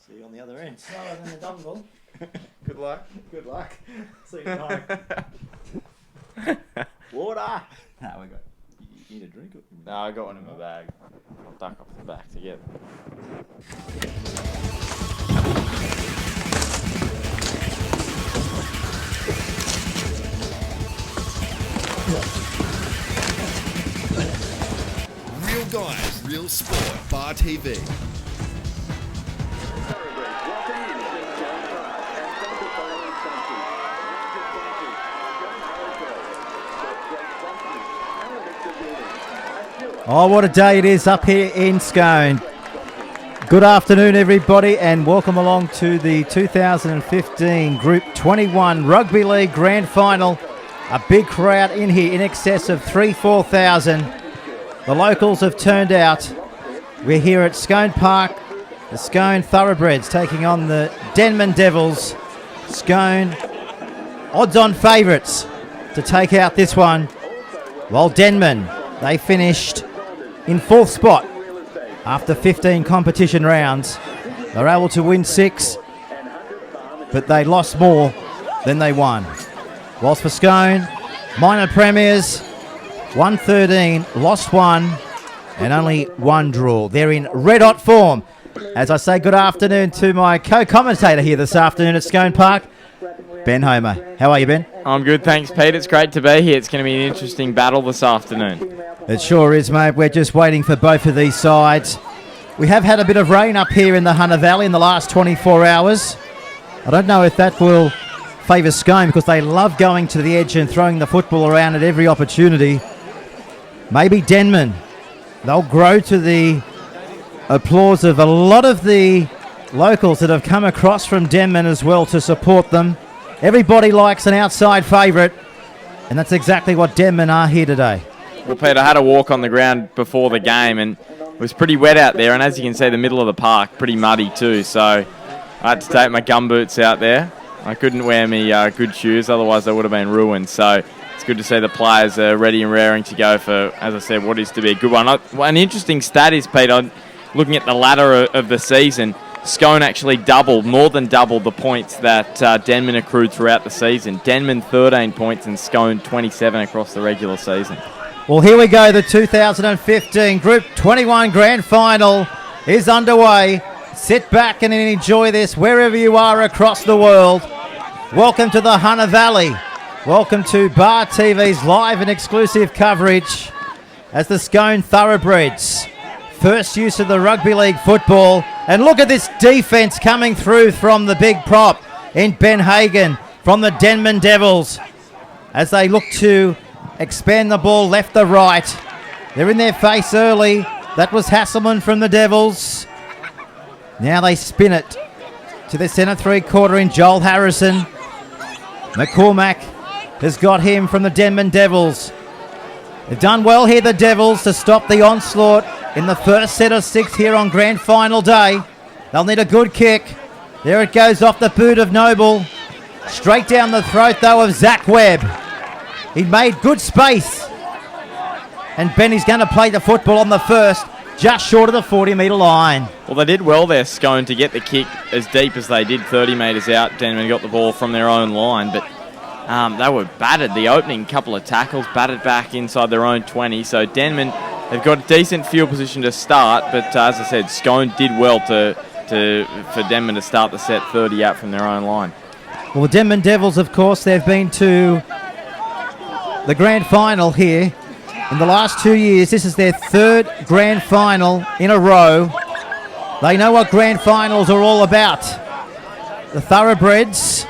See you on the other end. Slower than the dongle. Good luck. Good luck. See you tomorrow. Water. Nah, we got. You need a drink? No, I got one in my bag. I'll duck off the back together. Real guys, real sport. Bar TV. Oh, what a day it is up here in Scone. Good afternoon, everybody, and welcome along to the 2015 Group 21 Rugby League Grand Final. A big crowd in here, in excess of 4,000. The locals have turned out. We're here at Scone Park, the Scone Thoroughbreds taking on the Denman Devils. Scone, odds-on favourites to take out this one, while Denman, they finished in 4th spot after 15 competition rounds. They were able to win 6, but they lost more than they won. Whilst for Scone, minor premiers, 113, lost 1, and only 1 draw. They're in red-hot form. As I say, good afternoon to my co-commentator here this afternoon at Scone Park, Ben Homer. How are you, Ben? I'm good, thanks, Pete. It's great to be here. It's going to be an interesting battle this afternoon. It sure is, mate. We're just waiting for both of these sides. We have had a bit of rain up here in the Hunter Valley in the last 24 hours. I don't know if that will favour Scone because they love going to the edge and throwing the football around at every opportunity. Maybe Denman. They'll grow to the applause of a lot of the locals that have come across from Denman as well to support them. Everybody likes an outside favourite, and that's exactly what Denman are here today. Well, Pete, I had a walk on the ground before the game, and it was pretty wet out there, and as you can see, the middle of the park, pretty muddy too, so I had to take my gumboots out there. I couldn't wear my good shoes, otherwise they would have been ruined, so it's good to see the players are ready and raring to go for, as I said, what is to be a good one. An interesting stat is, Pete, looking at the ladder of the season, Scone actually more than doubled the points that Denman accrued throughout the season. Denman 13 points and Scone 27 across the regular season. Well, here we go. The 2015 Group 21 Grand Final is underway. Sit back and enjoy this wherever you are across the world. Welcome to the Hunter Valley. Welcome to Bar TV's live and exclusive coverage as the Scone Thoroughbreds. First use of the rugby league football. And look at this defence coming through from the big prop in Ben Hagen from the Denman Devils as they look to expand the ball left to right. They're in their face early. That was Hasselman from the Devils. Now they spin it to the centre 3/4 in Joel Harrison. McCormack has got him from the Denman Devils. They've done well here, the Devils, to stop the onslaught in the first set of 6 here on Grand Final day. They'll need a good kick. There it goes off the boot of Noble. Straight down the throat, though, of Zach Webb. He made good space. And Benny's going to play the football on the first, just short of the 40-metre line. Well, they did well there, Scone, to get the kick as deep as they did, 30 metres out. Denman got the ball from their own line, but they were battered. The opening couple of tackles, battered back inside their own 20. So Denman, they've got a decent field position to start, but as I said, Scone did well for Denman to start the set 30 out from their own line. Well, the Denman Devils, of course, they've been to the Grand Final here in the last 2 years. This is their 3rd Grand Final in a row. They know what Grand Finals are all about. The Thoroughbreds,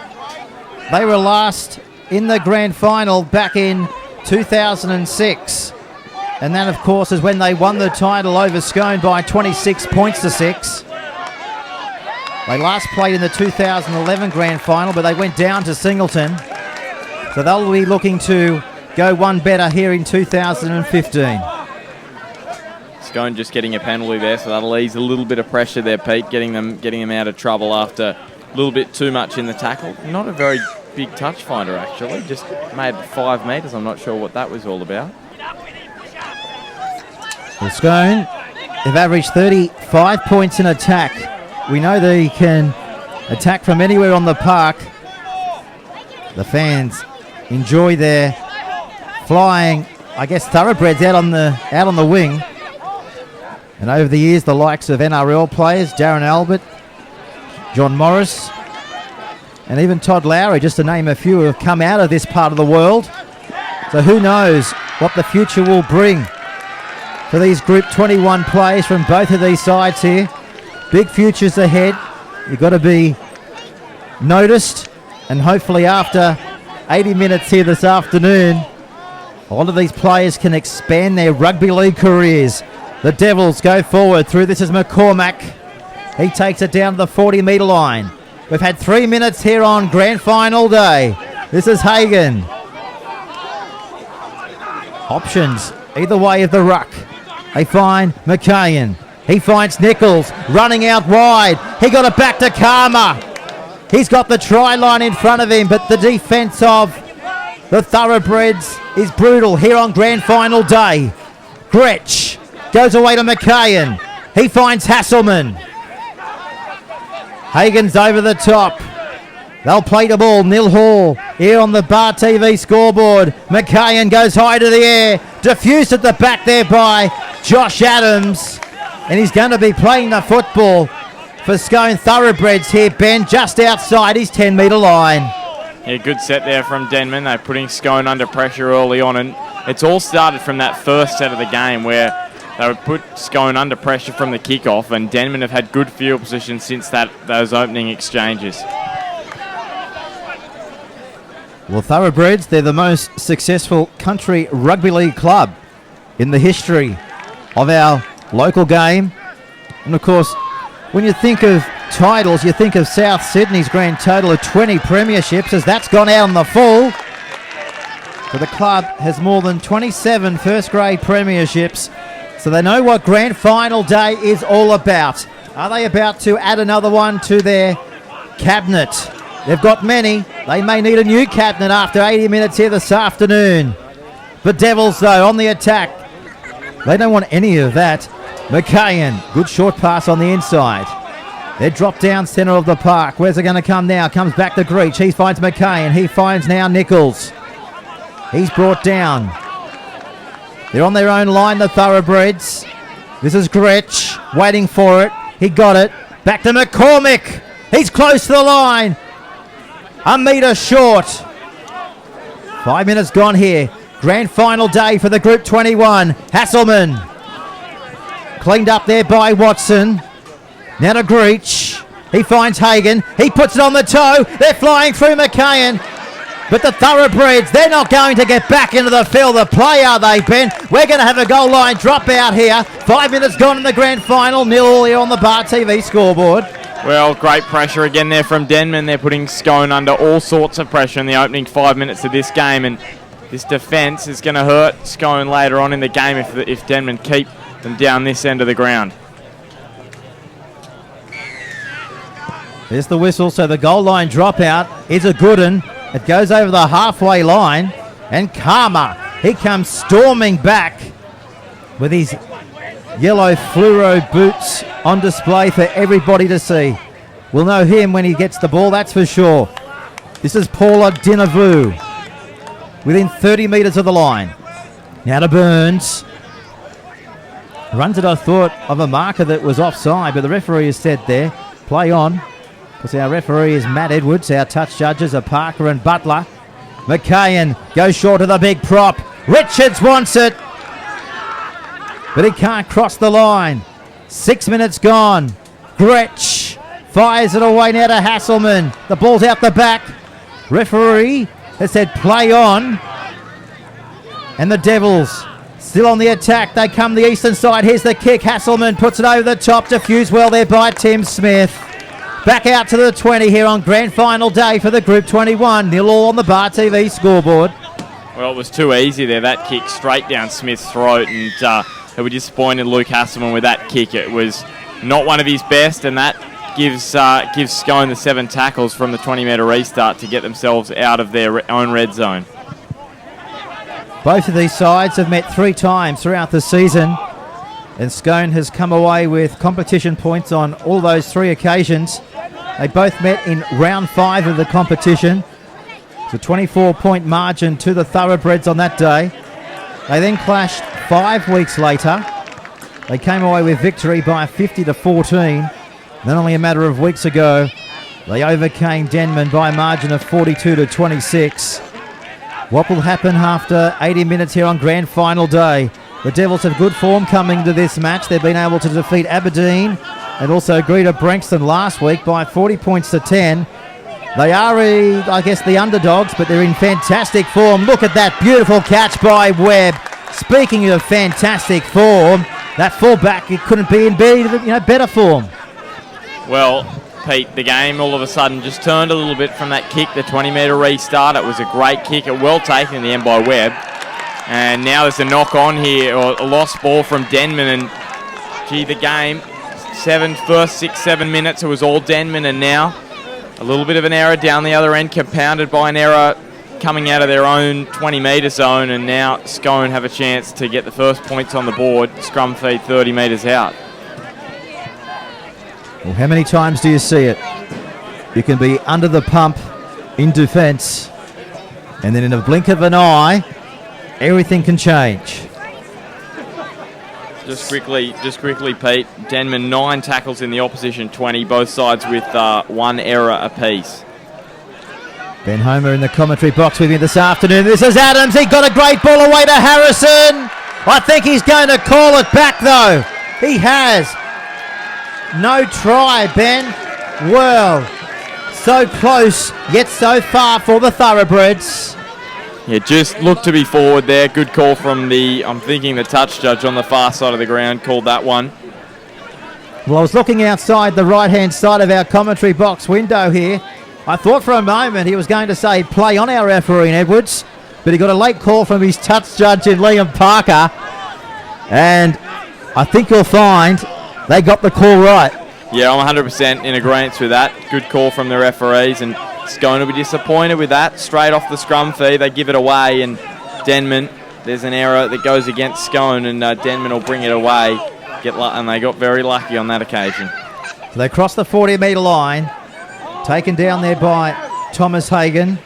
they were last in the Grand Final back in 2006. And that, of course, is when they won the title over Scone by 26 points to 6. They last played in the 2011 Grand Final, but they went down to Singleton. So they'll be looking to go one better here in 2015. Scone just getting a penalty there, so that'll ease a little bit of pressure there, Pete, getting them out of trouble after a little bit too much in the tackle. Not a very big touch finder, actually. Just made 5 metres. I'm not sure what that was all about. Well, Scone, they've averaged 35 points in attack We know they can attack from anywhere on the park. The fans enjoy their flying, I guess, thoroughbreds out on the wing. And over the years, the likes of NRL players, Darren Albert, John Morris, and even Todd Lowry, just to name a few, have come out of this part of the world. So who knows what the future will bring for these Group 21 players from both of these sides here. Big futures ahead. You've got to be noticed, and hopefully after 80 minutes here this afternoon, a lot of these players can expand their rugby league careers. The Devils go forward through. This is McCormack. He takes it down to the 40-metre line. We've had 3 minutes here on grand final day. This is Hagan. Options either way of the ruck. They find McKayan. He finds Nichols running out wide. He got it back to Karma. He's got the try line in front of him, but the defence of the Thoroughbreds is brutal here on grand final day. Gretsch goes away to McKayan. He finds Hasselman. Hagan's over the top. They'll play the ball. Nil Hall here on the Bar TV scoreboard. McKayan goes high to the air. Diffused at the back there by Josh Adams. And he's going to be playing the football for Scone Thoroughbreds here, Ben, just outside his 10-metre line. Yeah, good set there from Denman. They're putting Scone under pressure early on, and it's all started from that first set of the game where they would put Scone under pressure from the kickoff, and Denman have had good field position since those opening exchanges. Well, Thoroughbreds, they're the most successful country rugby league club in the history of our local game. And of course, when you think of titles, you think of South Sydney's grand total of 20 premierships, as that's gone out in the full. So the club has more than 27 first-grade premierships, so they know what grand final day is all about. Are they about to add another one to their cabinet? They've got many. They may need a new cabinet after 80 minutes here this afternoon. The Devils, though, on the attack. They don't want any of that. McKayan, good short pass on the inside. They're dropped down centre of the park. Where's it going to come now? Comes back to Greach. He finds McKayan. He finds now Nichols. He's brought down. They're on their own line, the Thoroughbreds. This is Gretsch waiting for it. He got it. Back to McCormick. He's close to the line. A metre short. 5 minutes gone here. Grand final day for the Group 21. Hasselman. Cleaned up there by Watson. Now to Greach. He finds Hagan. He puts it on the toe. They're flying through McKayan. But the Thoroughbreds, they're not going to get back into the field of play, are they, Ben? We're going to have a goal line drop out here. 5 minutes gone in the grand final. 0 here on the Bar TV scoreboard. Well, great pressure again there from Denman. They're putting Scone under all sorts of pressure in the opening 5 minutes of this game, and this defence is going to hurt Scone later on in the game if Denman keep them down this end of the ground. There's the whistle, so the goal line dropout is a good one. It goes over the halfway line, and Karma, he comes storming back with his yellow fluoro boots on display for everybody to see. We'll know him when he gets the ball, that's for sure. This is Paula Dinavu within 30 metres of the line. Now to Burns. Runs it, I thought, of a marker that was offside, but the referee has said there, play on. Because our referee is Matt Edwards. Our touch judges are Parker and Butler. McKayan goes short of the big prop. Richards wants it, but he can't cross the line. 6 minutes gone. Gretsch fires it away now to Hasselman. The ball's out the back. Referee has said play on. And the Devils still on the attack. They come the eastern side. Here's the kick. Hasselman puts it over the top. Diffused well there by Tim Smith. Back out to the 20 here on grand final day for the Group 21. 0 on the Bar TV scoreboard. Well, it was too easy there, that kick straight down Smith's throat, and it was disappointed Luke Hasselman with that kick. It was not one of his best, and that gives Scone the 7 tackles from the 20-metre restart to get themselves out of their own red zone. Both of these sides have met 3 times throughout the season. And Scone has come away with competition points on all those 3 occasions. They both met in round 5 of the competition. It's a 24-point margin to the Thoroughbreds on that day. They then clashed 5 weeks later. They came away with victory by 50-14. Then only a matter of weeks ago, they overcame Denman by a margin of 42-26. What will happen after 80 minutes here on grand final day? The Devils have good form coming to this match. They've been able to defeat Aberdeen and also Greater Branxton last week by 40 points to 10. They are, I guess, the underdogs, but they're in fantastic form. Look at that beautiful catch by Webb. Speaking of fantastic form, that fullback, it couldn't be in better form. Well, Pete, the game all of a sudden just turned a little bit from that kick, the 20-metre restart. It was a great kick, well taken in the end by Webb. And now there's a knock-on here, or a lost ball from Denman. And, gee, the game, first 6-7 minutes, it was all Denman. And now a little bit of an error down the other end, compounded by an error coming out of their own 20-metre zone. And now Scone have a chance to get the first points on the board. Scrum feed 30 metres out. Well, how many times do you see it? You can be under the pump in defence, and then in a blink of an eye, everything can change. Just quickly, Pete. Denman 9 tackles in the opposition 20, both sides with 1 error apiece. Ben Homer in the commentary box with me this afternoon. This is Adams. He got a great ball away to Harrison. I think he's going to call it back, though. He has. No try, Ben. Well, so close, yet so far for the Thoroughbreds. Yeah, just looked to be forward there. Good call from the touch judge on the far side of the ground called that one. Well, I was looking outside the right-hand side of our commentary box window here. I thought for a moment he was going to say play on our referee in Edwards, but he got a late call from his touch judge in Liam Parker. And I think you'll find they got the call right. Yeah, I'm 100% in agreement with that. Good call from the referees, and Scone will be disappointed with that. Straight off the scrum fee, they give it away, and Denman, there's an error that goes against Scone, and Denman will bring it away. And they got very lucky on that occasion. So they cross the 40-metre line, taken down there by Thomas Hagan.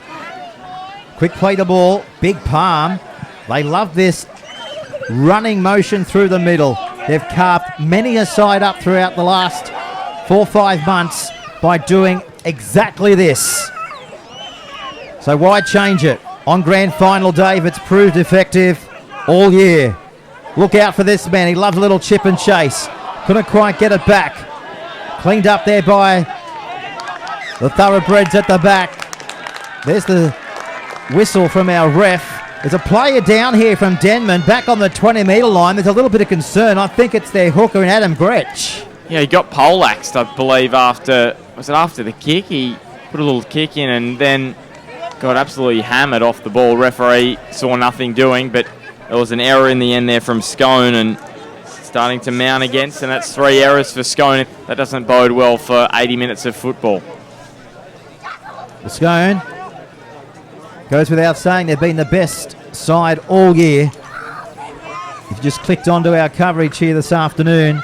Quick play to ball, big palm. They love this running motion through the middle. They've carved many a side up throughout the last 4 or 5 months by doing exactly this. So why change it? On grand final day, if it's proved effective all year. Look out for this man. He loves a little chip and chase. Couldn't quite get it back. Cleaned up there by the Thoroughbreds at the back. There's the whistle from our ref. There's a player down here from Denman back on the 20-metre line. There's a little bit of concern. I think it's their hooker in Adam Gretsch. Yeah, he got poleaxed, I believe, after the kick? He put a little kick in and then got absolutely hammered off the ball. Referee saw nothing doing, but there was an error in the end there from Scone and starting to mount against, and that's 3 errors for Scone. That doesn't bode well for 80 minutes of football. The Scone goes without saying they've been the best side all year. If you just clicked onto our coverage here this afternoon,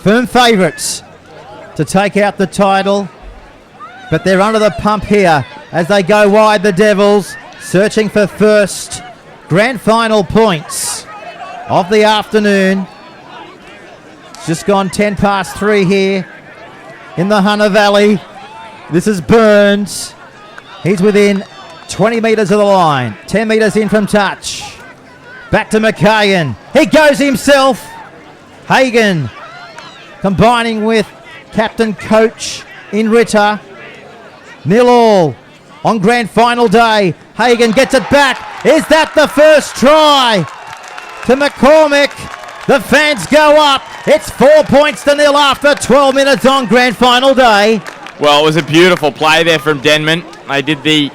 firm favourites to take out the title, but they're under the pump here as they go wide, the Devils, searching for first grand final points of the afternoon. It's just gone 10 past 3 here in the Hunter Valley. This is Burns. He's within 20 metres of the line, 10 metres in from touch. Back to McKagan. He goes himself. Hagan combining with captain coach in Ritter. 0-0 on grand final day. Hagan gets it back. Is that the first try to McCormick? The fans go up. It's 4 points to 0 after 12 minutes on grand final day. Well, it was a beautiful play there from Denman. They did the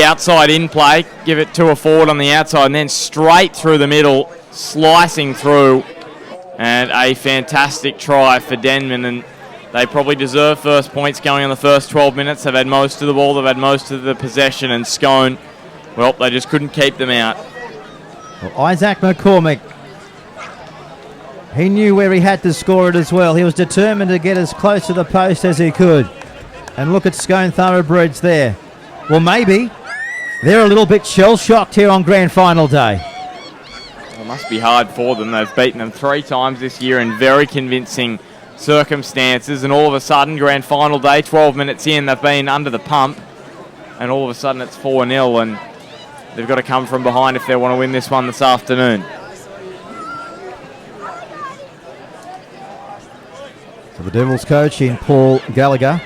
outside in play, give it to a forward on the outside, and then straight through the middle, slicing through. And a fantastic try for Denman, and they probably deserve first points going on the first 12 minutes. They've had most of the ball, they've had most of the possession, and Scone, well, they just couldn't keep them out. Well, Isaac McCormick He knew where he had to score it as well. He was determined to get as close to the post as he could. And look at Scone Thoroughbreds there. Well, maybe they're a little bit shell-shocked here on grand final day. It must be hard for them. They've beaten them 3 times this year in very convincing circumstances, and all of a sudden, grand final day, 12 minutes in, they've been under the pump, and all of a sudden it's 4-0, and they've got to come from behind if they want to win this one this afternoon. So the Devils coach in Paul Gallagher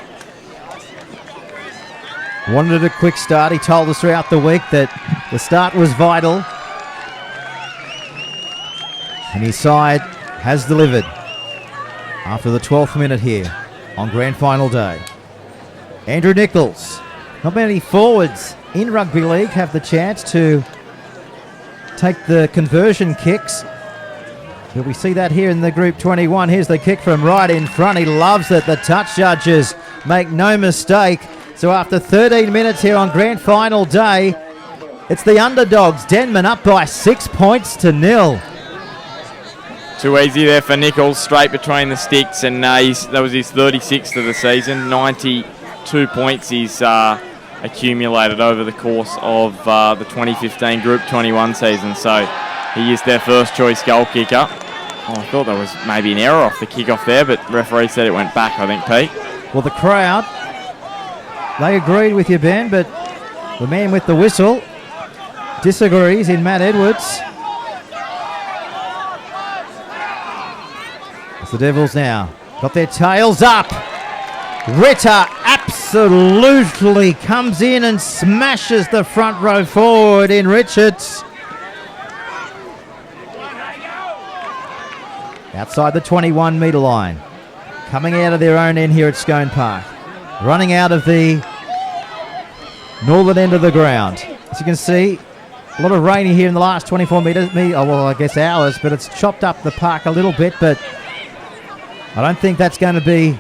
wanted a quick start. He told us throughout the week that the start was vital, and his side has delivered after the 12th minute here on grand final day. Andrew Nichols. Not many forwards in rugby league have the chance to take the conversion kicks. But we see that here in the Group 21. Here's the kick from right in front. He loves it. The touch judges make no mistake. So after 13 minutes here on grand final day, it's the underdogs. Denman up by 6 points to 0. Too easy there for Nichols, straight between the sticks, and that was his 36th of the season. 92 points he's accumulated over the course of the 2015 Group 21 season. So he is their first choice goal kicker. Oh, I thought there was maybe an error off the kickoff there, but referee said it went back, I think, Pete. Well, the crowd, they agreed with you, Ben, but the man with the whistle disagrees in Matt Edwards. It's the Devils now got their tails up. Ritter absolutely comes in and smashes the front row forward in Richards. Outside the 21-metre line. Coming out of their own end here at Scone Park. Running out of the northern end of the ground. As you can see, a lot of rain here in the last 24 hours, but it's chopped up the park a little bit, but I don't think that's going to be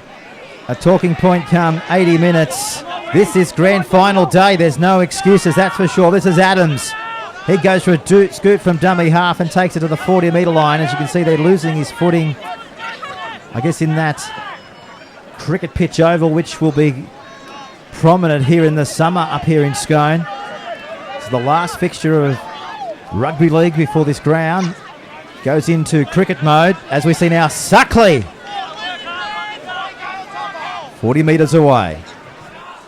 a talking point come 80 minutes. This is grand final day. There's no excuses, that's for sure. This is Adams. He goes for a scoop from dummy half and takes it to the 40-metre line. As you can see, they're losing his footing, I guess, in that cricket pitch oval, which will be prominent here in the summer up here in Scone. It's the last fixture of rugby league before this ground goes into cricket mode. As we see now, Suckley 40 metres away.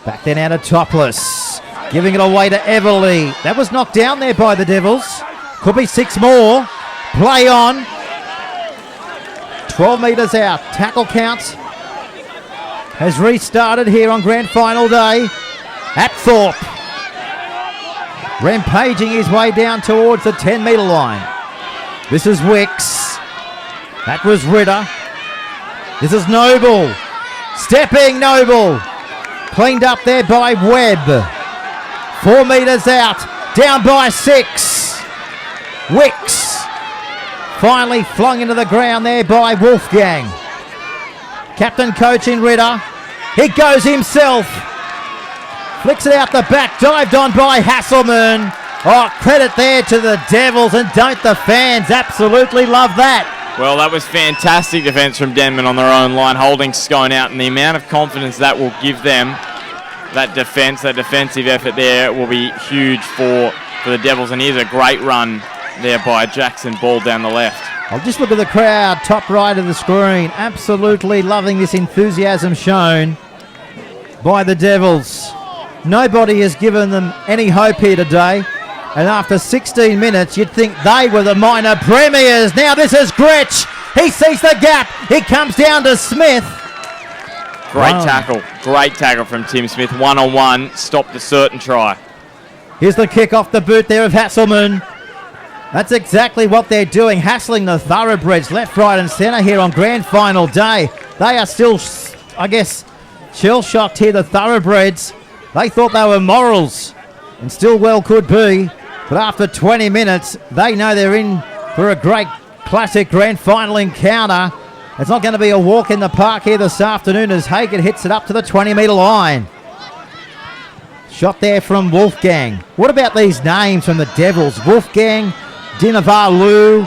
Back then out of Topless. Giving it away to Everly. That was knocked down there by the Devils. Could be 6 more. Play on. 12 metres out. Tackle count has restarted here on grand final day. Apthorpe rampaging his way down towards the 10-metre line. This is Wicks. That was Ritter. This is Noble. Stepping Noble. Cleaned up there by Webb. 4 metres out. Down by 6. Wicks. Finally flung into the ground there by Wolfgang. Captain coaching Ritter. He goes himself. Flicks it out the back. Dived on by Hasselman. Oh, credit there to the Devils, and don't the fans absolutely love that. Well, that was fantastic defence from Denman on their own line, holding Scone out, and the amount of confidence that will give them, that defence, that defensive effort there, will be huge for the Devils. And here's a great run there by Jackson Ball down the left. I'll just look at the crowd, top right of the screen. Absolutely loving this enthusiasm shown by the Devils. Nobody has given them any hope here today. And after 16 minutes, you'd think they were the minor premiers. Now this is Gretsch. He sees the gap. He comes down to Smith. Great tackle from Tim Smith. 1-on-1, stopped a certain try. Here's the kick off the boot there of Hasselman. That's exactly what they're doing, hassling the Thoroughbreds left, right and centre here on grand final day. They are still, I guess, shell-shocked here, the Thoroughbreds. They thought they were morals, and still well could be. But after 20 minutes, they know they're in for a great classic grand final encounter. It's not going to be a walk in the park here this afternoon as Hagan hits it up to the 20-metre line. Shot there from Wolfgang. What about these names from the Devils? Wolfgang, Dinavalu.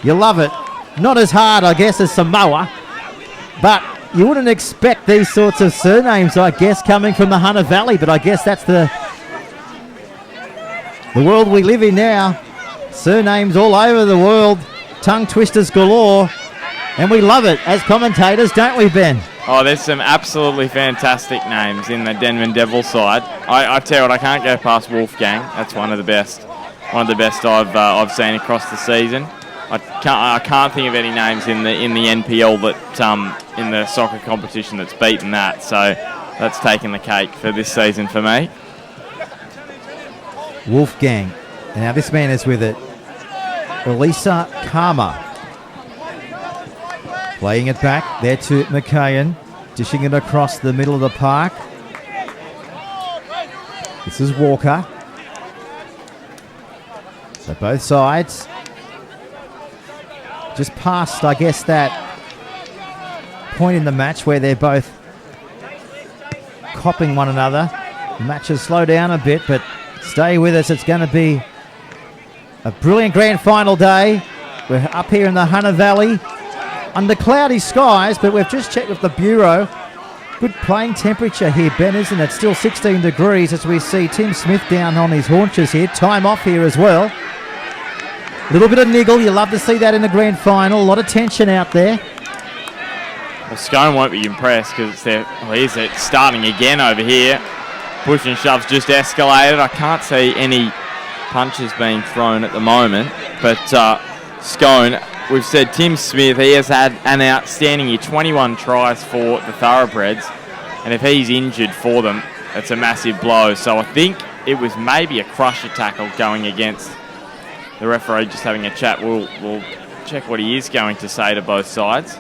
You love it. Not as hard, I guess, as Samoa, but you wouldn't expect these sorts of surnames, I guess, coming from the Hunter Valley, but I guess that's the world we live in now. Surnames all over the world, tongue twisters galore, and we love it as commentators, don't we, Ben? Oh, there's some absolutely fantastic names in the Denman Devil side. I tell you what, I can't go past Wolfgang. That's one of the best I've seen across the season. I can't think of any names in the NPL that in the soccer competition that's beaten that. So that's taken the cake for this season for me. Wolfgang. And now this man is with it. Elisa Karma. Playing it back there to McKayan. Dishing it across the middle of the park. This is Walker. So both sides. Just past, I guess, that point in the match where they're both copping one another. The matches slow down a bit, but stay with us. It's going to be a brilliant grand final day. We're up here in the Hunter Valley under cloudy skies, but we've just checked with the Bureau. Good playing temperature here, Ben, isn't it? Still 16 degrees as we see Tim Smith down on his haunches here. Time off here as well. A little bit of niggle. You love to see that in the grand final. A lot of tension out there. Well, Scone won't be impressed because here's it starting again over here. Push and shove's just escalated. I can't see any punches being thrown at the moment. But Scone, we've said Tim Smith, he has had an outstanding year. 21 tries for the Thoroughbreds. And if he's injured for them, it's a massive blow. So I think it was maybe a crusher tackle going against the referee, just having a chat. We'll check what he is going to say to both sides.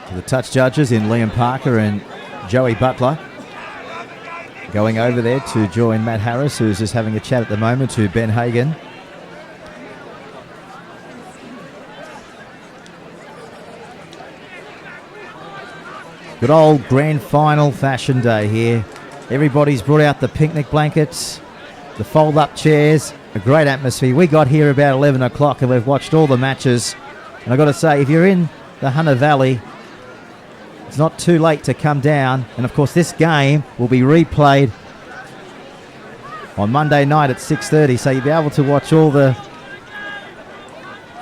To the touch judges in Liam Parker and Joey Butler. Going over there to join Matt Harris, who's just having a chat at the moment, to Ben Hagan. Good old grand final fashion day here. Everybody's brought out the picnic blankets, the fold-up chairs, a great atmosphere. We got here about 11 o'clock and we've watched all the matches. And I've got to say, if you're in the Hunter Valley, it's not too late to come down. And of course, this game will be replayed on Monday night at 6:30. So you'll be able to watch all the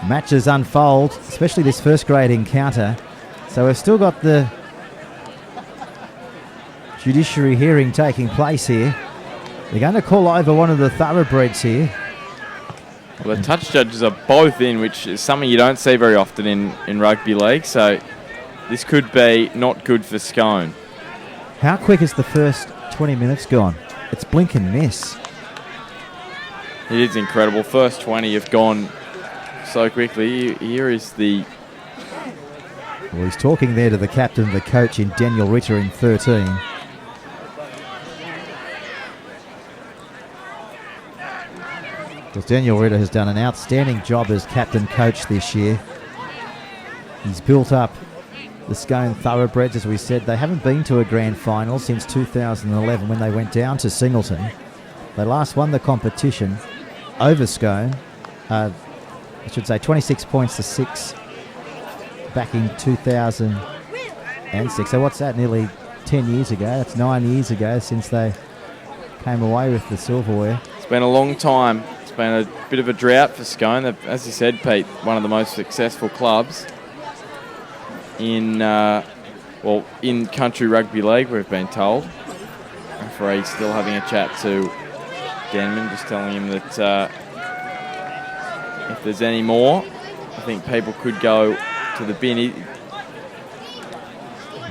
matches unfold, especially this first grade encounter. So we've still got the judiciary hearing taking place here. They're going to call over one of the Thoroughbreds here. Well, the touch judges are both in, which is something you don't see very often in rugby league. So this could be not good for Scone. How quick is the first 20 minutes gone? It's blink and miss. It is incredible. First 20 have gone so quickly. Here is the... Well, he's talking there to the captain, the coach in Daniel Ritter in 13. Because Daniel Ritter has done an outstanding job as captain coach this year. He's built up the Scone Thoroughbreds, as we said. They haven't been to a grand final since 2011 when they went down to Singleton. They last won the competition over Scone. I should say 26 points to 6 back in 2006. So what's that? Nearly 10 years ago. That's 9 years ago since they came away with the silverware. It's been a long time. It's been a bit of a drought for Scone. As you said, Pete, one of the most successful clubs in country rugby league, we've been told. Referee still having a chat to Denman, just telling him that if there's any more, I think people could go to the bin.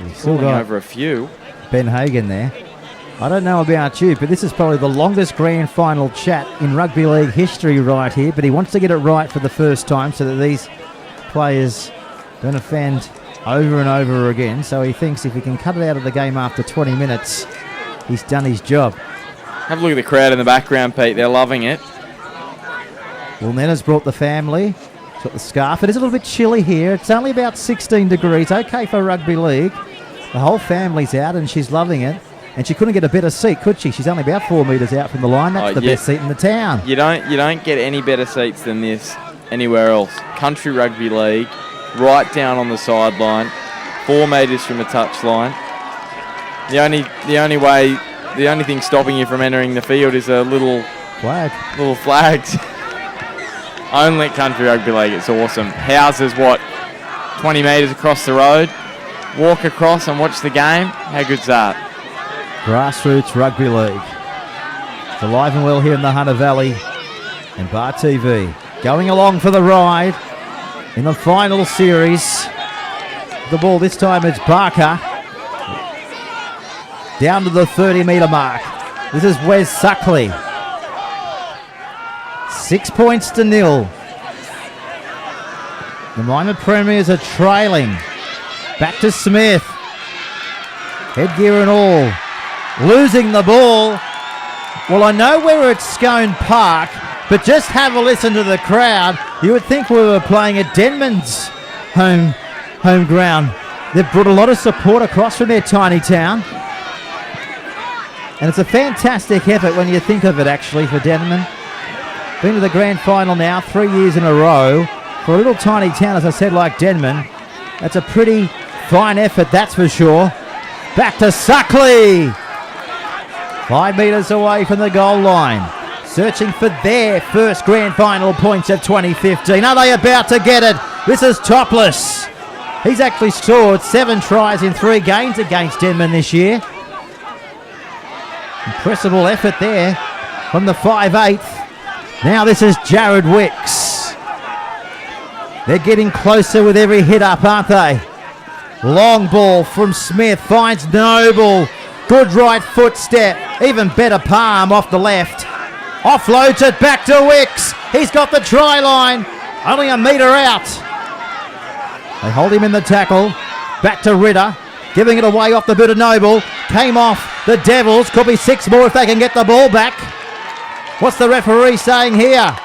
He's still got over a few. Ben Hagan there. I don't know about you, but this is probably the longest grand final chat in rugby league history right here, but he wants to get it right for the first time so that these players don't offend over and over again. So he thinks if he can cut it out of the game after 20 minutes, he's done his job. Have a look at the crowd in the background, Pete. They're loving it. Well, Nena's brought the family. She's got the scarf. It is a little bit chilly here. It's only about 16 degrees. Okay for rugby league. The whole family's out and she's loving it. and she couldn't get a better seat, could she? She's only about 4 metres out from the line. That's the best seat in the town. You don't get any better seats than this anywhere else. Country Rugby League, right down on the sideline, 4 metres from a touchline. The only thing stopping you from entering the field is a little flags. Only at Country Rugby League. It's awesome. Houses, 20 metres across the road. Walk across and watch the game. How good's that? Grassroots Rugby League. It's alive and well here in the Hunter Valley. And Bar TV going along for the ride in the final series. The ball this time it's Barker. Down to the 30-metre mark. This is Wes Suckley. 6 points to 0. The minor premiers are trailing. Back to Smith. Headgear and all. Losing the ball. Well, I know we're at Scone Park, but just have a listen to the crowd. You would think we were playing at Denman's home ground. They've brought a lot of support across from their tiny town. And it's a fantastic effort when you think of it, actually, for Denman. Been to the grand final now 3 years in a row. For a little tiny town, as I said, like Denman, that's a pretty fine effort, that's for sure. Back to Suckley. 5 metres away from the goal line. Searching for their first grand final points of 2015. Are they about to get it? This is Topless. He's actually scored 7 tries in 3 games against Denman this year. Impressive effort there from the 5'8". Now this is Jared Wicks. They're getting closer with every hit up, aren't they? Long ball from Smith, finds Noble. Good right footstep, even better palm off the left. Offloads it back to Wicks. He's got the try line, only a metre out. They hold him in the tackle. Back to Ritter, giving it away off the boot of Noble. Came off the Devils, could be 6 more if they can get the ball back. What's the referee saying here?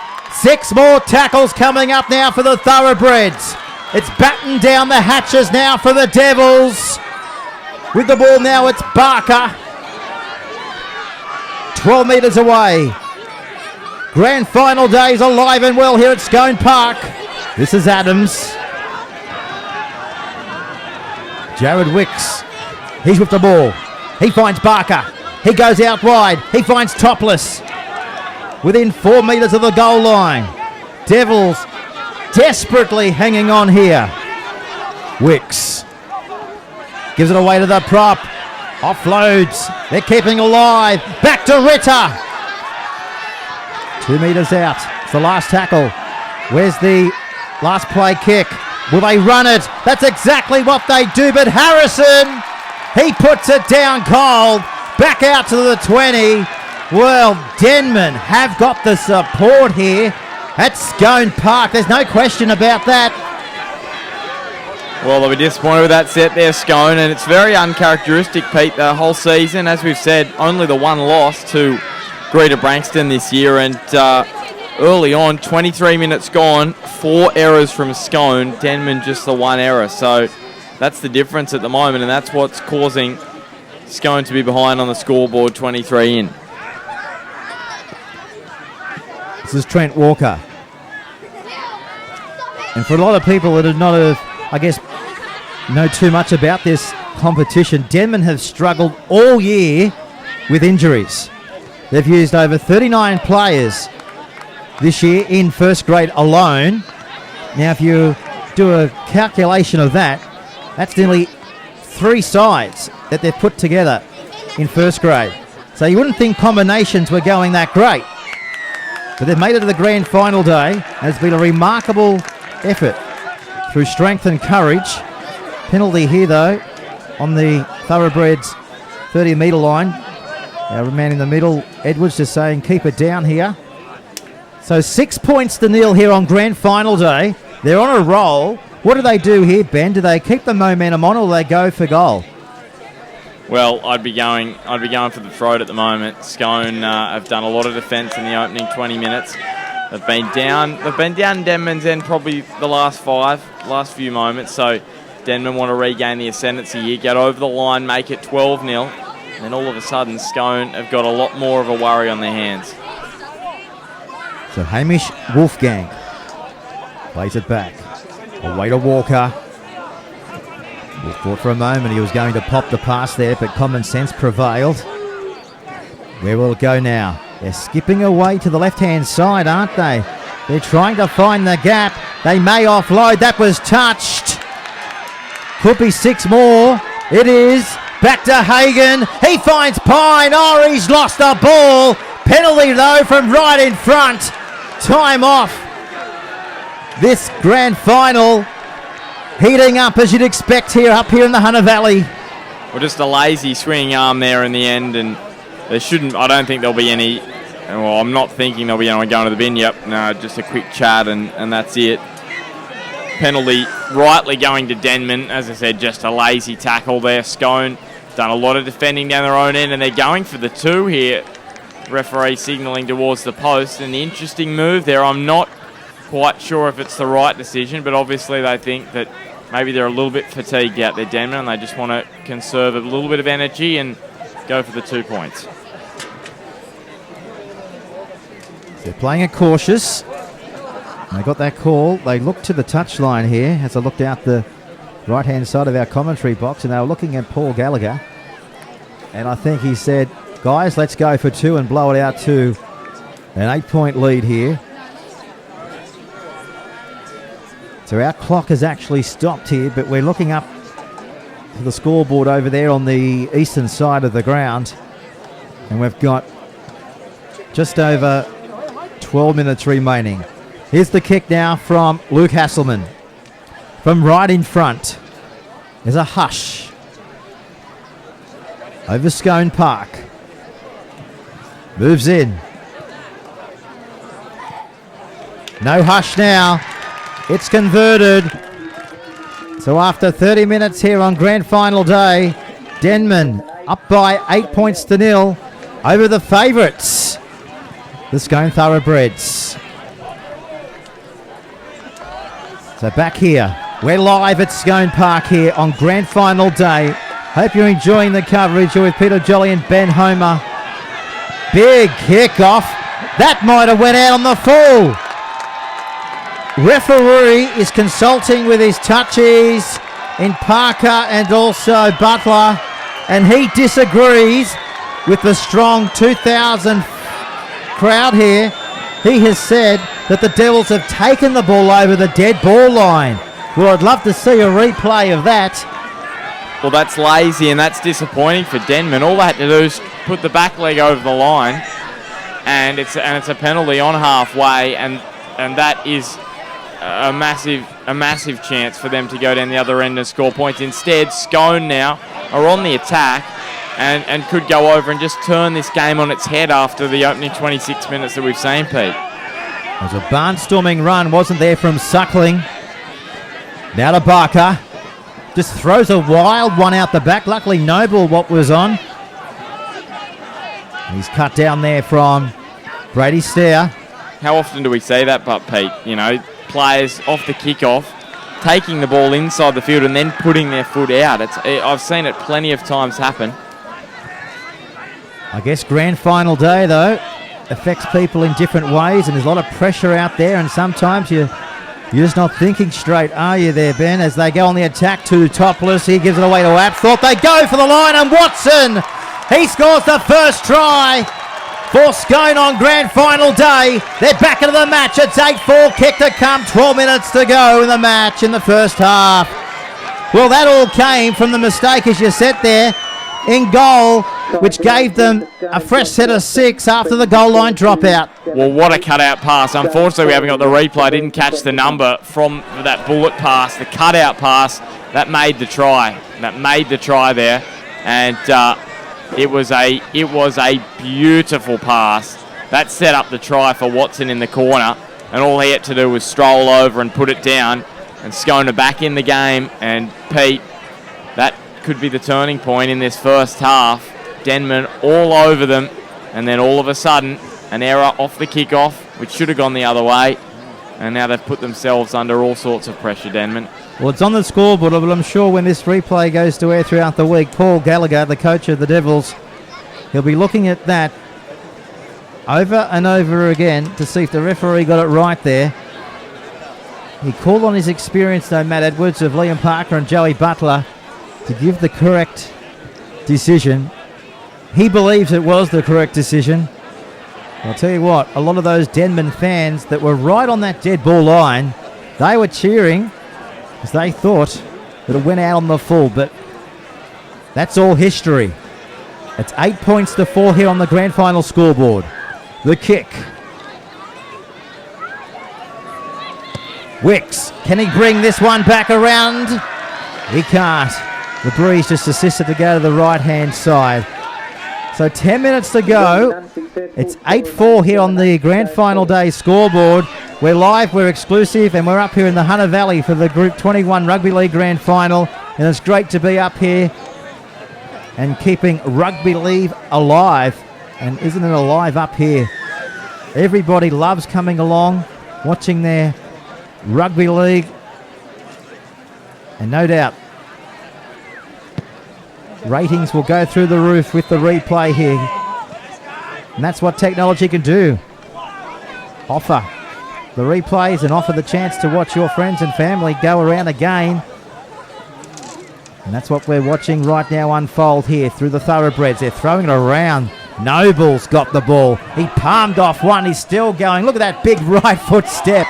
6 more tackles coming up now for the Thoroughbreds. It's battened down the hatches now for the Devils. With the ball now, it's Barker. 12 metres away. Grand final days alive and well here at Scone Park. This is Adams. Jared Wicks. He's with the ball. He finds Barker. He goes out wide. He finds Topless. Within 4 metres of the goal line. Devils desperately hanging on here. Wicks gives it away to the prop. Offloads. They're keeping alive. Back to Ritter. 2 metres out. It's the last tackle. Where's the last play kick? Will they run it? That's exactly what they do. But Harrison, he puts it down cold. Back out to the 20. Well, Denman have got the support here at Scone Park. There's no question about that. Well, they'll be disappointed with that set there, Scone, and it's very uncharacteristic, Pete, the whole season. As we've said, only the one loss to Greater Branxton this year, and early on, 23 minutes gone, 4 errors from Scone, Denman just the 1 error. So that's the difference at the moment, and that's what's causing Scone to be behind on the scoreboard, 23 in. This is Trent Walker. And for a lot of people that have not, I guess, know too much about this competition, Denman have struggled all year with injuries. They've used over 39 players this year in first grade alone. Now, if you do a calculation of that, that's nearly 3 sides that they've put together in first grade. So you wouldn't think combinations were going that great. But they've made it to the grand final day, and it's been a remarkable effort through strength and courage. Penalty here, though, on the Thoroughbreds 30-metre line. Our man in the middle, Edwards, just saying keep it down here. So 6 points to 0 here on grand final day. They're on a roll. What do they do here, Ben? Do they keep the momentum on, or do they go for goal? Well, I'd be going for the throat at the moment. Scone have done a lot of defence in the opening 20 minutes. They've been down Denman's end probably the last few moments. So Denman want to regain the ascendancy here, get over the line, make it 12-0. then all of a sudden Scone have got a lot more of a worry on their hands. So Hamish Wolfgang plays it back. Away to Walker. We thought for a moment he was going to pop the pass there, but common sense prevailed. Where will it go now? They're skipping away to the left-hand side, aren't they? They're trying to find the gap. They may offload. That was touched. Could be 6 more. It is. Back to Hagan. He finds Pine. Oh, he's lost the ball. Penalty, though, from right in front. Time off. This grand final heating up as you'd expect up here in the Hunter Valley. Well, just a lazy swinging arm there in the end, and there shouldn't. I don't think there'll be any. Well, I'm not thinking there'll be anyone going to the bin. Yep, no, just a quick chat, and that's it. Penalty rightly going to Denman. As I said, just a lazy tackle there. Scone done a lot of defending down their own end, and they're going for the 2 here. Referee signalling towards the post. An interesting move there. I'm not quite sure if it's the right decision, but obviously they think that maybe they're a little bit fatigued out there, Denman, and they just want to conserve a little bit of energy and go for the 2 points. They're playing it cautious. They got that call. They looked to the touchline here as I looked out the right-hand side of our commentary box, and they were looking at Paul Gallagher. And I think he said, guys, let's go for 2 and blow it out to an 8-point lead here. So our clock has actually stopped here, but we're looking up to the scoreboard over there on the eastern side of the ground. And we've got just over 12 minutes remaining. Here's the kick now from Luke Hasselman. From right in front. There's a hush. Over Scone Park. Moves in. No hush now. It's converted. So after 30 minutes here on grand final day, Denman up by 8 points to 0 over the favourites, the Scone Thoroughbreds. So back here, we're live at Scone Park here on grand final day. Hope you're enjoying the coverage. You're with Peter Jolly and Ben Homer. Big kickoff. That might have went out on the full. Referee is consulting with his touchies in Parker and also Butler, and he disagrees with the strong 2,000 crowd here. He has said that the Devils have taken the ball over the dead ball line. Well, I'd love to see a replay of that. Well, that's lazy and that's disappointing for Denman. All they had to do is put the back leg over the line, and it's a penalty on halfway, and that is a massive chance for them to go down the other end and score points. Instead, Scone now are on the attack and could go over and just turn this game on its head after the opening 26 minutes that we've seen, Pete. There's a barnstorming run, wasn't there, from Suckling. Now to Barker. Just throws a wild one out the back. Luckily, Noble what was on. He's cut down there from Brady Stair. How often do we see that, but Pete? You know, players off the kickoff, taking the ball inside the field and then putting their foot out. I've seen it plenty of times happen. I guess grand final day, though, affects people in different ways, and there's a lot of pressure out there, and sometimes you're just not thinking straight, are you there, Ben? As they go on the attack to Topless, he gives it away to Apthorpe. They go for the line, and Watson, he scores the first try for Scone on grand final day. They're back into the match. It's 8-4, kick to come, 12 minutes to go in the match in the first half. Well, that all came from the mistake, as you said there, in goal, which gave them a fresh set of 6 after the goal line dropout. Well, what a cutout pass. Unfortunately, we haven't got the replay. I didn't catch the number from that bullet pass, the cutout pass that made the try. That made the try there, and it was a beautiful pass. That set up the try for Watson in the corner, and all he had to do was stroll over and put it down, and Scone are back in the game. And Pete, that could be the turning point in this first half. Denman all over them, and then all of a sudden an error off the kickoff, which should have gone the other way, and now they've put themselves under all sorts of pressure, Denman. Well, it's on the scoreboard, but I'm sure when this replay goes to air throughout the week, Paul Gallagher, the coach of the Devils, He'll be looking at that over and over again to see if the referee got it right there. He called on his experience, though, Matt Edwards, of Liam Parker and Joey Butler to give the correct decision. He believes it was the correct decision. I'll tell you what, a lot of those Denman fans that were right on that dead ball line, they were cheering because they thought that it went out on the full, but that's all history. It's 8 points to 4 here on the grand final scoreboard. The kick. Wicks, can he bring this one back around? He can't. The breeze just assisted to go to the right-hand side. So 10 minutes to go. It's 8-4 here on the grand final day scoreboard. We're live, we're exclusive, and we're up here in the Hunter Valley for the Group 21 Rugby League Grand Final. And it's great to be up here and keeping rugby league alive. And isn't it alive up here? Everybody loves coming along, watching their rugby league. And no doubt, ratings will go through the roof with the replay here. And that's what technology can do. Offer the replays and offer the chance to watch your friends and family go around again. And that's what we're watching right now unfold here through the thoroughbreds. They're throwing it around. Noble's got the ball. He palmed off one. He's still going. Look at that big right foot step.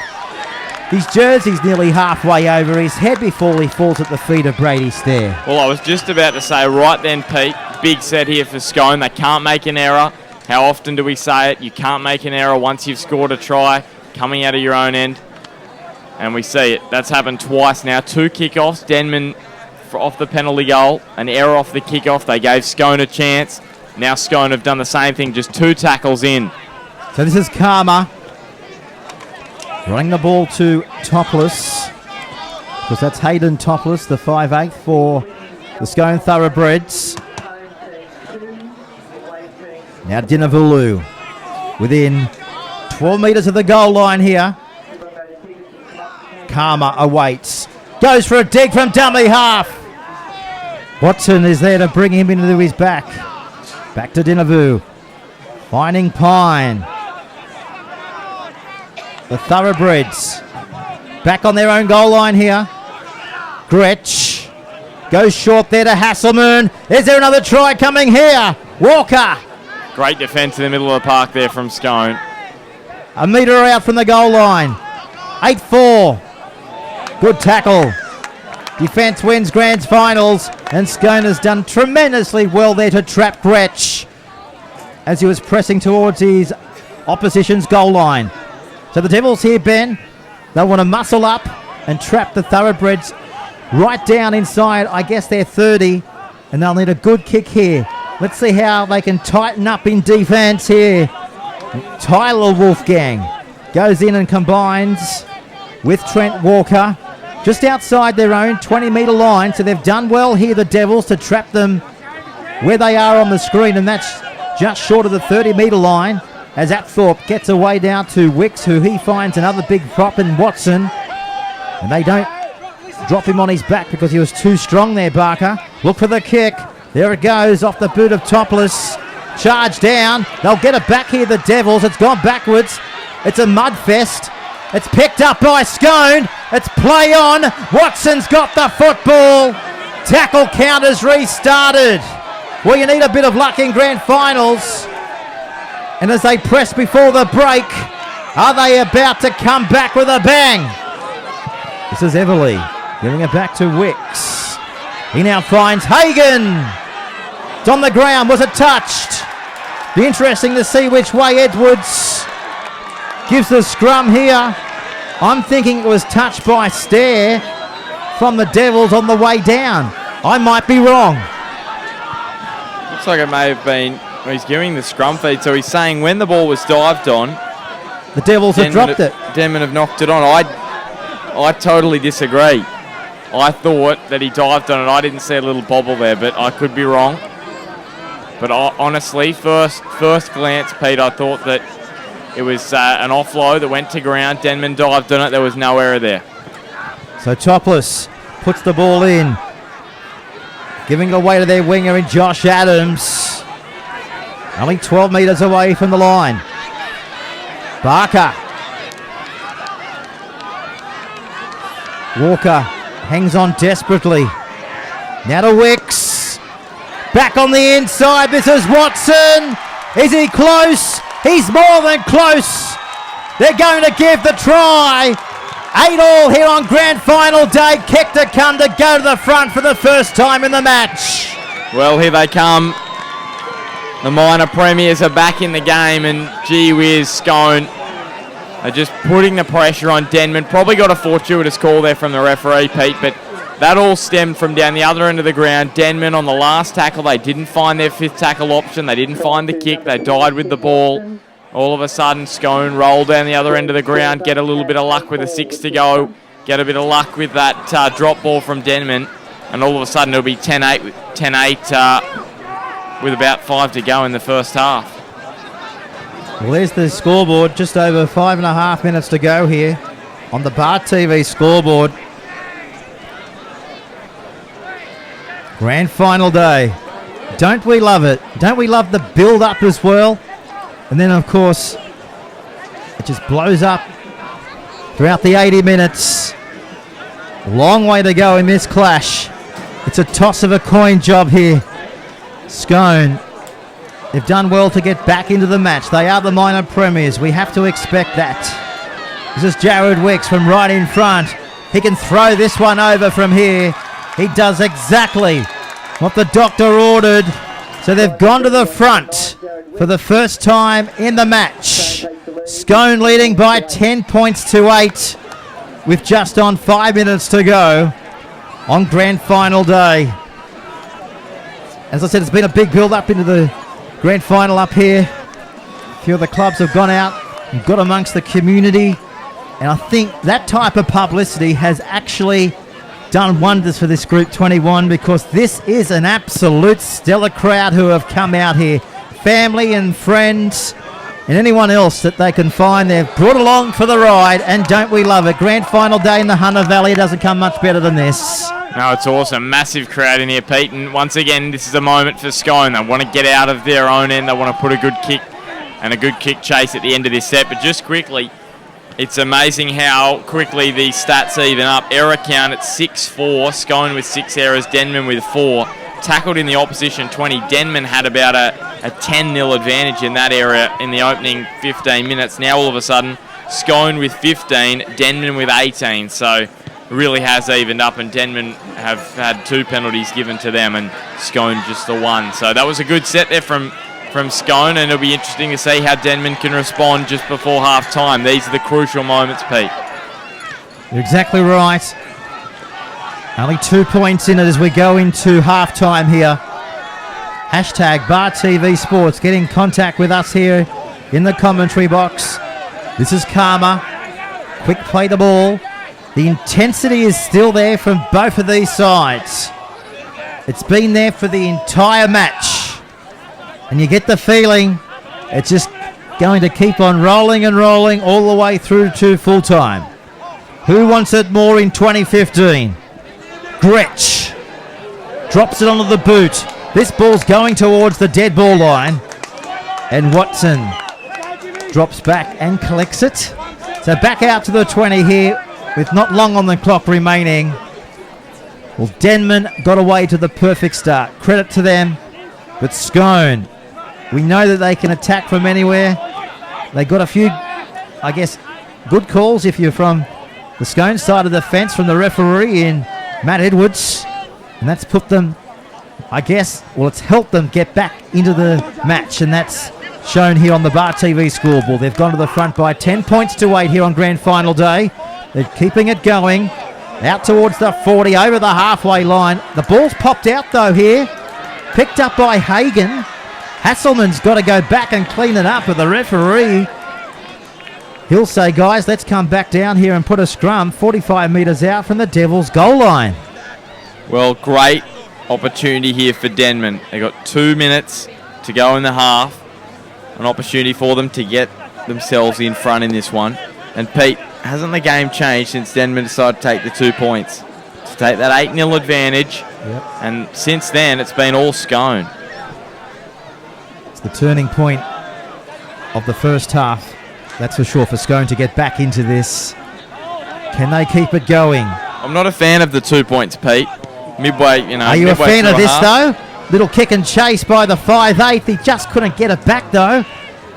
His jersey's nearly halfway over his head before he falls at the feet of Brady Stair. Well, I was just about to say right then, Pete, big set here for Scone. They can't make an error. How often do we say it? You can't make an error once you've scored a try coming out of your own end. And we see it. That's happened twice now. 2 kickoffs. Denman off the penalty goal. An error off the kickoff. They gave Scone a chance. Now Scone have done the same thing, just 2 tackles in. So this is Karma running the ball to Topless, because that's Hayden Topless, the 5'8" for the Scone Thoroughbreds. Now Dinavulu within 12 metres of the goal line here. Karma awaits. Goes for a dig from dummy half. Watson is there to bring him into his back. Back to Dinavu. Finding Pine. The Thoroughbreds back on their own goal line here. Gretsch goes short there to Hasselman. Is there another try coming here? Walker. Great defence in the middle of the park there from Scone. A metre out from the goal line. 8-4. Good tackle. Defence wins grand finals, and Scone has done tremendously well there to trap Gretsch as he was pressing towards his opposition's goal line. So the Devils here, Ben, they'll want to muscle up and trap the Thoroughbreds right down inside, I guess, their 30, and they'll need a good kick here. Let's see how they can tighten up in defence here. Tyler Wolfgang goes in and combines with Trent Walker just outside their own 20-metre line. So they've done well here, the Devils, to trap them where they are on the screen, and that's just short of the 30-metre line as Apthorpe gets away down to Wicks, who he finds another big prop in Watson. And they don't drop him on his back because he was too strong there, Barker. Look for the kick. There it goes off the boot of Topless. Charge down. They'll get it back here, the Devils. It's gone backwards. It's a mudfest. It's picked up by Scone. It's play on. Watson's got the football. Tackle counters restarted. Well, you need a bit of luck in grand finals. And as they press before the break, are they about to come back with a bang? This is Everly giving it back to Wicks. He now finds Hagen. It's on the ground. Was it touched? Be interesting to see which way Edwards gives the scrum here. I'm thinking it was touched by Stair from the Devils on the way down. I might be wrong. Looks like it may have been, well, he's giving the scrum feed, so he's saying when the ball was dived on, the Devils have dropped it. Denman have knocked it on. I totally disagree. I thought that he dived on it. I didn't see a little bobble there, but I could be wrong. But honestly, first glance, Pete, I thought that it was an offload that went to ground. Denman dived on it. There was no error there. So Topless puts the ball in, giving it away to their winger in Josh Adams. Only 12 metres away from the line. Barker. Walker hangs on desperately. Now to Wicks. Back on the inside. This is Watson. Is he close? He's more than close. They're going to give the try. 8-all here on grand final day. Keck to come to go to the front for the first time in the match. Well, here they come. The minor premiers are back in the game, and gee whiz, Scone are just putting the pressure on Denman. Probably got a fortuitous call there from the referee, Pete, but that all stemmed from down the other end of the ground. Denman on the last tackle, they didn't find their fifth tackle option. They didn't find the kick. They died with the ball. All of a sudden, Scone roll down the other end of the ground, get a little bit of luck with a 6 to go, get a bit of luck with that drop ball from Denman, and all of a sudden it'll be 10-8 with about 5 to go in the first half. Well, there's the scoreboard. Just over 5.5 minutes to go here on the Bar TV scoreboard. Grand final day. Don't we love it? Don't we love the build-up as well? And then, of course, it just blows up throughout the 80 minutes. Long way to go in this clash. It's a toss of a coin job here. Scone, they've done well to get back into the match. They are the minor premiers. We have to expect that. This is Jared Wicks from right in front. He can throw this one over from here. He does exactly what the doctor ordered. So they've gone to the front for the first time in the match. Scone leading by 10 points to 8 with just on 5 minutes to go on grand final day. As I said, it's been a big build-up into the grand final up here. A few of the clubs have gone out and got amongst the community. And I think that type of publicity has actually done wonders for this Group 21, because this is an absolute stellar crowd who have come out here. Family and friends and anyone else that they can find, they've brought along for the ride, and don't we love it? Grand final day in the Hunter Valley. It doesn't come much better than this. No, it's awesome. Massive crowd in here, Pete. And once again, this is a moment for Scone. They want to get out of their own end. They want to put a good kick and a good kick chase at the end of this set. But just quickly, it's amazing how quickly these stats even up. Error count at 6-4. Scone with 6 errors. Denman with 4. Tackled in the opposition 20. Denman had about a 10-0 advantage in that area in the opening 15 minutes. Now all of a sudden, Scone with 15, Denman with 18. So it really has evened up, and Denman have had 2 penalties given to them and Scone just the 1. So that was a good set there from Scone, and it'll be interesting to see how Denman can respond just before half-time. These are the crucial moments, Pete. You're exactly right. Only 2 points in it as we go into half-time here. Hashtag Bar TV Sports. Get in contact with us here in the commentary box. This is Karma. Quick play the ball. The intensity is still there from both of these sides. It's been there for the entire match. And you get the feeling it's just going to keep on rolling and rolling all the way through to full time. Who wants it more in 2015? Gretsch drops it onto the boot. This ball's going towards the dead ball line. And Watson drops back and collects it. So back out to the 20 here with not long on the clock remaining. Well, Denman got away to the perfect start. Credit to them. But Scone, we know that they can attack from anywhere. They got a few, I guess, good calls if you're from the Scone side of the fence from the referee in Matt Edwards. And that's put them, I guess, well, it's helped them get back into the match. And that's shown here on the Bar TV scoreboard. They've gone to the front by 10 points to 8 here on grand final day. They're keeping it going. Out towards the 40, over the halfway line. The ball's popped out, though, here. Picked up by Hagen. Hasselman's got to go back and clean it up with the referee. He'll say, guys, let's come back down here and put a scrum 45 metres out from the Devils' goal line. Well, great opportunity here for Denman. They got 2 minutes to go in the half. An opportunity for them to get themselves in front in this one. And Pete, hasn't the game changed since Denman decided to take the 2 points? To take that 8-0 advantage. Yep. And since then, it's been all Scone. It's the turning point of the first half. That's for sure for Scone to get back into this. Can they keep it going? I'm not a fan of the 2 points, Pete. Midway, Are you a fan of this, though? Little kick and chase by the 5'8". He just couldn't get it back, though.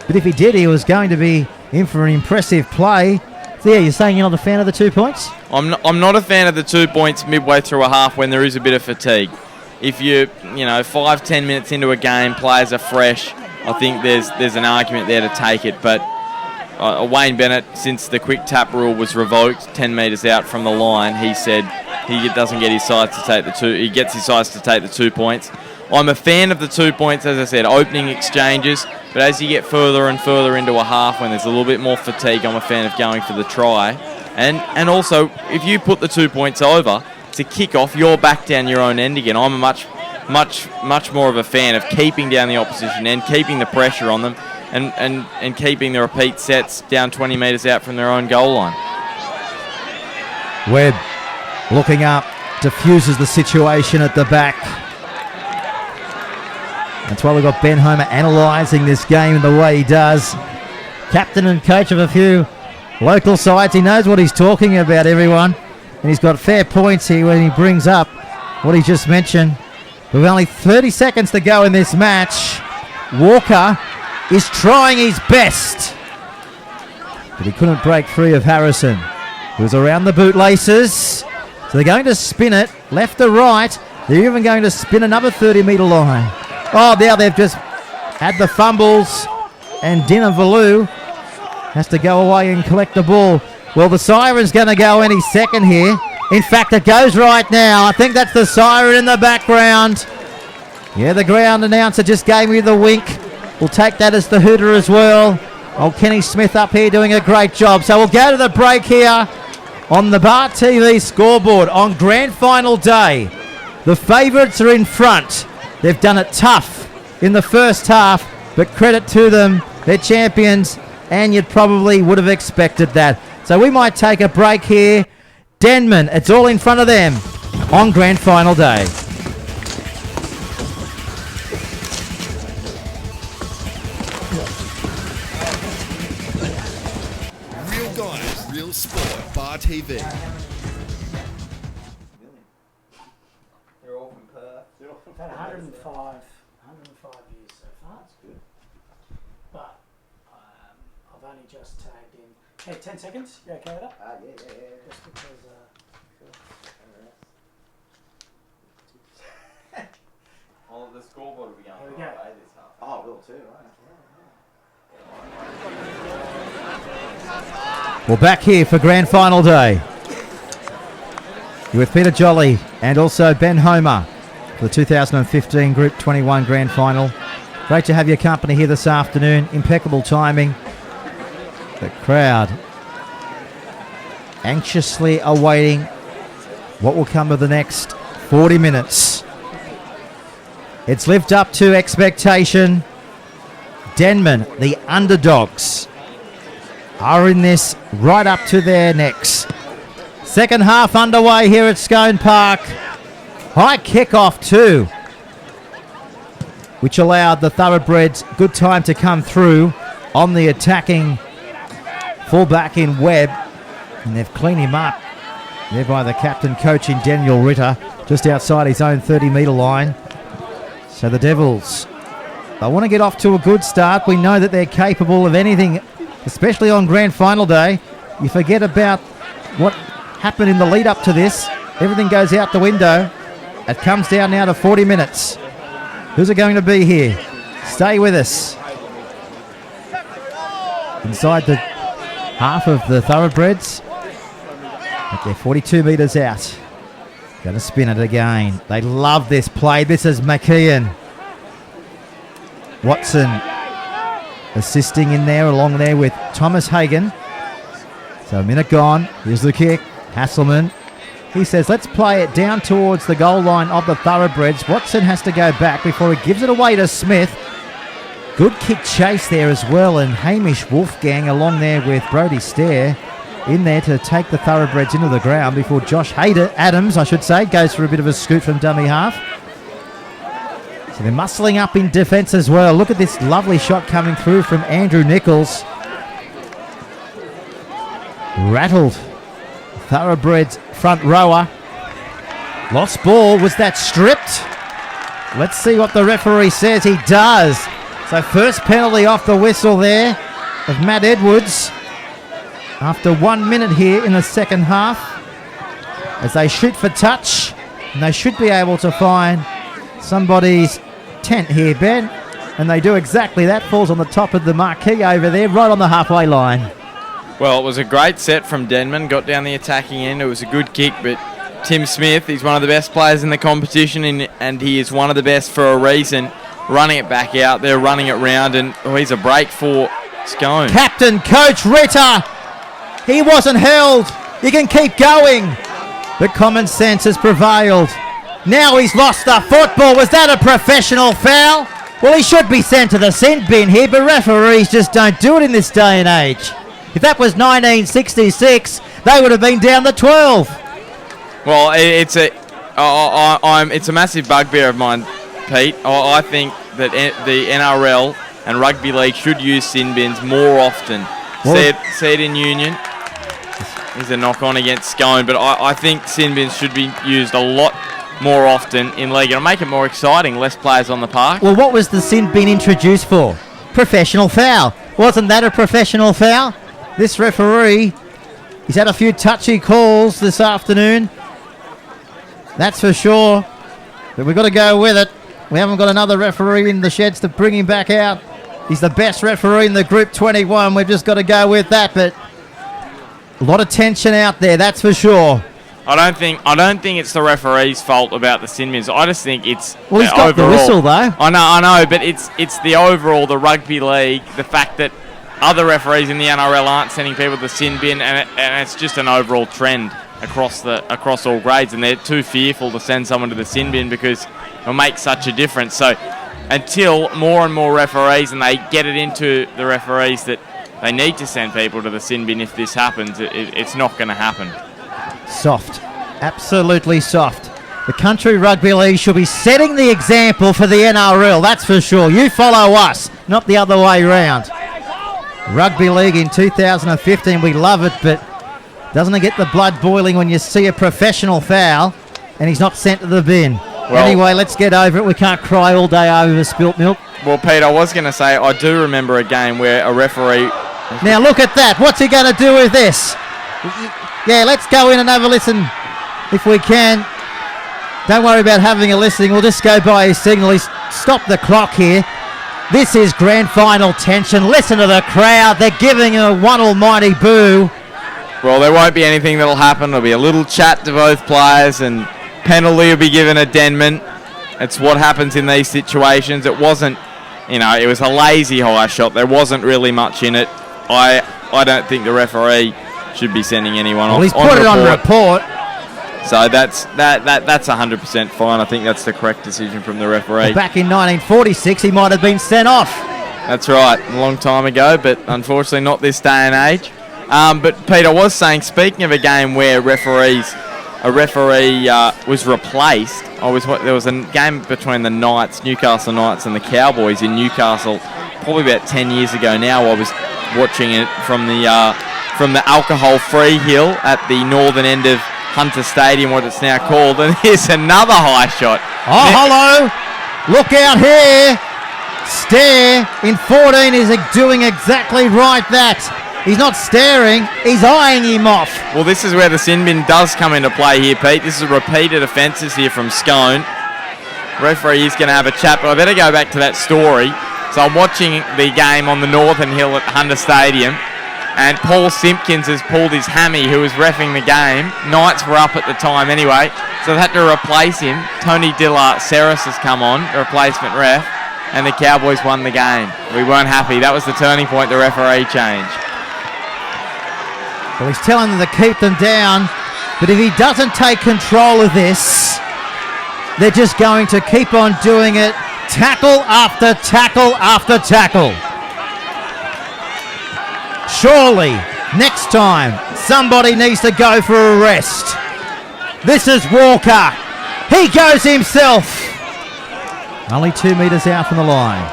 But if he did, he was going to be in for an impressive play. So, yeah, you're saying you're not a fan of the 2 points? I'm not a fan of the 2 points midway through a half when there is a bit of fatigue. If you're, 5-10 minutes into a game, players are fresh, I think there's an argument there to take it. But Wayne Bennett, since the quick tap rule was revoked 10 metres out from the line, he said he doesn't get his sides to take the 2. He gets his sides to take the 2 points. I'm a fan of the 2 points, as I said, opening exchanges. But as you get further and further into a half, when there's a little bit more fatigue, I'm a fan of going for the try. And also, if you put the 2 points over, to kick off, you're back down your own end again. I'm a much more of a fan of keeping down the opposition end, keeping the pressure on them, and keeping the repeat sets down 20 metres out from their own goal line. Webb looking up, diffuses the situation at the back. That's why we've got Ben Homer analysing this game the way he does. Captain and coach of a few local sides. He knows what he's talking about, everyone. And he's got fair points here when he brings up what he just mentioned. With only 30 seconds to go in this match, Walker is trying his best. But he couldn't break free of Harrison, who was around the bootlaces. So they're going to spin it left to right. They're even going to spin another 30-metre line. Oh, now they've just had the fumbles, and Dinavalu has to go away and collect the ball. Well, the siren's going to go any second here. In fact, it goes right now. I think that's the siren in the background. Yeah, the ground announcer just gave me the wink. We'll take that as the hooter as well. Old Kenny Smith up here doing a great job. So we'll go to the break here on the Bar TV scoreboard on grand final day. The favourites are in front. They've done it tough in the first half, but credit to them. They're champions, and you probably would have expected that. So we might take a break here. Denman, it's all in front of them on grand final day. Real guys, real sport. Bar TV. About 105 years so far. That's good. But I've only just tagged in. Hey, 10 seconds. You okay with that? Yeah. Just because. Well, the scoreboard will be going Here we go. this half. Oh, will too, right? Well, back here for grand final day. You're with Peter Jolly and also Ben Homer for the 2015 Group 21 Grand Final. Great to have your company here this afternoon. Impeccable timing. The crowd anxiously awaiting what will come of the next 40 minutes. It's lived up to expectation. Denman, the underdogs, are in this right up to their necks. Second half underway here at Scone Park. High kickoff too, which allowed the Thoroughbreds good time to come through on the attacking fullback in Webb. And they've cleaned him up there by the captain coaching Daniel Ritter just outside his own 30-metre line. So the Devils, they want to get off to a good start. We know that they're capable of anything, especially on grand final day. You forget about what happened in the lead up to this. Everything goes out the window. It comes down now to 40 minutes. Who's it going to be here? Stay with us. Inside the half of the Thoroughbreds. But they're 42 metres out. Going to spin it again. They love this play. This is McKeon. Watson assisting in there, along there with Thomas Hagan. So a minute gone. Here's the kick. Hasselman. He says, let's play it down towards the goal line of the Thoroughbreds. Watson has to go back before he gives it away to Smith. Good kick chase there as well. And Hamish Wolfgang along there with Brody Stair in there to take the Thoroughbreds into the ground before Josh Adams, goes for a bit of a scoot from dummy half. So they're muscling up in defence as well. Look at this lovely shot coming through from Andrew Nichols. Rattled. Thoroughbred's front rower. Lost ball. Was that stripped? Let's see what the referee says. He does. So first penalty off the whistle there of Matt Edwards. After 1 minute here in the second half. As they shoot for touch. And they should be able to find somebody's tent here, Ben. And they do exactly that. Falls on the top of the marquee over there, right on the halfway line. Well, it was a great set from Denman. Got down the attacking end. It was a good kick, but Tim Smith, he's one of the best players in the competition, and he is one of the best for a reason. Running it back out there, running it round, and he's a break for Scone. Captain, Coach Ritter. He wasn't held. You can keep going. But common sense has prevailed. Now he's lost the football. Was that a professional foul? Well, he should be sent to the sin bin here, but referees just don't do it in this day and age. If that was 1966, they would have been down to 12. Well, it's a massive bugbear of mine, Pete. I think that the NRL and Rugby League should use sin bins more often. See it in Union. There's a knock-on against Scone, but I think sin bins should be used a lot more often in league. It'll make it more exciting, less players on the park. Well, what was the sin bin introduced for? Professional foul. Wasn't that a professional foul? This referee, he's had a few touchy calls this afternoon. That's for sure. But we've got to go with it. We haven't got another referee in the sheds to bring him back out. He's the best referee in the Group 21. We've just got to go with that. But a lot of tension out there, that's for sure. I don't think it's the referee's fault about the sin bins. I just think it's well, he's got overall. The whistle though. I know, but it's the overall, the rugby league, the fact that other referees in the NRL aren't sending people to the sin bin, and it's just an overall trend across all grades, and they're too fearful to send someone to the sin bin because it'll make such a difference. So until more and more referees, and they get it into the referees that they need to send people to the sin bin if this happens, it's not going to happen. Soft. Absolutely soft. The Country Rugby League should be setting the example for the NRL, that's for sure. You follow us, not the other way round. Rugby League in 2015, we love it, but doesn't it get the blood boiling when you see a professional foul and he's not sent to the bin? Well, anyway, let's get over it. We can't cry all day over spilt milk. Well, Pete, I was going to say, I do remember a game where a referee... Now look at that. What's he going to do with this? Yeah, let's go in and have a listen if we can. Don't worry about having a listening. We'll just go by his signal. He's stopped the clock here. This is grand final tension. Listen to the crowd. They're giving a one almighty boo. Well, there won't be anything that'll happen. There'll be a little chat to both players, and penalty will be given at Denman. It's what happens in these situations. It wasn't, it was a lazy high shot. There wasn't really much in it. I don't think the referee should be sending anyone off. Well, he's put it on report. So that's 100% fine. I think that's the correct decision from the referee. Well, back in 1946, he might have been sent off. That's right, a long time ago, but unfortunately not this day and age. But Pete, I was saying, speaking of a game where a referee was replaced, there was a game between the Newcastle Knights and the Cowboys in Newcastle, probably about 10 years ago now. I was watching it from the alcohol-free hill at the northern end of Hunter Stadium, what it's now called, and here's another high shot. Oh, hello! Look out here! Stare in 14 is doing exactly right that. He's not staring, he's eyeing him off. Well, this is where the sin bin does come into play here, Pete. This is repeated offences here from Scone. Referee is going to have a chat, but I better go back to that story. So I'm watching the game on the northern hill at Hunter Stadium, and Paul Simpkins has pulled his hammy, who was reffing the game. Knights were up at the time anyway, so they had to replace him. Tony Dilla-Ceres has come on, the replacement ref, and the Cowboys won the game. We weren't happy. That was the turning point, the referee change. Well, he's telling them to keep them down, but if he doesn't take control of this, they're just going to keep on doing it, tackle after tackle after tackle. Surely, next time, somebody needs to go for a rest. This is Walker. He goes himself. Only 2 metres out from the line.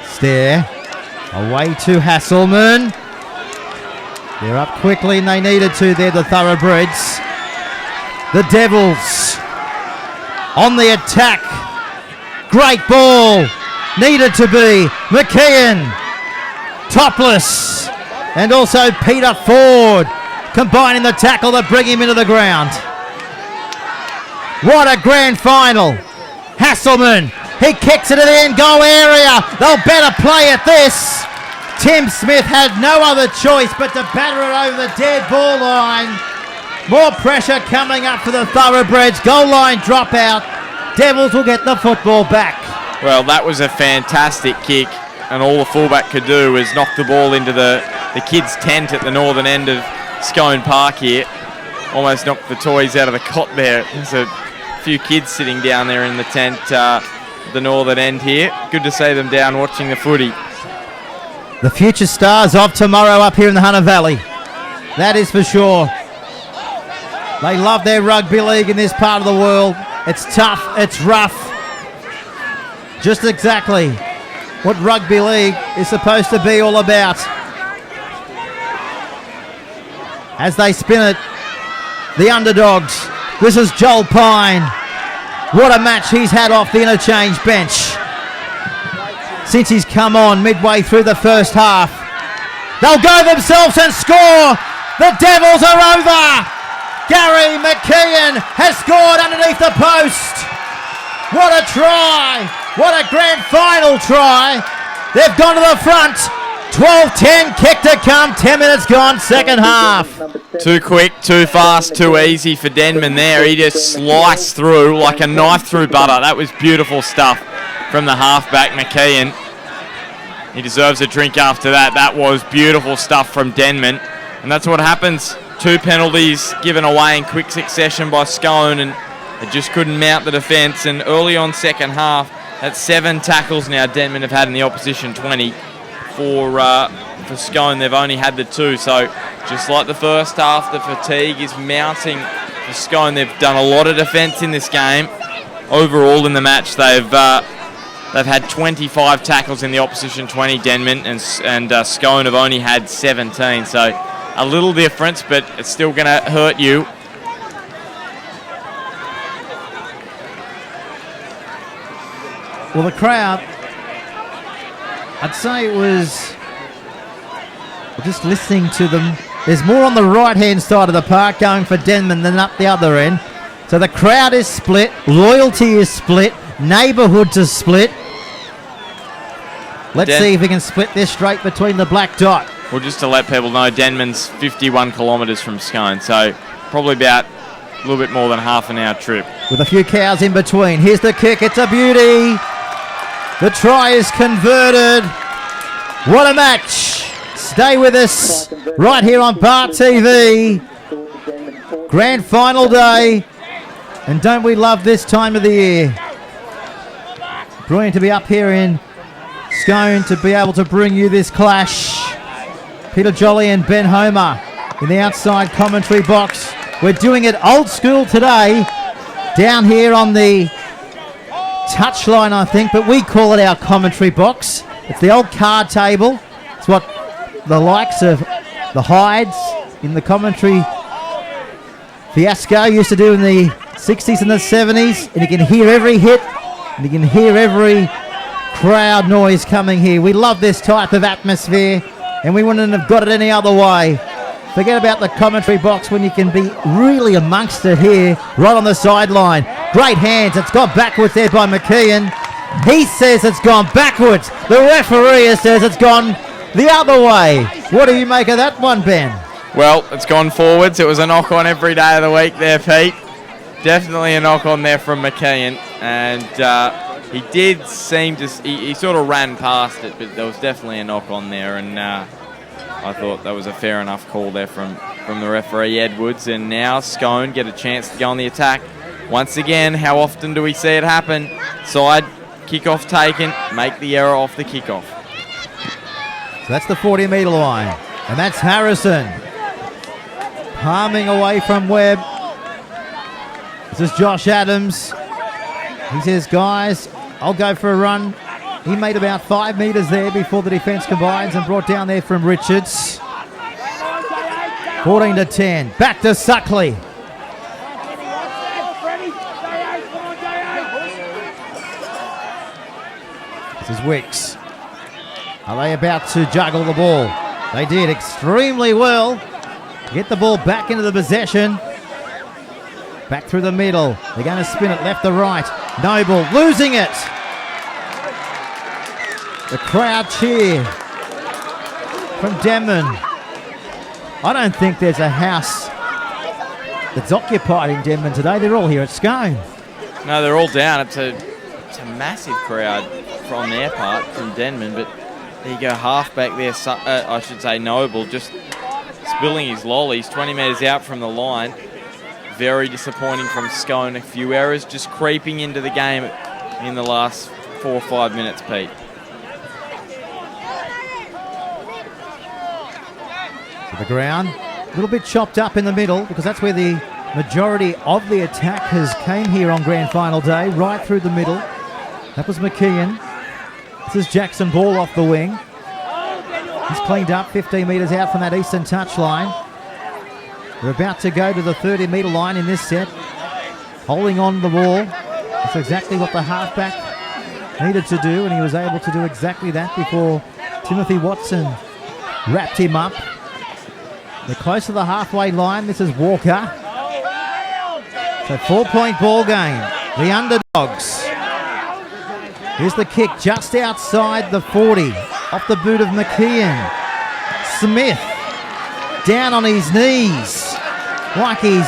Stair. Away to Hasselman. They're up quickly and they needed to there, the Thoroughbreds. The Devils on the attack. Great ball. Needed to be. McKeon. Topless. And also Peter Ford combining the tackle to bring him into the ground. What a grand final. Hasselman. He kicks it in the end goal area. They'll better play at this. Tim Smith had no other choice but to batter it over the dead ball line. More pressure coming up for the Thoroughbreds. Goal line dropout. Devils will get the football back. Well, that was a fantastic kick, and all the fullback could do was knock the ball into the kids' tent at the northern end of Scone Park here. Almost knocked the toys out of the cot there. There's a few kids sitting down there in the tent at the northern end here. Good to see them down watching the footy. The future stars of tomorrow up here in the Hunter Valley. That is for sure. They love their rugby league in this part of the world. It's tough, it's rough. Just exactly what rugby league is supposed to be all about. As they spin it, the underdogs. This is Joel Pine. What a match he's had off the interchange bench since he's come on midway through the first half. They'll go themselves and score. The Devils are over. Gary McKeon has scored underneath the post. What a try. What a grand final try. They've gone to the front. 12-10 kick to come. 10 minutes gone, second half. Too quick, too fast, too easy for Denman there. He just sliced through like a knife through butter. That was beautiful stuff from the halfback, McKeon. He deserves a drink after that. That was beautiful stuff from Denman. And that's what happens. 2 penalties given away in quick succession by Scone, and they just couldn't mount the defence. And early on second half, that's 7 tackles now Denman have had in the opposition 20. For Scone, they've only had the 2. So just like the first half, the fatigue is mounting for Scone. They've done a lot of defence in this game. Overall in the match, they've had 25 tackles in the opposition 20, Denman, and Scone have only had 17. So a little difference, but it's still going to hurt you. Well, the crowd, I'd say it was, just listening to them, there's more on the right-hand side of the park going for Denman than up the other end. So the crowd is split, loyalty is split, neighbourhoods are split. Let's see if we can split this straight between the black dot. Well, just to let people know, Denman's 51 kilometres from Scone, so probably about a little bit more than half an hour trip. With a few cows in between. Here's the kick. It's a beauty. The try is converted. What a match. Stay with us right here on Bar TV. Grand final day. And don't we love this time of the year? Brilliant to be up here in Scone to be able to bring you this clash. Peter Jolly and Ben Homer in the outside commentary box. We're doing it old school today down here on the touchline, I think, but we call it our commentary box. It's the old card table. It's what the likes of the Hides in the commentary fiasco used to do in the 60s and the 70s, and you can hear every hit and you can hear every crowd noise coming here. We love this type of atmosphere, and we wouldn't have got it any other way. Forget about the commentary box when you can be really amongst it here, right on the sideline. Great hands. It's gone backwards there by McKeon. He says it's gone backwards. The referee says it's gone the other way. What do you make of that one, Ben? Well, it's gone forwards. It was a knock-on every day of the week there, Pete. Definitely a knock-on there from McKeon. And he did seem to... He sort of ran past it, but there was definitely a knock-on there. And I thought that was a fair enough call there from the referee, Edwards. And now Scone get a chance to go on the attack. Once again, how often do we see it happen? Side kick-off taken, make the error off the kick-off. So that's the 40-metre line. And that's Harrison. Palming away from Webb. This is Josh Adams. He says, guys, I'll go for a run. He made about 5 metres there before the defence combines and brought down there from Richards. 14-10. Back to Suckley. This is Wicks. Are they about to juggle the ball? They did extremely well. Get the ball back into the possession. Back through the middle. They're going to spin it left to right. Noble losing it. The crowd cheer from Denman. I don't think there's a house that's occupied in Denman today. They're all here at Scone. No, they're all down. It's a massive crowd from their part, from Denman. But there you go, halfback there, I should say Noble, just spilling his lollies 20 metres out from the line. Very disappointing from Scone. A few errors just creeping into the game in the last 4 or 5 minutes, Pete. To the ground. A little bit chopped up in the middle because that's where the majority of the attack has came here on grand final day, right through the middle. That was McKeon. This is Jackson Ball off the wing. He's cleaned up 15 metres out from that eastern touchline. We're about to go to the 30-metre line in this set. Holding on the ball. That's exactly what the halfback needed to do, and he was able to do exactly that before Timothy Watson wrapped him up. They're close to the halfway line. This is Walker. So 4-point ball game. The underdogs. Here's the kick just outside the 40. Off the boot of McKeon. Smith down on his knees like he's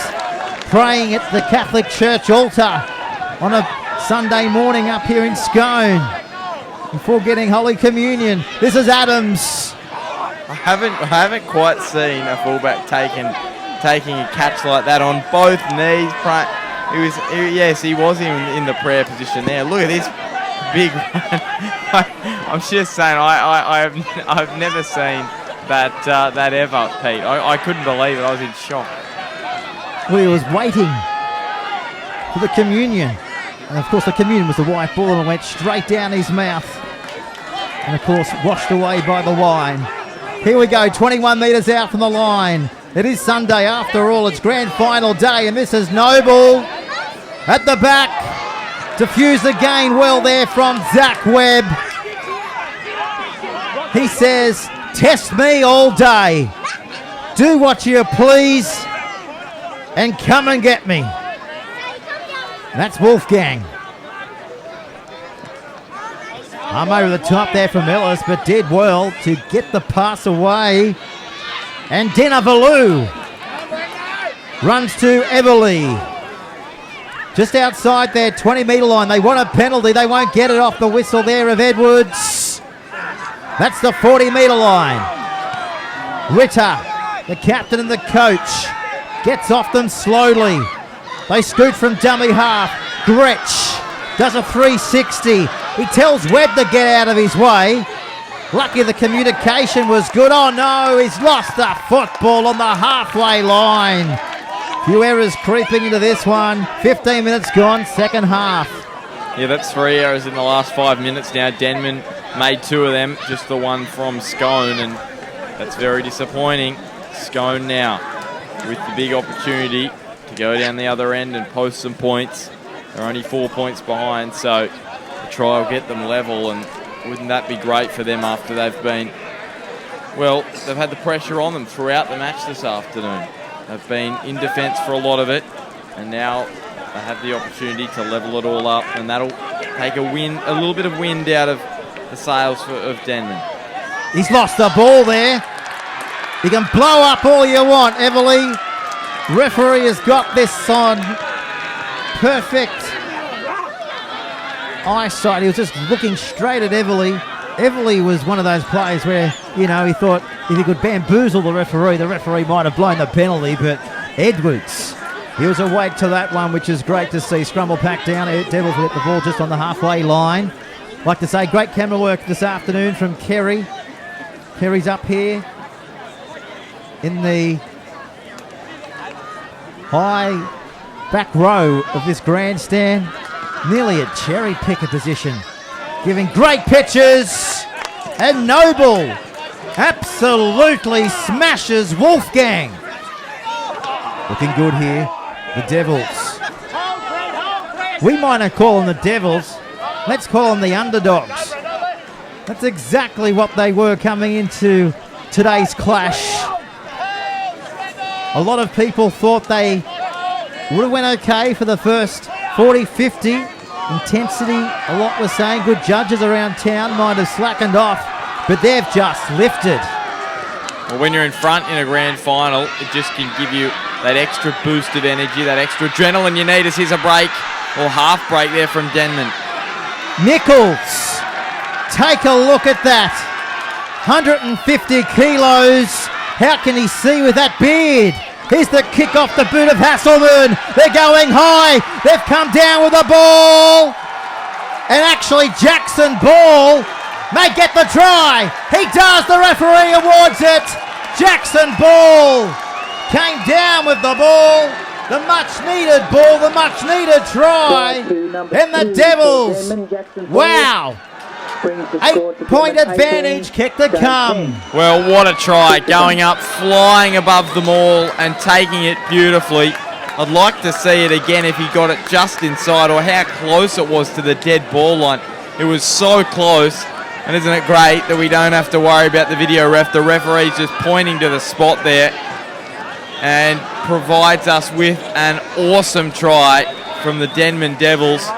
praying at the Catholic Church altar on a Sunday morning up here in Scone before getting Holy Communion. This is Adams. I haven't quite seen a fullback taking a catch like that on both knees. He was in the prayer position there. Look at this big run. I'm just saying, I've never seen that ever, Pete. I couldn't believe it. I was in shock. Well, he was waiting for the communion. And of course the communion was the white ball and it went straight down his mouth. And of course washed away by the wine. Here we go, 21 metres out from the line. It is Sunday after all. It's grand final day and this is Noble at the back. Diffuse the gain well there from Zach Webb. He says, test me all day. Do what you please and come and get me. That's Wolfgang. I'm over the top there from Ellis, but did well to get the pass away. And Denavalu runs to Everly. Just outside their 20-metre line. They want a penalty. They won't get it off the whistle there of Edwards. That's the 40-metre line. Ritter, the captain and the coach, gets off them slowly. They scoot from dummy half. Gretsch does a 360. He tells Webb to get out of his way. Lucky the communication was good. Oh no, he's lost the football on the halfway line. Few errors creeping into this one. 15 minutes gone, second half. Yeah, that's 3 errors in the last 5 minutes now. Denman made 2 of them, just the one from Scone, and that's very disappointing. Scone now with the big opportunity to go down the other end and post some points. They're only 4 points behind, so the try will get them level, and wouldn't that be great for them after they've been, well, they've had the pressure on them throughout the match this afternoon. They've been in defence for a lot of it, and now they have the opportunity to level it all up, and that'll take a little bit of wind out of the sails of Denman. He's lost the ball there. You can blow up all you want, Everly. Referee has got this on perfect eyesight. He was just looking straight at Everly. Everly was one of those players where, you know, he thought if he could bamboozle the referee might have blown the penalty, but Edwards, he was awake to that one, which is great to see. Scrumble pack down. Devils will get the ball just on the halfway line. Like to say, great camera work this afternoon from Kerry. Kerry's up here in the high back row of this grandstand. nearly a cherry picker position. Giving great pitches. And Noble absolutely smashes Wolfgang. Looking good here, the Devils. We might not call them the Devils. Let's call them the underdogs. That's exactly what they were coming into today's clash. A lot of people thought they would have went okay for the first 40, 50. Intensity, a lot were saying. Good judges around town might have slackened off, but they've just lifted. Well, when you're in front in a grand final, it just can give you that extra boost of energy, that extra adrenaline you need. As here's a break, or half break there from Denman. Nichols, take a look at that. 150 kilos. How can he see with that beard? Here's the kick off the boot of Hasselman. They're going high. They've come down with the ball. And actually Jackson Ball may get the try. He does. The referee awards it. Jackson Ball came down with the ball. The much needed ball. The much needed try. And the Devils. Wow. 8-point advantage, kick to come. Well, what a try. Going up, flying above them all and taking it beautifully. I'd like to see it again if he got it just inside, or how close it was to the dead ball line. It was so close. And isn't it great that we don't have to worry about the video ref? The referee's just pointing to the spot there and provides us with an awesome try from the Denman Devils.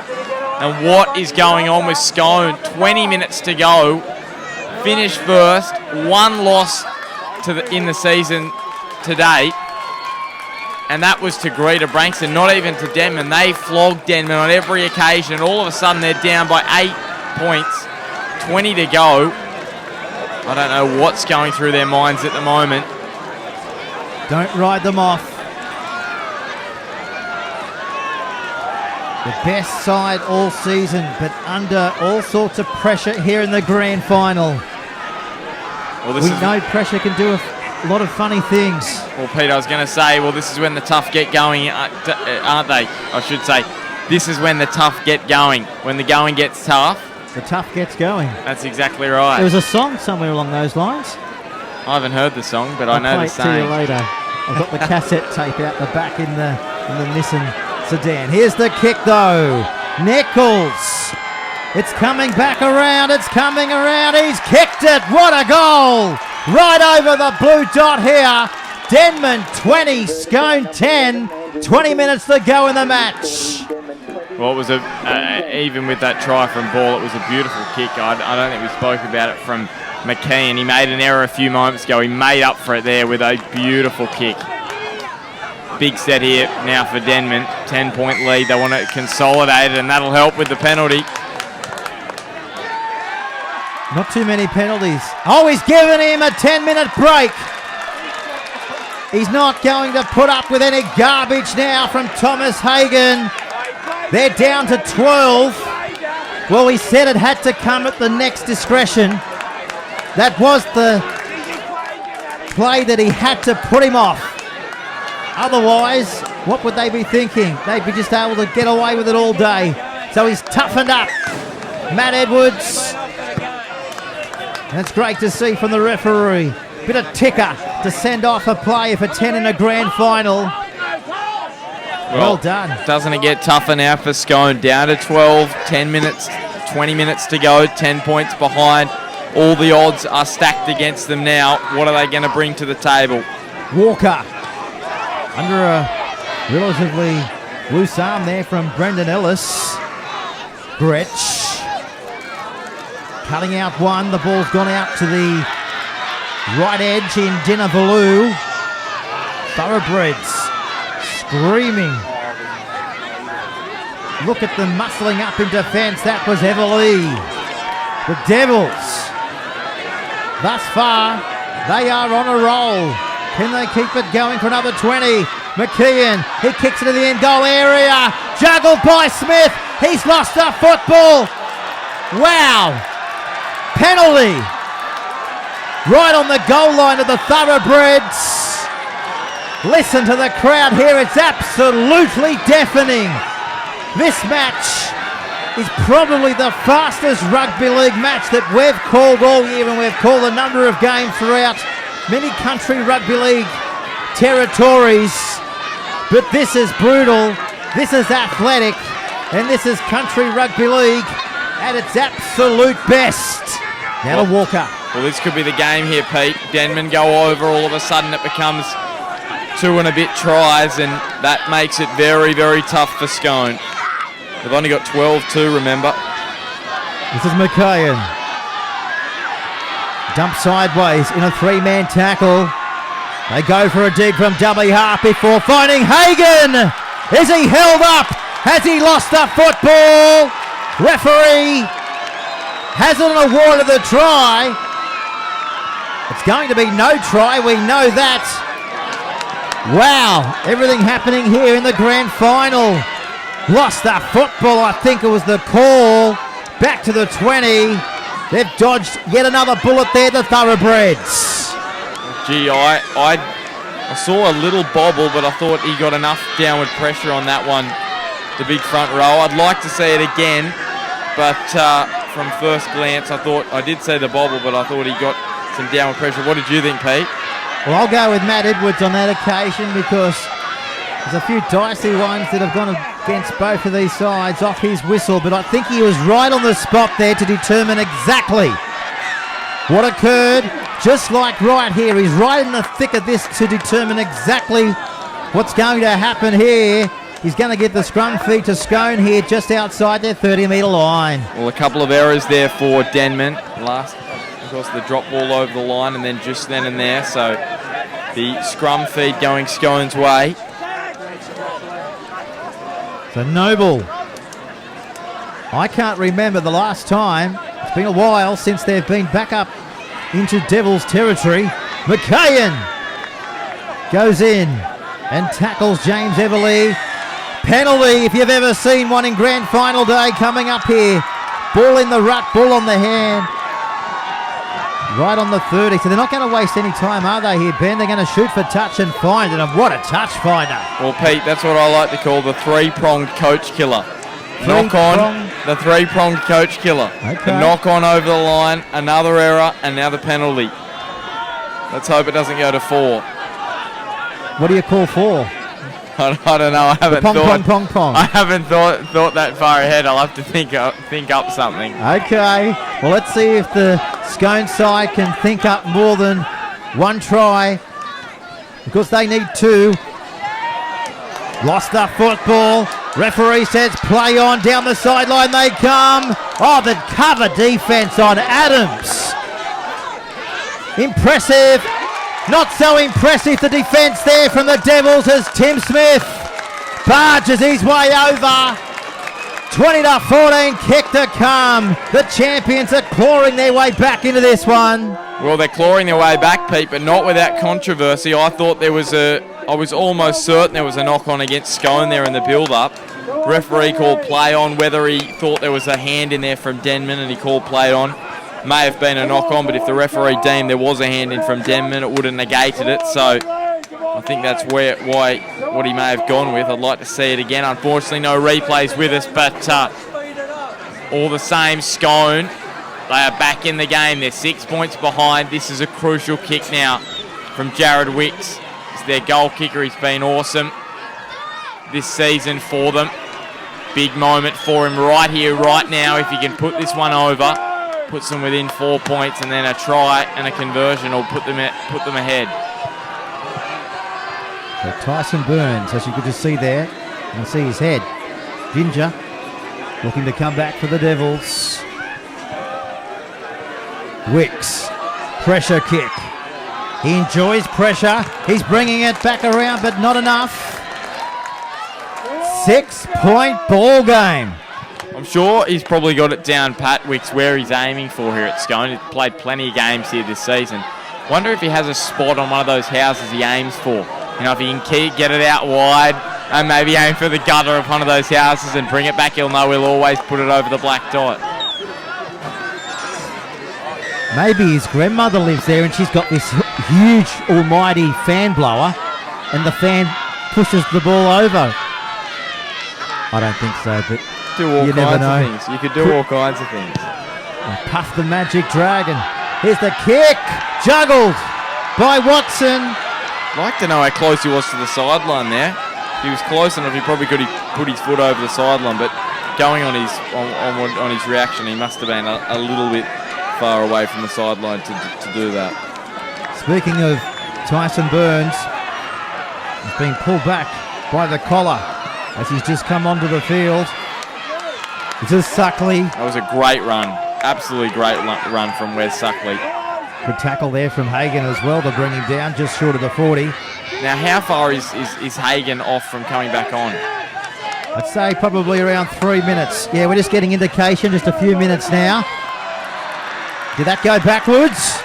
And what is going on with Scone? 20 minutes to go. Finished first. One loss in the season to date. And that was to Greta Brankston, not even to Denman. They flogged Denman on every occasion. And all of a sudden they're down by 8 points. 20 to go. I don't know what's going through their minds at the moment. Don't ride them off. The best side all season, but under all sorts of pressure here in the grand final. Well, we know pressure can do a lot of funny things. Well, Pete, I was going to say, well, this is when the tough get going, aren't they? I should say, this is when the tough get going. When the going gets tough. The tough gets going. That's exactly right. There was a song somewhere along those lines. I haven't heard the song, but I know the saying. I'll play it to you later. I've got the cassette tape out the back in the Nissan sedan. Here's the kick though. Nichols. It's coming back around. It's coming around. He's kicked it. What a goal. Right over the blue dot here. Denman 20, Scone 10. 20 minutes to go in the match. Well, it was even with that try from Ball, it was a beautiful kick. I don't think we spoke about it from McKeon. He made an error a few moments ago. He made up for it there with a beautiful kick. Big set here now for Denman. 10-point lead. They want to consolidate it, and that'll help with the penalty. Not too many penalties. Oh, he's given him a 10-minute break. He's not going to put up with any garbage now from Thomas Hagan. They're down to 12. Well, he said it had to come at the next discretion. That was the play that he had to put him off. Otherwise, what would they be thinking? They'd be just able to get away with it all day. So he's toughened up. Matt Edwards. That's great to see from the referee. Bit of ticker to send off a player for 10 in a grand final. Well done. Doesn't it get tougher now for Scone? Down to 12, 10 minutes, 20 minutes to go, 10 points behind. All the odds are stacked against them now. What are they going to bring to the table? Walker. Under a relatively loose arm there from Brendan Ellis. Gretsch. Cutting out one. The ball's gone out to the right edge in Dinavalu. Thoroughbreds screaming. Look at them muscling up in defence. That was Everly. The Devils, thus far, they are on a roll. Can they keep it going for another 20? McKeon, he kicks it to the end goal area. Juggled by Smith. He's lost a football. Wow. Penalty. Right on the goal line of the Thoroughbreds. Listen to the crowd here. It's absolutely deafening. This match is probably the fastest rugby league match that we've called all year, and we've called a number of games throughout many country rugby league territories. But this is brutal, this is athletic, and this is country rugby league at its absolute best. Now to Walker. Well, this could be the game here, Pete. Denman go over, all of a sudden it becomes 2 and a bit tries, and that makes it very, very tough for Scone. They've only got 12-2, remember. This is McKayan. Dump sideways in a 3-man tackle. They go for a dig from dummy half before finding Hagan. Is he held up? Has he lost the football? Referee hasn't awarded the try. It's going to be no try, we know that. Wow, everything happening here in the grand final. Lost the football, I think it was the call. Back to the 20. They've dodged yet another bullet there, the Thoroughbreds. Gee, I saw a little bobble, but I thought he got enough downward pressure on that one, the big front row. I'd like to see it again, but from first glance, I did see the bobble, but I thought he got some downward pressure. What did you think, Pete? Well, I'll go with Matt Edwards on that occasion because there's a few dicey ones that have gone against both of these sides off his whistle, but I think he was right on the spot there to determine exactly what occurred. Just like right here, he's right in the thick of this to determine exactly what's going to happen here. He's going to get the scrum feed to Scone here just outside their 30-metre line. Well, a couple of errors there for Denman. Last, of course, the drop ball over the line and then just then and there. So the scrum feed going Scone's way. So Noble. I can't remember the last time. It's been a while since they've been back up into Devils territory. McKayan goes in and tackles James Everly. Penalty, if you've ever seen one in grand final day, coming up here. Ball in the rut, ball on the hand. Right on the 30. So they're not going to waste any time, are they, here, Ben? They're going to shoot for touch and find. And what a touch finder. Well, Pete, that's what I like to call the three-pronged coach killer. Knock on, the three-pronged coach killer. Okay. The knock on over the line, another error, and now the penalty. Let's hope it doesn't go to 4. What do you call 4? I don't know. I haven't Pong. I haven't thought that far ahead. I'll have to think up something. Okay. Well, let's see if the Scone side can think up more than one try, because they need 2. Lost the football. Referee says play on. Down the sideline they come. Oh, the cover defense on Adams. Impressive. Not so impressive, the defence there from the Devils, as Tim Smith barges his way over. 20-14, kick to come. The champions are clawing their way back into this one. Well, they're clawing their way back, Pete, but not without controversy. I was almost certain there was a knock-on against Scone there in the build-up. Referee called play on. Whether he thought there was a hand in there from Denman and he called play on, may have been a knock-on, but if the referee deemed there was a hand in from Denman, it would have negated it. So I think that's what he may have gone with. I'd like to see it again. Unfortunately, no replays with us, but all the same, Scone, they are back in the game. They're 6 points behind. This is a crucial kick now from Jared Wicks. It's their goal kicker. He's been awesome this season for them. Big moment for him right here, right now. If he can put this one over, puts them within 4 points, and then a try and a conversion will put them ahead. So Tyson Burns, as you could just see there, you can see his head. Ginger looking to come back for the Devils. Wicks, pressure kick. He enjoys pressure. He's bringing it back around, but not enough. 6-point ball game. I'm sure he's probably got it down pat, Wicks, where he's aiming for here at Scone. He's played plenty of games here this season. Wonder if he has a spot on one of those houses he aims for. You know, if he can get it out wide and maybe aim for the gutter of one of those houses and bring it back, he'll know he'll always put it over the black dot. Maybe his grandmother lives there and she's got this huge almighty fan blower and the fan pushes the ball over. I don't think so, but Do all You never kinds know. of things. You could do all kinds of things. Puff the Magic Dragon. Here's the kick. Juggled by Watson. I'd like to know how close he was to the sideline there. If he was close enough, he probably could have put his foot over the sideline, but going on his reaction, he must have been a little bit far away from the sideline to do that. Speaking of Tyson Burns, he's being pulled back by the collar as he's just come onto the field. This is Suckley. That was a great run. Absolutely great run from Wes Suckley. Good tackle there from Hagan as well to bring him down just short of the 40. Now, how far is Hagan off from coming back on? I'd say probably around 3 minutes. Yeah, we're just getting indication, just a few minutes now. Did that go backwards?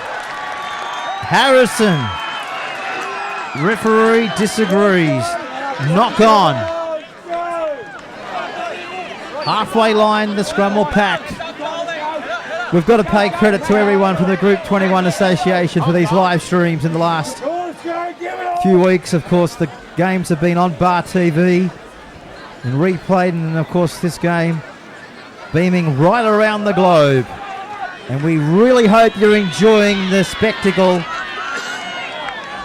Harrison. Referee disagrees. Knock on. Halfway line, the scrum will pack. We've got to pay credit to everyone from the Group 21 Association for these live streams in the last few weeks. Of course, the games have been on Bar TV and replayed, and of course this game beaming right around the globe. And we really hope you're enjoying the spectacle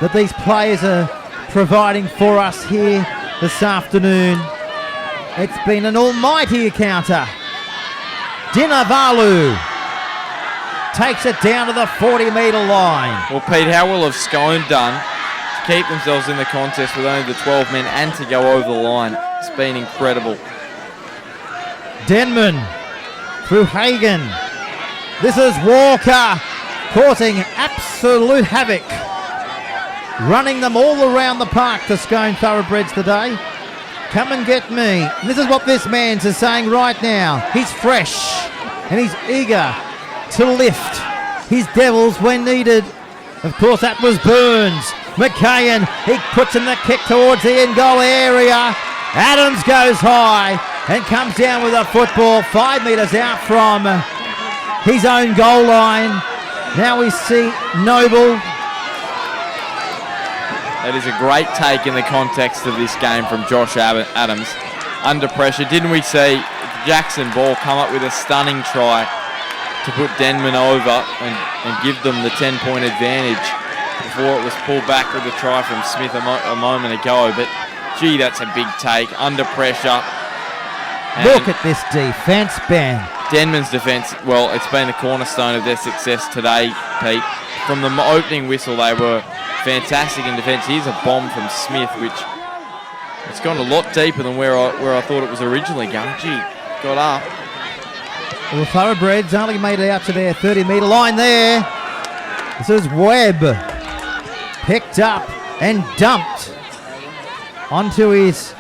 that these players are providing for us here this afternoon. It's been an almighty encounter. Dinavalu takes it down to the 40-metre line. Well, Pete, how will have Scone done to keep themselves in the contest with only the 12 men and to go over the line? It's been incredible. Denman through Hagan. This is Walker causing absolute havoc. Running them all around the park, the Scone Thoroughbreds today. Come and get me. And this is what this man's saying right now. He's fresh and he's eager to lift his Devils when needed. Of course, that was Burns. McKayan, he puts in the kick towards the end goal area. Adams goes high and comes down with a football 5 metres out from his own goal line. Now we see Noble. That is a great take in the context of this game from Josh Adams. Under pressure, didn't we see Jackson Ball come up with a stunning try to put Denman over and give them the 10-point advantage before it was pulled back with a try from Smith a moment ago. But, gee, that's a big take. Under pressure. And look at this defence, Ben. Denman's defence, well, it's been the cornerstone of their success today, Pete. From the opening whistle, they were fantastic in defence. Here's a bomb from Smith, which it's gone a lot deeper than where I thought it was originally going. Gee, got up. Well, the Thoroughbreds only made it out to their 30-metre line there. This is Webb. Picked up and dumped onto his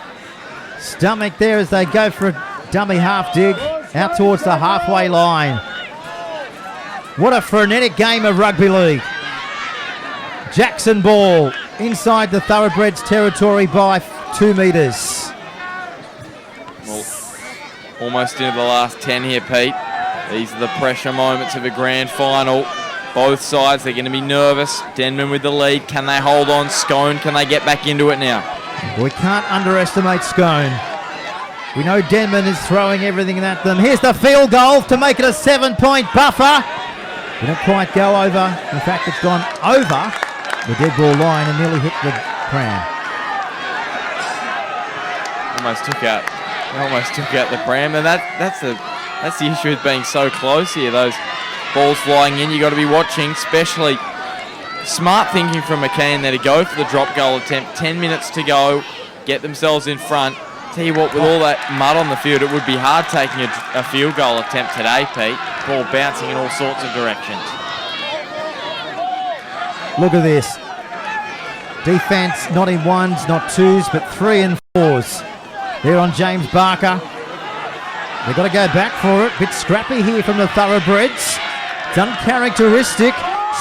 stomach there as they go for a dummy half dig out towards the halfway line. What a frenetic game of rugby league. Jackson Ball inside the Thoroughbreds territory by 2 metres. Well, almost into the last 10 here, Pete. These are the pressure moments of a grand final. Both sides, they're going to be nervous. Denman with the lead. Can they hold on? Scone, can they get back into it now? We can't underestimate Scone. We know Denman is throwing everything at them. Here's the field goal to make it a 7-point buffer. Didn't quite go over. In fact, it's gone over the dead ball line and nearly hit the pram. Almost took out the pram, and that's the issue with being so close here. Those balls flying in, you got to be watching, especially smart thinking from McKean there to go for the drop goal attempt. 10 minutes to go, get themselves in front. Tell you what, with all that mud on the field, it would be hard taking a field goal attempt today, Pete. Ball bouncing in all sorts of directions. Look at this. Defence not in ones, not twos, but 3 and 4s. There on James Barker. They've got to go back for it. Bit scrappy here from the Thoroughbreds. It's uncharacteristic.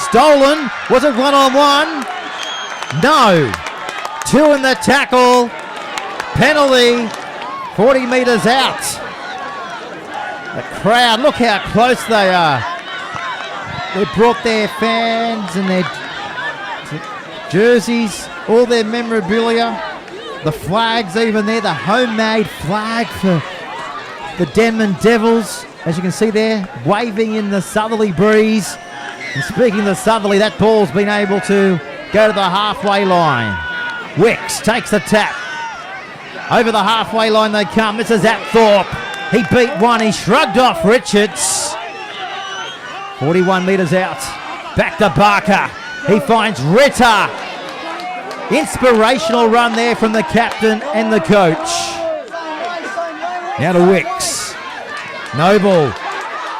Stolen. Was it 1-on-1? No. 2 in the tackle. Penalty. 40 metres out. The crowd, look how close they are. They brought their fans and their jerseys, all their memorabilia, the flags even there, the homemade flag for the Denman Devils, as you can see there, waving in the southerly breeze. And speaking of the southerly, that ball's been able to go to the halfway line. Wicks takes the tap. Over the halfway line they come. This is Apthorpe. He beat one. He shrugged off Richards. 41 metres out. Back to Barker. He finds Ritter. Inspirational run there from the captain and the coach. Now to Wicks. Noble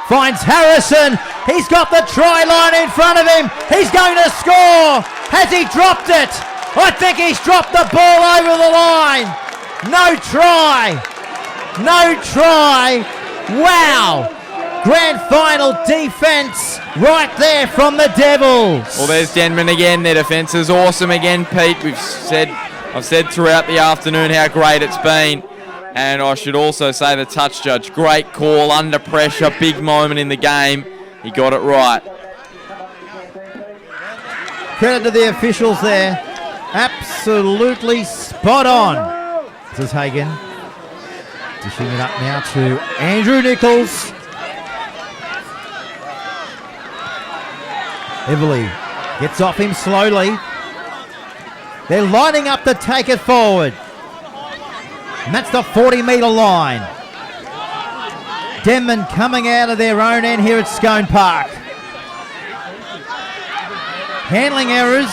finds Harrison. He's got the try line in front of him. He's going to score. Has he dropped it? I think he's dropped the ball over the line. No try. No try. Wow. Grand final defence right there from the Devils. Well, there's Denman again. Their defence is awesome again, Pete. I've said throughout the afternoon how great it's been. And I should also say the touch judge, great call, under pressure, big moment in the game. He got it right. Credit to the officials there. Absolutely spot on. This is Hagan. Dishing it up now to Andrew Nichols. Everly gets off him slowly. They're lining up to take it forward. And that's the 40-metre line. Denman coming out of their own end here at Scone Park. Handling errors.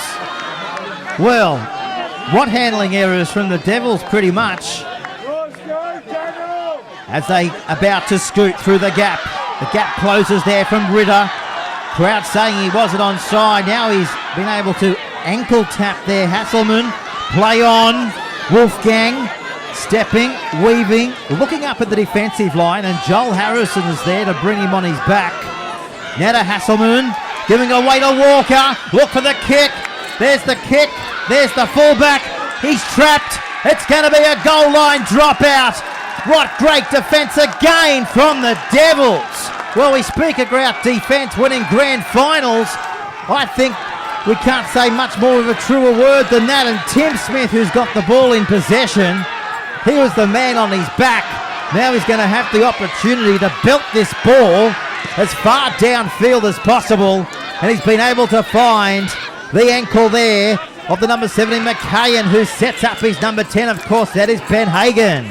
Well, what handling errors from the Devils pretty much. As they about to scoot through the gap. The gap closes there from Ritter. Crowd saying he wasn't onside. Now he's been able to ankle tap there. Hasselman. Play on. Wolfgang. Stepping, weaving, looking up at the defensive line, and Joel Harrison is there to bring him on his back. Now to Hasselman, giving away to Walker. Look for the kick. There's the kick. There's the fullback. He's trapped. It's going to be a goal line dropout. What great defence again from the Devils. Well, we speak about defence winning grand finals. I think we can't say much more of a truer word than that. And Tim Smith, who's got the ball in possession, he was the man on his back. Now he's going to have the opportunity to belt this ball as far downfield as possible. And he's been able to find the ankle there of the number 17, McKayan, who sets up his number 10. Of course, that is Ben Hagan.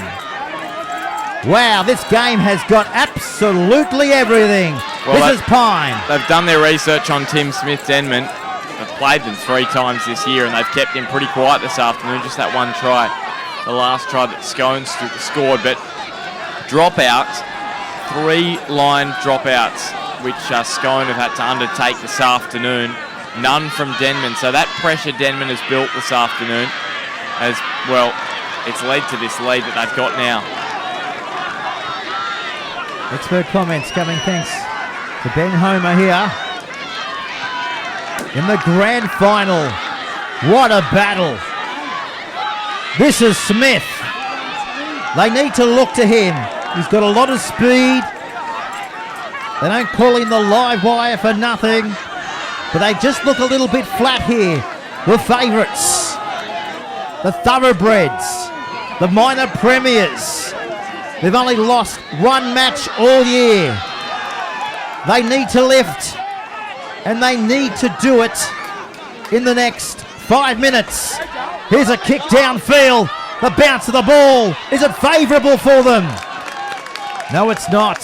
Wow, this game has got absolutely everything. Well, this is Pine. They've done their research on Tim Smith Denman. They've played them 3 times this year, and they've kept him pretty quiet this afternoon, just that one try. The last try that Scone scored, but dropouts, 3 line dropouts, which Scone have had to undertake this afternoon. None from Denman, so that pressure Denman has built this afternoon as well. It's led to this lead that they've got now. Expert comments coming thanks to Ben Homer here in the grand final. What a battle. This is Smith. They need to look to him. He's got a lot of speed. They don't call him the live wire for nothing, but they just look a little bit flat here. The favourites, the thoroughbreds, the minor premiers. They've only lost 1 match all year. They need to lift, and they need to do it in the next 5 minutes. Here's a kick downfield. The bounce of the ball. Is it favourable for them? No, it's not.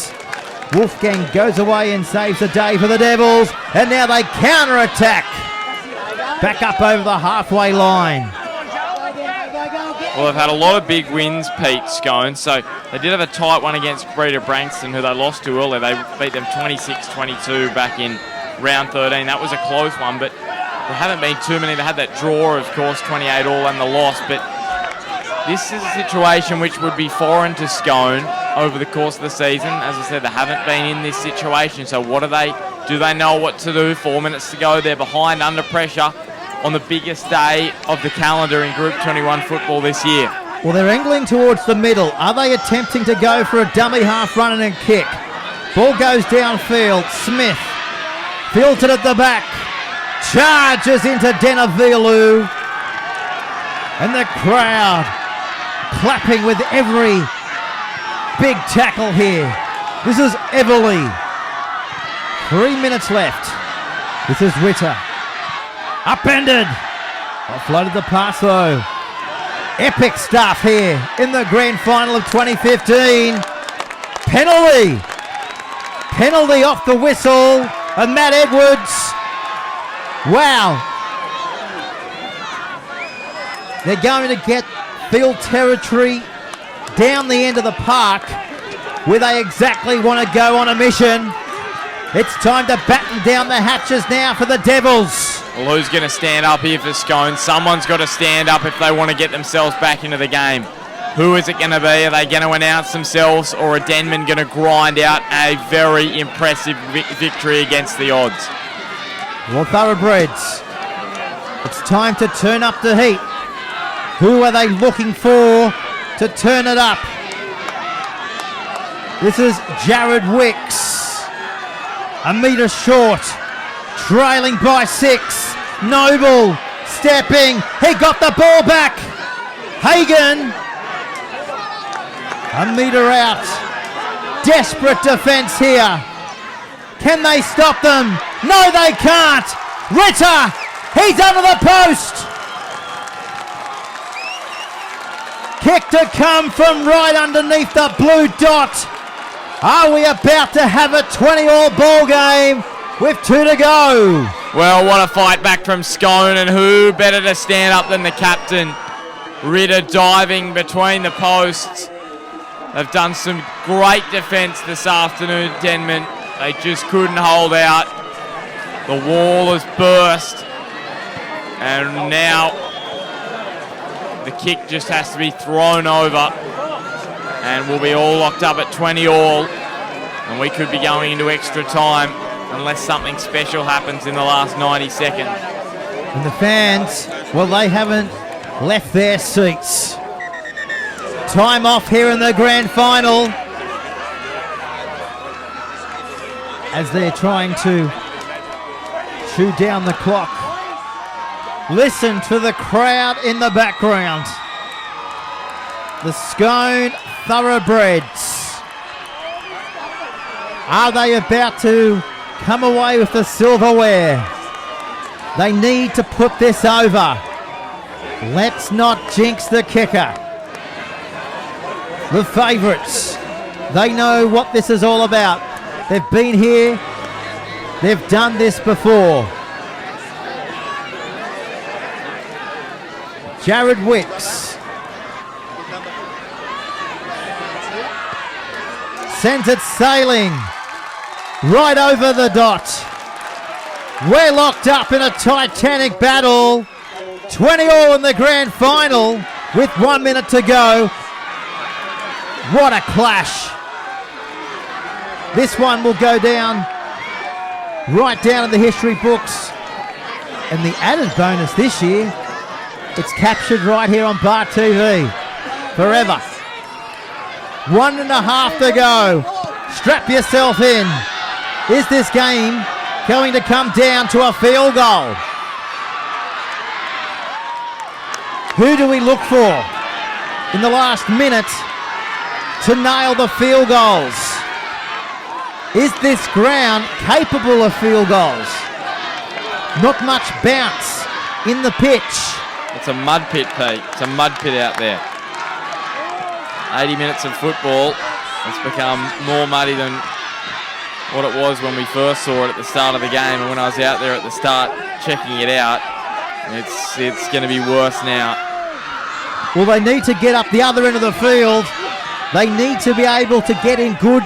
Wolfgang goes away and saves the day for the Devils. And now they counter-attack. Back up over the halfway line. Well, they've had a lot of big wins, Pete, Scone. So they did have a tight one against Breeder Brankston, who they lost to earlier. They beat them 26-22 back in round 13. That was a close one, but there haven't been too many. They had that draw, of course, 28 all and the loss. But this is a situation which would be foreign to Scone over the course of the season. As I said, they haven't been in this situation. So what do they know what to do? 4 minutes to go. They're behind, under pressure on the biggest day of the calendar in Group 21 football this year. Well, they're angling towards the middle. Are they attempting to go for a dummy half run and kick? Ball goes downfield. Smith fields it at the back. Charges into Denavilu. And the crowd clapping with every Big tackle here. This is Everly. 3 minutes left. This is Witter. Upended. Offloaded the pass though. Epic stuff here in the grand final of 2015. Penalty. Penalty off the whistle of Matt Edwards. Wow. They're going to get field territory down the end of the park where they exactly want to go on a mission. It's time to batten down the hatches now for the Devils. Well, who's going to stand up here for Scone? Someone's got to stand up if they want to get themselves back into the game. Who is it going to be? Are they going to announce themselves, or are Denman going to grind out a very impressive victory against the odds? Well, Thoroughbreds, it's time to turn up the heat. Who are they looking for to turn it up? This is Jared Wicks. A metre short, trailing by 6. Noble stepping. He got the ball back. Hagen. A metre out. Desperate defence here. Can they stop them? No, they can't. Ritter. He's under the post. Kick to come from right underneath the blue dot. Are we about to have a 20-all ball game with 2 to go? Well, what a fight back from Scone, and who better to stand up than the captain? Ritter diving between the posts. They've done some great defence this afternoon, Denman. They just couldn't hold out. The wall has burst, and now the kick just has to be thrown over, and we'll be all locked up at 20 all, and we could be going into extra time unless something special happens in the last 90 seconds. And the fans, well, they haven't left their seats. Time off here in the grand final as they're trying to chew down the clock. Listen to the crowd in the background. The Scone Thoroughbreds. Are they about to come away with the silverware? They need to put this over. Let's not jinx the kicker. The favourites, they know what this is all about. They've been here. They've done this before. Jared Wicks sends it sailing right over the dot. We're locked up in a titanic battle. 20 all in the grand final with 1 minute to go. What a clash. This one will go down, right down in the history books. And the added bonus this year, it's captured right here on Bar TV. Forever. 1.5 to go. Strap yourself in. Is this game going to come down to a field goal? Who do we look for in the last minute to nail the field goals? Is this ground capable of field goals? Not much bounce in the pitch. It's a mud pit, Pete. It's a mud pit out there. 80 minutes of football. It's become more muddy than what it was when we first saw it at the start of the game. And when I was out there at the start checking it out, it's going to be worse now. Well, they need to get up the other end of the field. They need to be able to get in good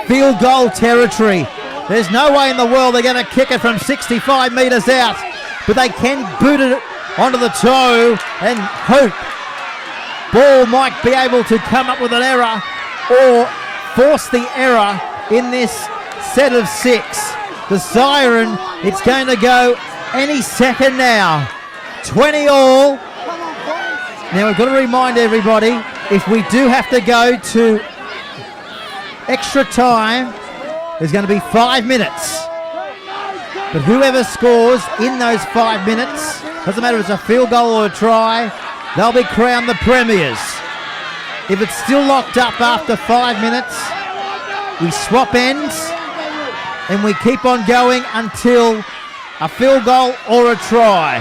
field goal territory. There's no way in the world they're going to kick it from 65 metres out, but they can boot it onto the toe and hope ball might be able to come up with an error or force the error in this set of 6. The siren, it's going to go any second now. 20 all. Now we've got to remind everybody, if we do have to go to extra time, there's going to be 5 minutes. But whoever scores in those 5 minutes, doesn't matter if it's a field goal or a try, they'll be crowned the premiers. If it's still locked up after 5 minutes, we swap ends and we keep on going until a field goal or a try.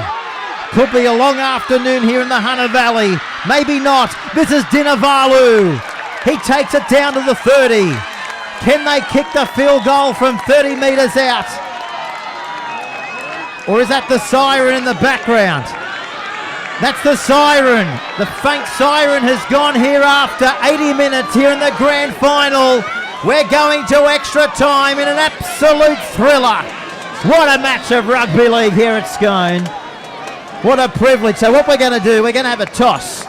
Could be a long afternoon here in the Hunter Valley. Maybe not. This is Dinavalu. He takes it down to the 30. Can they kick the field goal from 30 metres out? Or is that the siren in the background? That's the siren. The faint siren has gone here after 80 minutes here in the grand final. We're going to extra time in an absolute thriller. What a match of rugby league here at Scone. What a privilege. So what we're going to do, we're going to have a toss.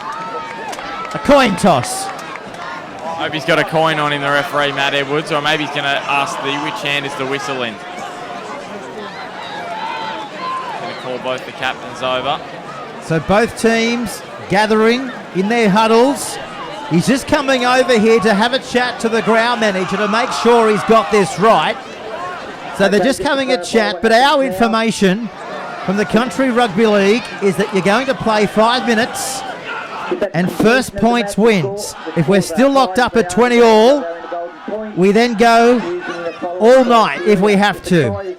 A coin toss. Hope he's got a coin on him, the referee, Matt Edwards, or maybe he's going to ask which hand is the whistle in. Going to call both the captains over. So both teams gathering in their huddles. He's just coming over here to have a chat to the ground manager to make sure he's got this right. So they're just having a chat, but our information from the Country Rugby League is that you're going to play 5 minutes and first points wins. If we're still locked up at 20 all, we then go all night if we have to.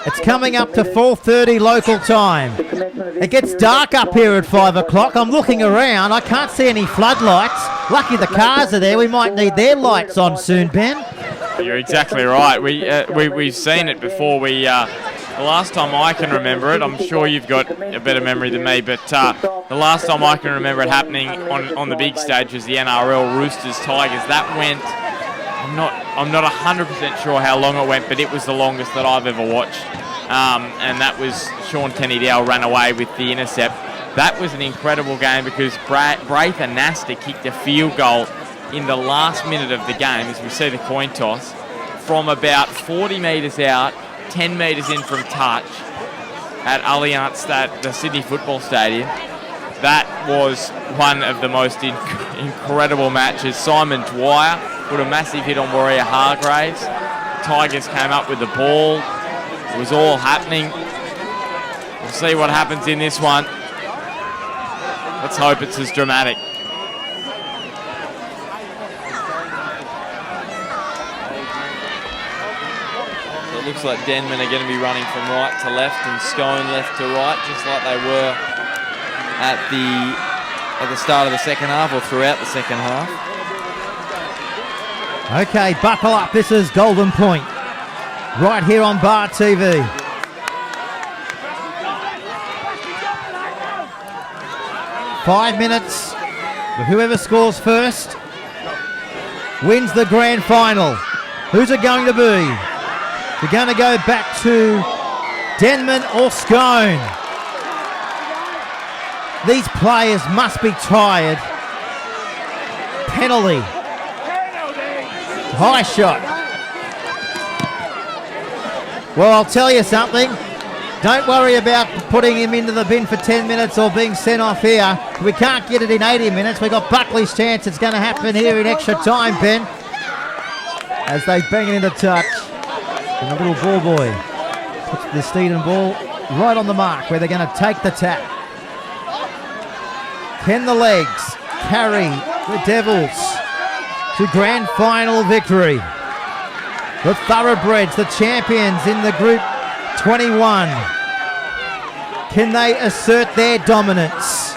It's coming up to 4:30 local time. It gets dark up here at 5 o'clock. I'm looking around. I can't see any floodlights. Lucky the cars are there. We might need their lights on soon, Ben. You're exactly right. We've seen it before. The last time I can remember it, I'm sure you've got a better memory than me, but the last time I can remember it happening on the big stage was the NRL Roosters Tigers. That went, I'm not 100% sure how long it went, but it was the longest that I've ever watched. And that was Sean Tenney-Dowell ran away with the intercept. That was an incredible game because Braith and Nasta kicked a field goal in the last minute of the game, as we see the coin toss, from about 40 metres out, 10 metres in from touch at Allianz, the Sydney Football Stadium. That was one of the most incredible matches. Simon Dwyer put a massive hit on Warrior Hargraves. Tigers came up with the ball. It was all happening. We'll see what happens in this one. Let's hope it's as dramatic. It looks like Denman are going to be running from right to left and Scone left to right, just like they were at the start of the second half or throughout the second half. Okay, buckle up. This is Golden Point, right here on Bar TV. Five minutes. Whoever scores first wins the grand final. Who's it going to be? We're going to go back to Denman or Scone. These players must be tired. Penalty. High shot. Well, I'll tell you something. Don't worry about putting him into the bin for 10 minutes or being sent off here. We can't get it in 80 minutes. We've got Buckley's chance. It's going to happen here in extra time, Ben. As they bang it into touch. And the little ball boy puts the Steeden ball right on the mark where they're going to take the tap. Can the legs carry the Devils to grand final victory? The Thoroughbreds, the champions in the Group 21. Can they assert their dominance?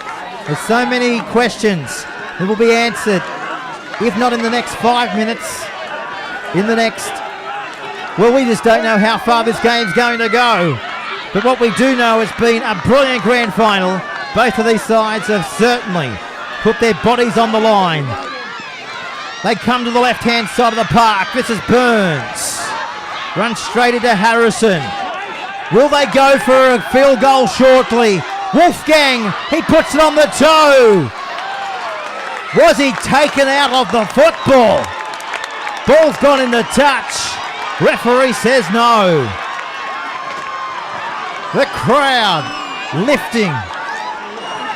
There's so many questions that will be answered, if not in the next 5 minutes, in the next... Well, we just don't know how far this game's going to go. But what we do know, it's been a brilliant grand final. Both of these sides have certainly put their bodies on the line. They come to the left-hand side of the park. This is Burns. Runs straight into Harrison. Will they go for a field goal shortly? Wolfgang, he puts it on the toe. Was he taken out of the football? Ball's gone into touch. Referee says no. The crowd lifting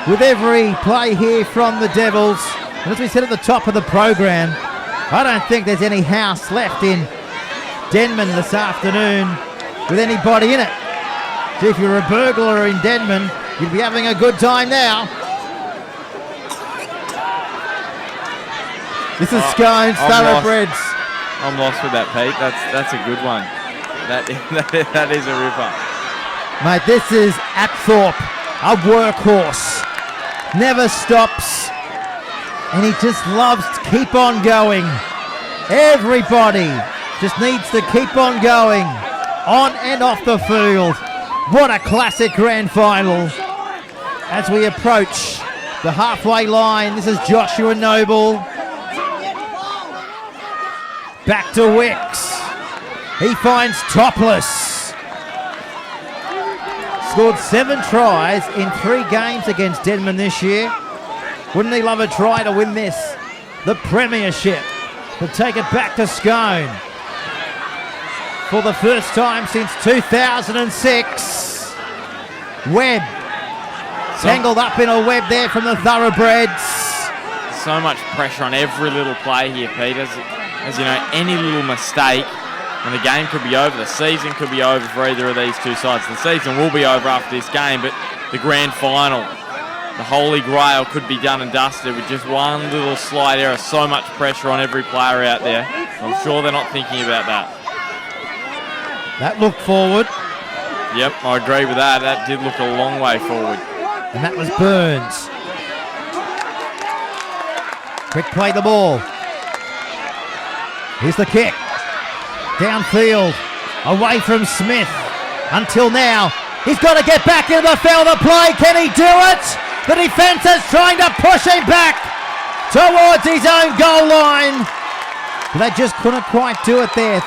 with every play here from the Devils. And as we said at the top of the program, I don't think there's any house left in Denman this afternoon with anybody in it. So if you're a burglar in Denman, you'd be having a good time now. This is Scone's Thoroughbreds. I'm lost with that, Pete. That's a good one. That is a ripper. Mate, this is Apthorpe, a workhorse. Never stops. And he just loves to keep on going. Everybody just needs to keep on going. On and off the field. What a classic grand final. As we approach the halfway line, this is Joshua Noble. Back to Wicks. He finds Topless. Scored 7 tries in 3 games against Denman this year. Wouldn't he love a try to win this? The premiership. To take it back to Scone. For the first time since 2006. Webb. Tangled up in a web there from the Thoroughbreds. So much pressure on every little play here, Pete. As you know, any little mistake and the game could be over. The season could be over for either of these two sides. The season will be over after this game, but the grand final, the Holy Grail, could be done and dusted with just one little slight error. So much pressure on every player out there. I'm sure they're not thinking about that. That looked forward. Yep, I agree with that. That did look a long way forward. And that was Burns. Quick play the ball. Here's the kick. Downfield. Away from Smith. Until now. He's got to get back into the field of play. Can he do it? The defence is trying to push him back towards his own goal line. But they just couldn't quite do it there.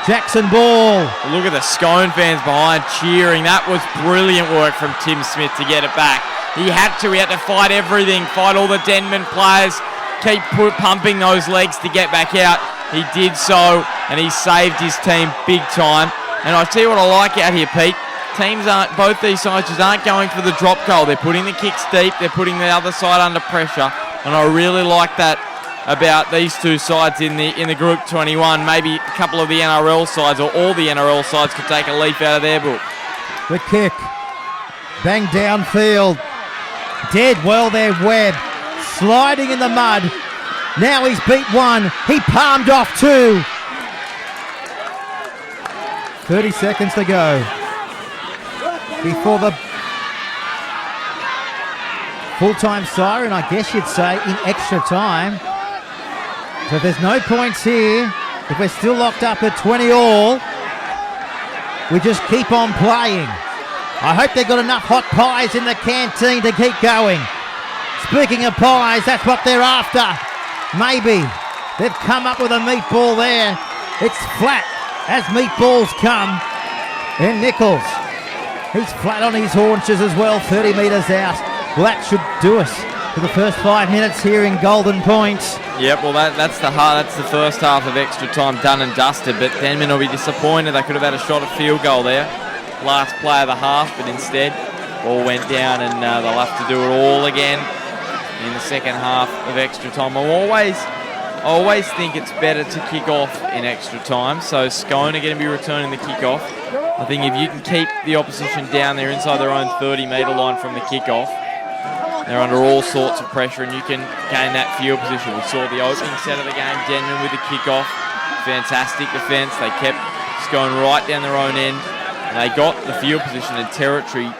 Jackson Ball. Look at the Scone fans behind cheering. That was brilliant work from Tim Smith to get it back. He had to fight everything, fight all the Denman players, keep pumping those legs to get back out. He did so, and he saved his team big time. And I tell you what I like out here, Pete. Both these sides just aren't going for the drop goal. They're putting the kicks deep, they're putting the other side under pressure, and I really like that about these two sides in the Group 21. Maybe a couple of the NRL sides or all the NRL sides could take a leaf out of their book. The kick. Bang downfield. Dead well there, Webb. Sliding in the mud. Now he's beat 1. He palmed off 2. 30 seconds to go. Before the full-time siren, I guess you'd say, in extra time. So if there's no points here, if we're still locked up at 20 all, we just keep on playing. I hope they've got enough hot pies in the canteen to keep going. Speaking of pies, that's what they're after. Maybe. They've come up with a meatball there. It's flat as meatballs come. And Nichols, he's flat on his haunches as well, 30 metres out. Well, that should do us for the first 5 minutes here in Golden Point. Yep, well that's the first half of extra time done and dusted, but Denman will be disappointed. They could have had a shot at field goal there. Last play of the half, but instead all went down, and they'll have to do it all again in the second half of extra time. I always think it's better to kick off in extra time, so Scone are going to be returning the kick-off. I think if you can keep the opposition down there inside their own 30-metre line from the kick-off, they're under all sorts of pressure, and you can gain that field position. We saw the opening set of the game, Denman with the kick-off. Fantastic defence. They kept Scone right down their own end, and they got the field position and territory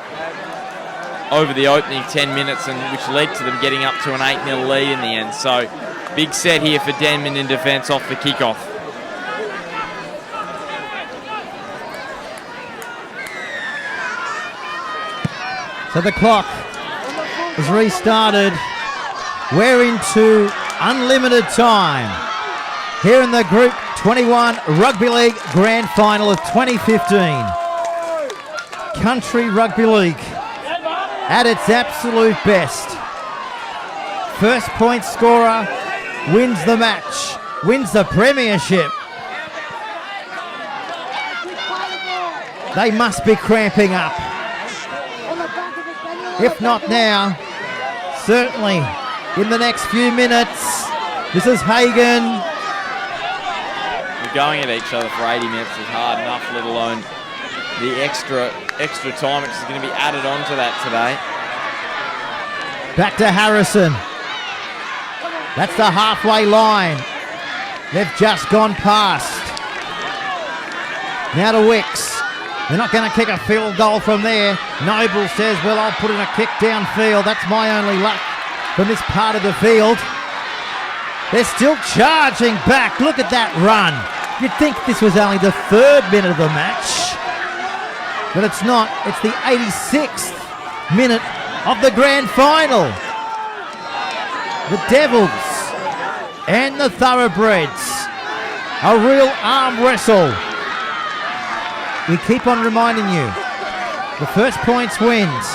over the opening 10 minutes, and which led to them getting up to an 8-0 lead in the end. So, big set here for Denman in defence off the kick-off. So the clock is restarted. We're into unlimited time here in the Group 21 Rugby League Grand Final of 2015. Country Rugby League at its absolute best. First point scorer wins the match, wins the premiership. They must be cramping up. If not now, certainly in the next few minutes. This is Hagan. Going at each other for 80 minutes is hard enough, let alone the extra time which is going to be added on to that today. Back to Harrison. That's the halfway line. They've just gone past. Now to Wicks. They're not going to kick a field goal from there. Noble says, well, I'll put in a kick downfield. That's my only luck from this part of the field. They're still charging back. Look at that run. You'd think this was only the 3rd minute of the match. But it's not. It's the 86th minute of the grand final. The Devils and the Thoroughbreds. A real arm wrestle. We keep on reminding you, the first points wins.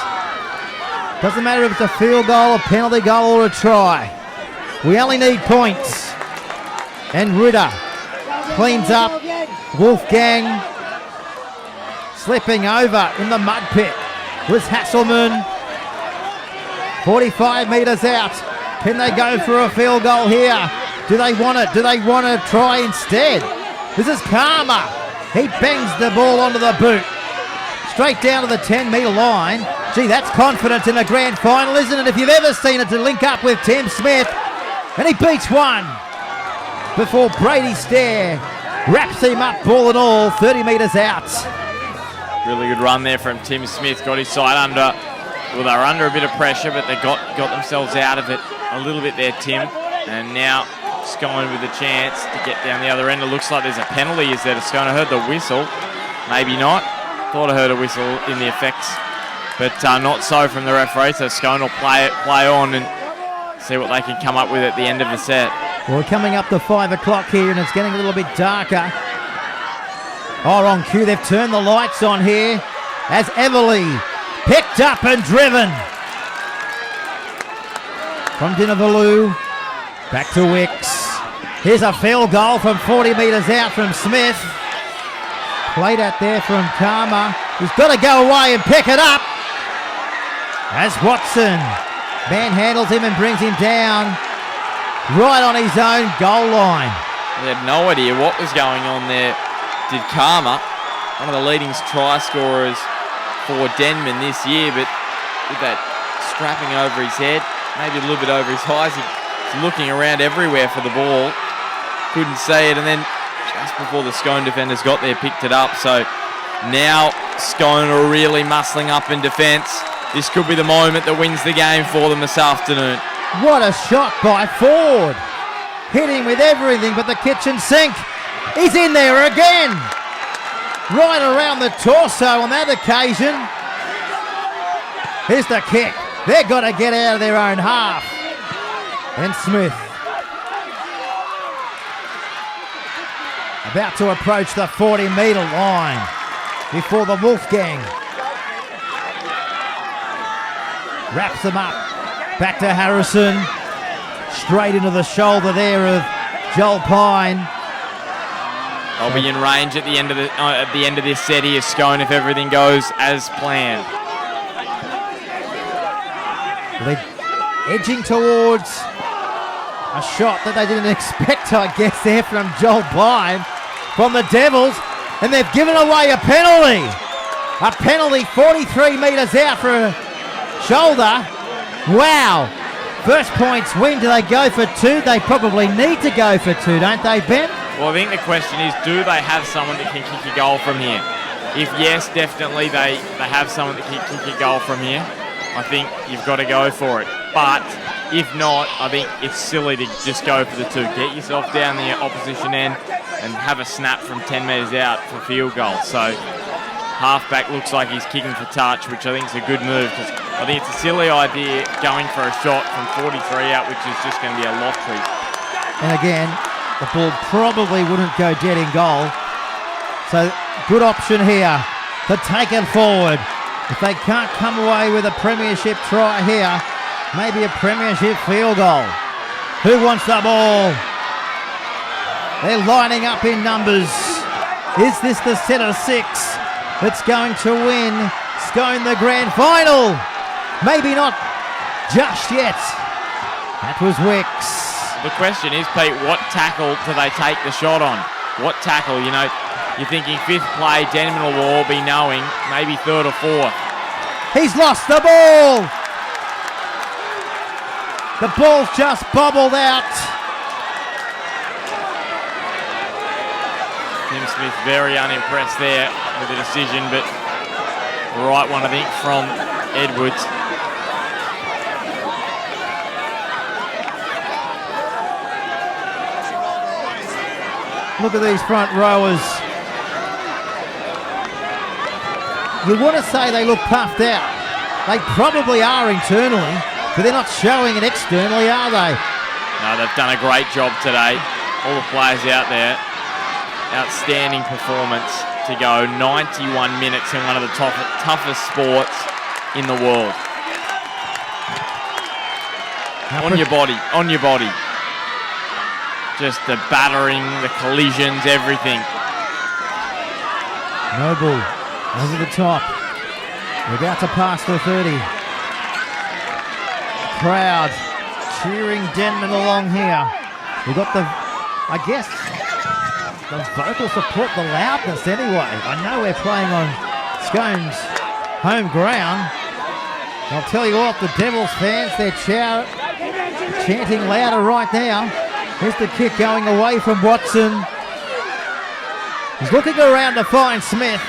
Doesn't matter if it's a field goal, a penalty goal, or a try. We only need points. And Ritter cleans up. Wolfgang slipping over in the mud pit was Hasselman. 45 metres out. Can they go for a field goal here? Do they want it? Do they want to try instead? This is Karma. He bangs the ball onto the boot. Straight down to the 10-metre line. Gee, that's confidence in a grand final, isn't it? If you've ever seen it, to link up with Tim Smith. And he beats one before Brady Stair wraps him up, ball and all, 30 metres out. Really good run there from Tim Smith. Got his side under. Well, they were under a bit of pressure, but they got themselves out of it a little bit there, Tim. And now Scone with a chance to get down the other end. It looks like there's a penalty. Is there to Scone? I heard the whistle. Maybe not. Thought I heard a whistle in the effects. But not so from the referee. So Scone will play on and see what they can come up with at the end of the set. Well, we're coming up to 5 o'clock here and it's getting a little bit darker. Oh, on cue, they've turned the lights on here as Everly picked up and driven. From Dinavalu, back to Wicks. Here's a field goal from 40 metres out from Smith. Played out there from Karma. He's got to go away and pick it up. As Watson manhandles him and brings him down right on his own goal line. They had no idea what was going on there. Did Karma, one of the leading try scorers for Denman this year, but with that strapping over his head, maybe a little bit over his eyes, he's looking around everywhere for the ball. Couldn't see it, and then just before the Scone defenders got there, picked it up. So now Scone are really muscling up in defence. This could be the moment that wins the game for them this afternoon. What a shot by Ford. Hitting with everything but the kitchen sink. He's in there again. Right around the torso on that occasion. Here's the kick. They've got to get out of their own half. And Smith about to approach the 40-metre line before the Wolfgang wraps them up. Back to Harrison. Straight into the shoulder there of Joel Pine. I'll be in range at the end of this set here, Scone, if everything goes as planned. They're edging towards a shot that they didn't expect, I guess, there from Joel Pine from the Devils. And they've given away a penalty. A penalty 43 metres out for a shoulder. Wow. First points win. Do they go for two? They probably need to go for two, don't they, Ben? Well, I think the question is, do they have someone that can kick a goal from here? If yes, definitely they have someone that can kick a goal from here. I think you've got to go for it. But if not, I think it's silly to just go for the two. Get yourself down the opposition end and have a snap from 10 metres out for field goal. So halfback looks like he's kicking for touch, which I think is a good move, because I think it's a silly idea going for a shot from 43 out, which is just going to be a lottery. And again, the ball probably wouldn't go dead in goal. So good option here to take it forward. If they can't come away with a premiership try here, maybe a premiership field goal. Who wants the ball? They're lining up in numbers. Is this the set of six that's going to win Scone the grand final? Maybe not just yet. That was Wicks. The question is, Pete, what tackle do they take the shot on? What tackle? You know, you're thinking fifth play, Denman will all be knowing, maybe third or fourth. He's lost the ball. The ball's just bobbled out. Tim Smith very unimpressed there with the decision, but the right one, I think, from Edwards. Look at these front rowers. You want to say they look puffed out. They probably are internally, but they're not showing it externally, are they? No, they've done a great job today. All the players out there. Outstanding performance to go 91 minutes in one of the toughest sports in the world. On your body. Just the battering, the collisions, everything. Noble over the top. We're about to pass the 30. Crowd cheering Denman along here. We've got the, I guess, the vocal support, the loudness anyway. I know we're playing on Scone's home ground. I'll tell you what, the Devils fans, they're chanting louder right now. Here's the kick going away from Watson. He's looking around to find Smith.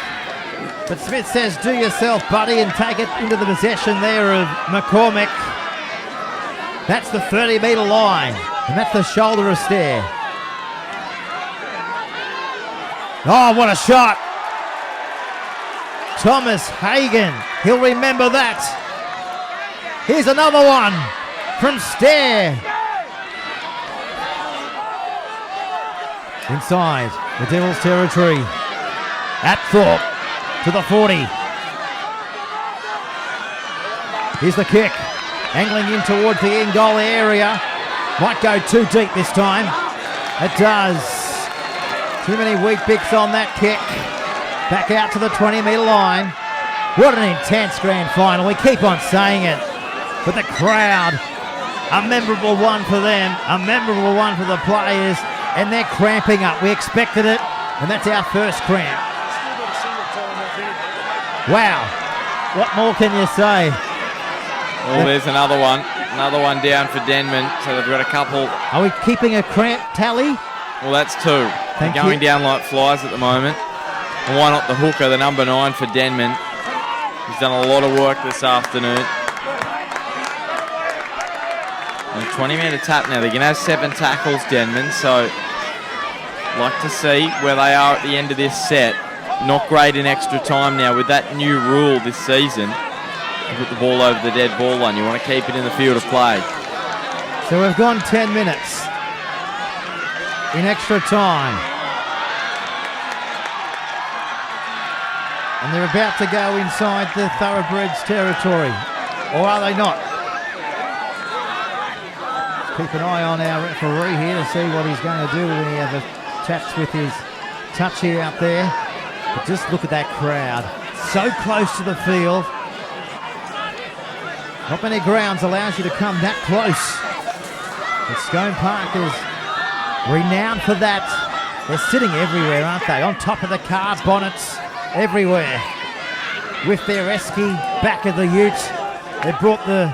But Smith says, do yourself, buddy, and take it into the possession there of McCormick. That's the 30-metre line, and that's the shoulder of stare. Oh, what a shot. Thomas Hagan, he'll remember that. Here's another one from Stair. Inside the Devils' territory. At Thorpe to the 40. Here's the kick. Angling in towards the in-goal area. Might go too deep this time. It does. Too many weak bicks on that kick. Back out to the 20-metre line. What an intense grand final. We keep on saying it. But the crowd, a memorable one for them, a memorable one for the players, and they're cramping up. We expected it, and that's our first cramp. Wow. What more can you say? Well, there's another one down for Denman, so they've got a couple. Are we keeping a cramp tally? Well, that's two. Thank They're going you. down like flies at the moment. And why not the hooker, the number 9 for Denman? He's done a lot of work this afternoon. And a 20-metre tap now. They're going to have 7 tackles, Denman, so like to see where they are at the end of this set. Not great in extra time now with that new rule this season. You put the ball over the dead ball line. You want to keep it in the field of play. So we've gone 10 minutes in extra time. And they're about to go inside the Thoroughbreds territory. Or are they not? Keep an eye on our referee here to see what he's going to do when he ever chats with his touchy out there. But just look at that crowd. So close to the field. Not many grounds allows you to come that close. But Scone Park is renowned for that. They're sitting everywhere, aren't they? On top of the car bonnets, everywhere. With their esky back of the ute. They brought the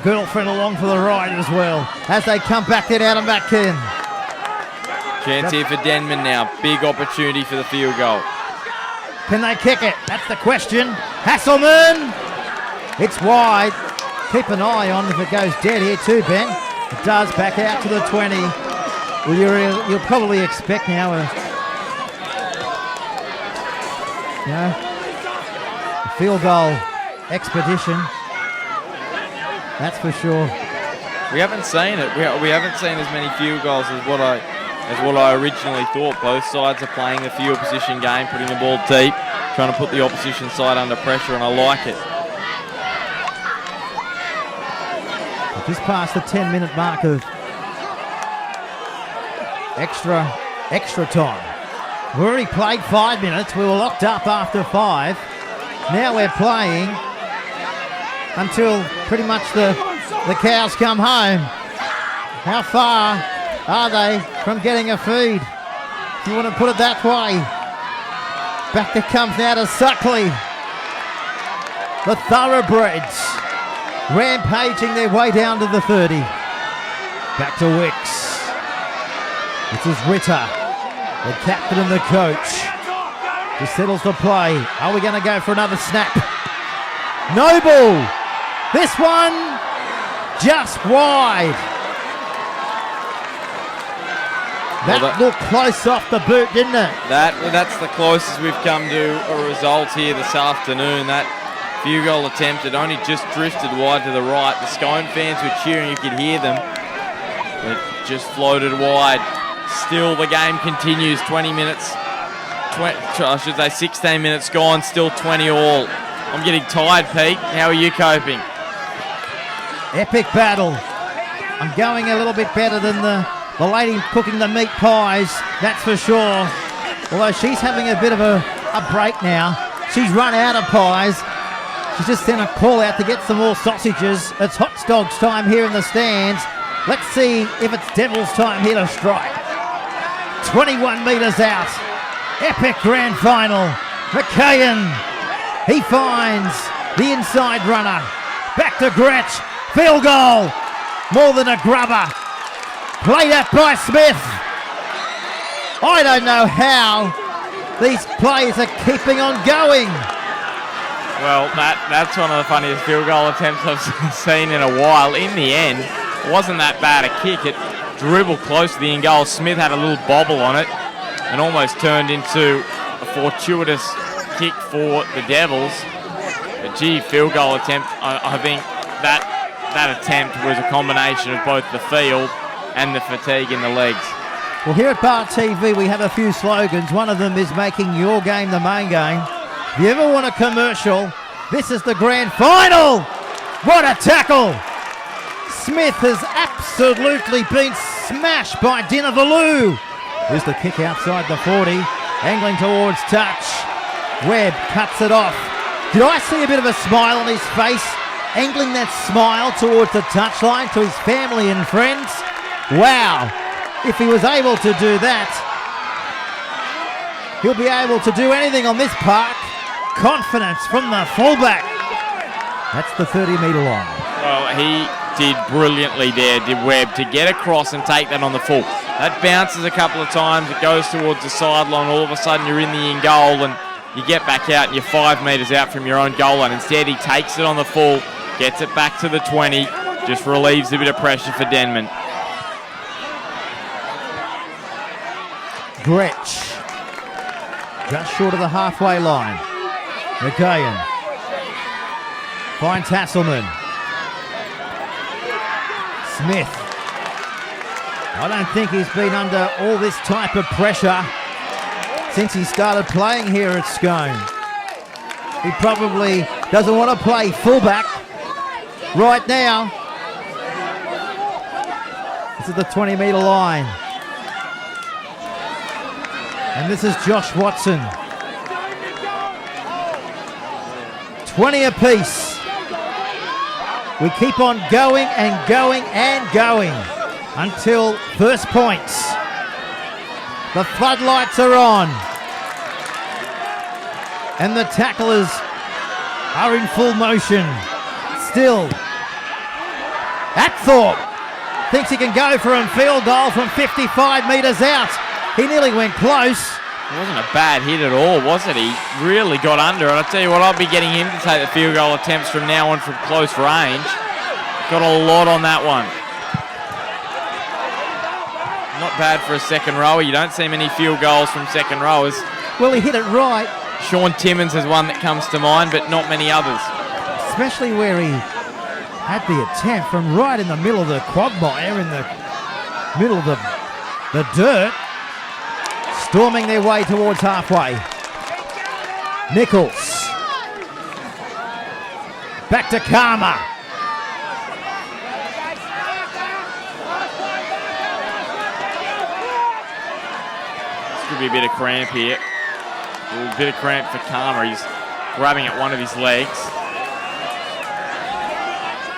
girlfriend along for the ride as well. As they come back in out and back in. Chance here for Denman now. Big opportunity for the field goal. Can they kick it? That's the question. Hasselman! It's wide. Keep an eye on if it goes dead here too, Ben. It does, back out to the 20. Well, you'll probably expect now a field goal expedition. That's for sure. We haven't seen it. We haven't seen as many field goals as what I originally thought. Both sides are playing the field position game, putting the ball deep, trying to put the opposition side under pressure, and I like it. Just past the 10-minute mark of extra time. We already played 5 minutes. We were locked up after 5. Now we're playing until pretty much the cows come home. How far are they from getting a feed? If you want to put it that way. Back it comes now to Suckley. The Thoroughbreds rampaging their way down to the 30. Back to Wicks. This is Ritter, the captain and the coach. Just settles the play. Are we going to go for another snap? Noble. This one just wide. That looked close off the boot, didn't it? That's the closest we've come to a result here this afternoon. That field goal attempt had only just drifted wide to the right. The Scone fans were cheering, you could hear them. It just floated wide. Still the game continues. 16 minutes gone, still 20 all. I'm getting tired, Pete. How are you coping? Epic battle. I'm going a little bit better than the lady cooking the meat pies, that's for sure. Although she's having a bit of a break now. She's run out of pies. She's just sent a call out to get some more sausages. It's hot dogs time here in the stands. Let's see if it's Devils time here to strike. 21 metres out. Epic grand final. McKayan. He finds the inside runner. Back to Gretsch. Field goal. More than a grubber. Played out by Smith. I don't know how these plays are keeping on going. Well, that's one of the funniest field goal attempts I've seen in a while. In the end, it wasn't that bad a kick. It dribbled close to the in goal. Smith had a little bobble on it and almost turned into a fortuitous kick for the Devils. But gee, field goal attempt. I think that attempt was a combination of both the field and the fatigue in the legs. Well, here at Bar TV, we have a few slogans. One of them is making your game the main game. If you ever want a commercial, this is the grand final. What a tackle. Smith has absolutely been smashed by Dinavalu. Here's the kick outside the 40, angling towards touch. Webb cuts it off. Did I see a bit of a smile on his face, angling that smile towards the touchline to his family and friends? Wow, if he was able to do that, he'll be able to do anything on this park. Confidence from the fullback. That's the 30-metre line. Well, he did brilliantly there, did Webb, to get across and take that on the full. That bounces a couple of times, it goes towards the sideline, all of a sudden you're in the in goal and you get back out and you're 5 metres out from your own goal line. Instead, he takes it on the full, gets it back to the 20, just relieves a bit of pressure for Denman. Gretsch, just short of the halfway line. McKayan finds Hasselman. Smith. I don't think he's been under all this type of pressure since he started playing here at Scone. He probably doesn't want to play fullback right now. This is the 20-metre line. And this is Josh Watson. 20 apiece. We keep on going and going and going until first points. The floodlights are on. And the tacklers are in full motion. Still, Atthorpe thinks he can go for a field goal from 55 metres out. He nearly went close. It wasn't a bad hit at all, was it? He really got under it. I'll tell you what, I'll be getting him to take the field goal attempts from now on from close range. Got a lot on that one. Not bad for a second rower. You don't see many field goals from second rowers. Well, he hit it right. Sean Timmins is one that comes to mind, but not many others. Especially where he had the attempt from right in the middle of the quagmire, in the middle of the dirt. Storming their way towards halfway. Nichols. Back to Karma. This could be a bit of cramp here. A bit of cramp for Karma. He's grabbing at one of his legs.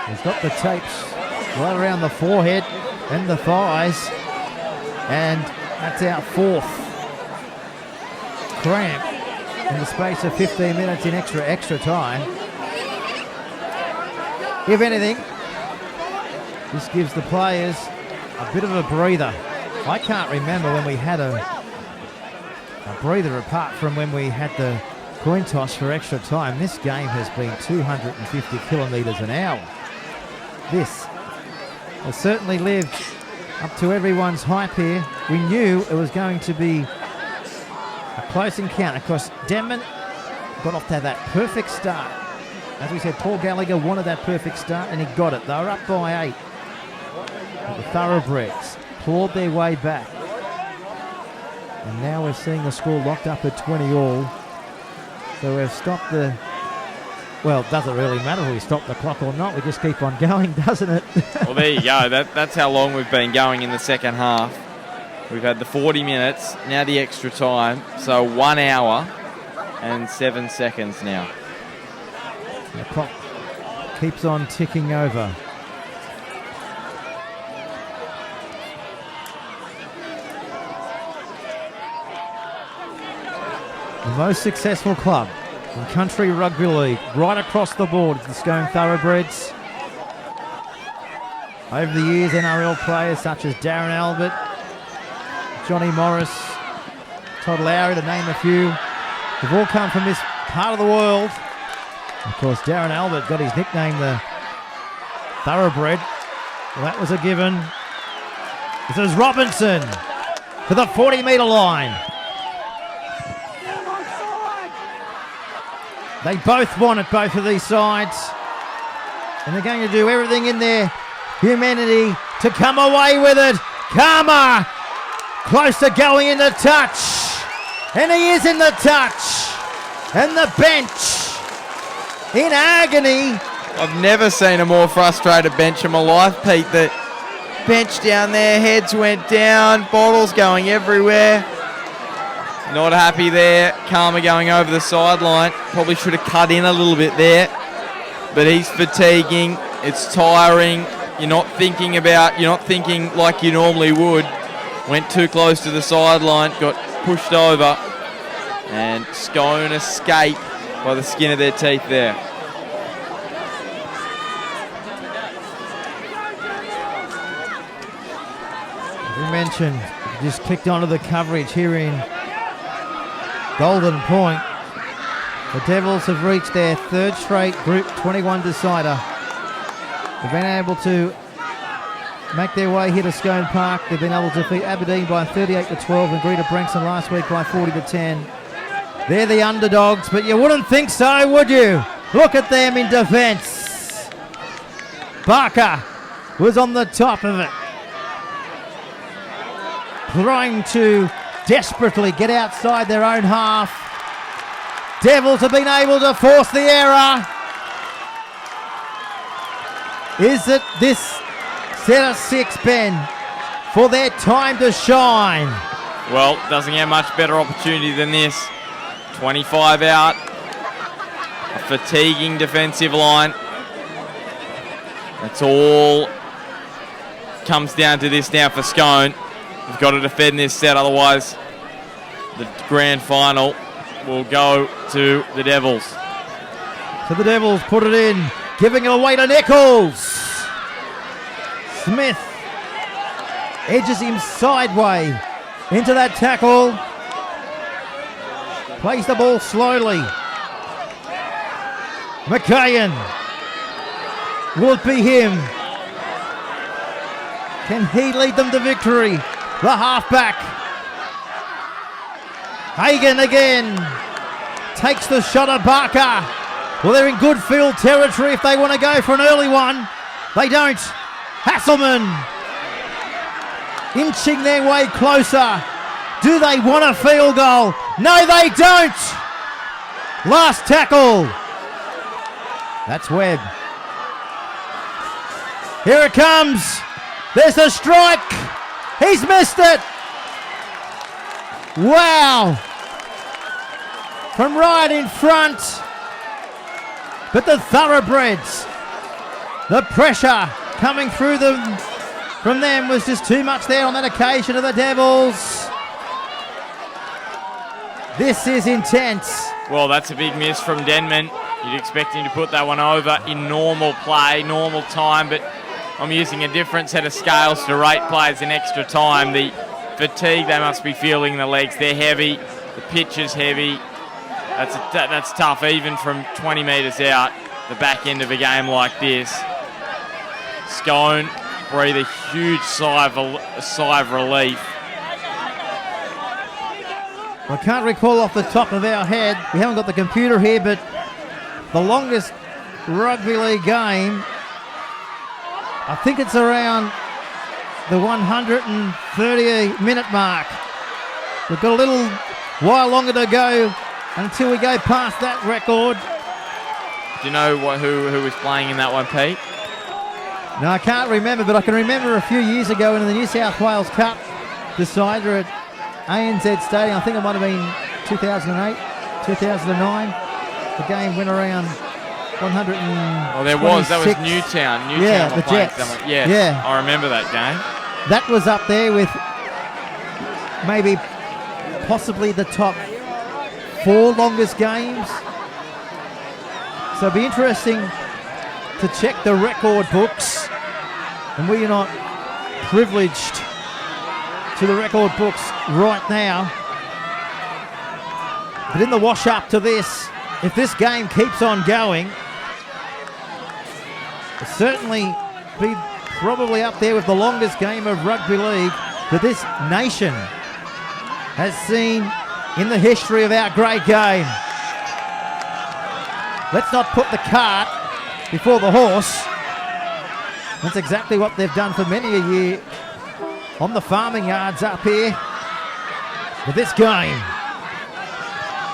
He's got the tapes right around the forehead and the thighs. And that's our fourth cramp in the space of 15 minutes in extra time. if anything, this gives the players a bit of a breather. I can't remember when we had a breather apart from when we had the coin toss for extra time. This game has been 250 kilometres an hour. This has certainly lived up to everyone's hype here. We knew it was going to be a close encounter. Of course, Denman got off to have that perfect start. As we said, Paul Gallagher wanted that perfect start, and he got it. They were up by 8. But the Thoroughbreds clawed their way back. And now we're seeing the score locked up at 20 all. So we've stopped the... Well, it doesn't really matter if we stop the clock or not. We just keep on going, doesn't it? Well, there you go. That's how long we've been going in the second half. We've had the 40 minutes, now the extra time. So 1 hour and 7 seconds now. The clock keeps on ticking over. The most successful club in country rugby league, right across the board, the Scone Thoroughbreds. Over the years, NRL players such as Darren Albert, Johnny Morris, Todd Lowry, to name a few, have all come from this part of the world. Of course, Darren Albert got his nickname the Thoroughbred. Well, that was a given. This is Robinson to the 40-metre line. They both want it, both of these sides. And they're going to do everything in their humanity to come away with it. Karma close to going into touch. And he is in the touch. And the bench in agony. I've never seen a more frustrated bench in my life, Pete. The bench down there, heads went down, bottles going everywhere. Not happy there. Karma going over the sideline. Probably should have cut in a little bit there. But he's fatiguing. It's tiring. You're not thinking like you normally would. Went too close to the sideline, got pushed over. And Scone escape by the skin of their teeth there. As we mentioned, just clicked onto the coverage here in Golden Point. The Devils have reached their third straight Group 21 decider. They've been able to make their way here to Scone Park. They've been able to defeat Aberdeen by 38-12 and Greta Branxton last week by 40-10. They're the underdogs, but you wouldn't think so, would you? Look at them in defence. Barker was on the top of it, trying to desperately get outside their own half. Devils have been able to force the error. Is it this set of 6, Ben, for their time to shine? Well, doesn't get much better opportunity than this. 25 out. A fatiguing defensive line. That's all comes down to this now for Scone. We've got to defend this set, otherwise the grand final will go to the Devils. So the Devils put it in, giving it away to Nichols. Smith edges him sideways into that tackle. Plays the ball slowly. McKayan. Will it be him? Can he lead them to victory? The halfback. Hagan again. Takes the shot at Barker. Well, they're in good field territory if they want to go for an early one. They don't. Hasselman inching their way closer. Do they want a field goal? No, they don't. Last tackle. That's Webb. Here it comes. There's a strike. He's missed it. Wow. From right in front. But the Thoroughbreds, the pressure coming through them from them was just too much there on that occasion of the Devils. This is intense. Well, that's a big miss from Denman. You'd expect him to put that one over in normal play, normal time, but I'm using a different set of scales to rate players in extra time. The fatigue they must be feeling in the legs, they're heavy, the pitch is heavy. That's tough even from 20 metres out, the back end of a game like this. Scone breathe a huge sigh of relief. I can't recall off the top of our head, we haven't got the computer here, but the longest rugby league game, I think it's around the 130-minute mark. We've got a little while longer to go until we go past that record. Do you know who was playing in that one, Pete? No, I can't remember, but I can remember a few years ago in the New South Wales Cup decider at ANZ Stadium. I think it might have been 2008, 2009. The game went around 100. Oh, that was Newtown. Yeah, were the playing Jets. someone. Yes, Yeah. I remember that game. That was up there with maybe possibly the top 4 longest games. So it'll be interesting to check the record books, and we're not privileged to the record books right now. But in the wash up to this, if this game keeps on going, it'll certainly be probably up there with the longest game of rugby league that this nation has seen in the history of our great game. Let's not put the cart before the horse. That's exactly what they've done for many a year on the farming yards up here. But this game,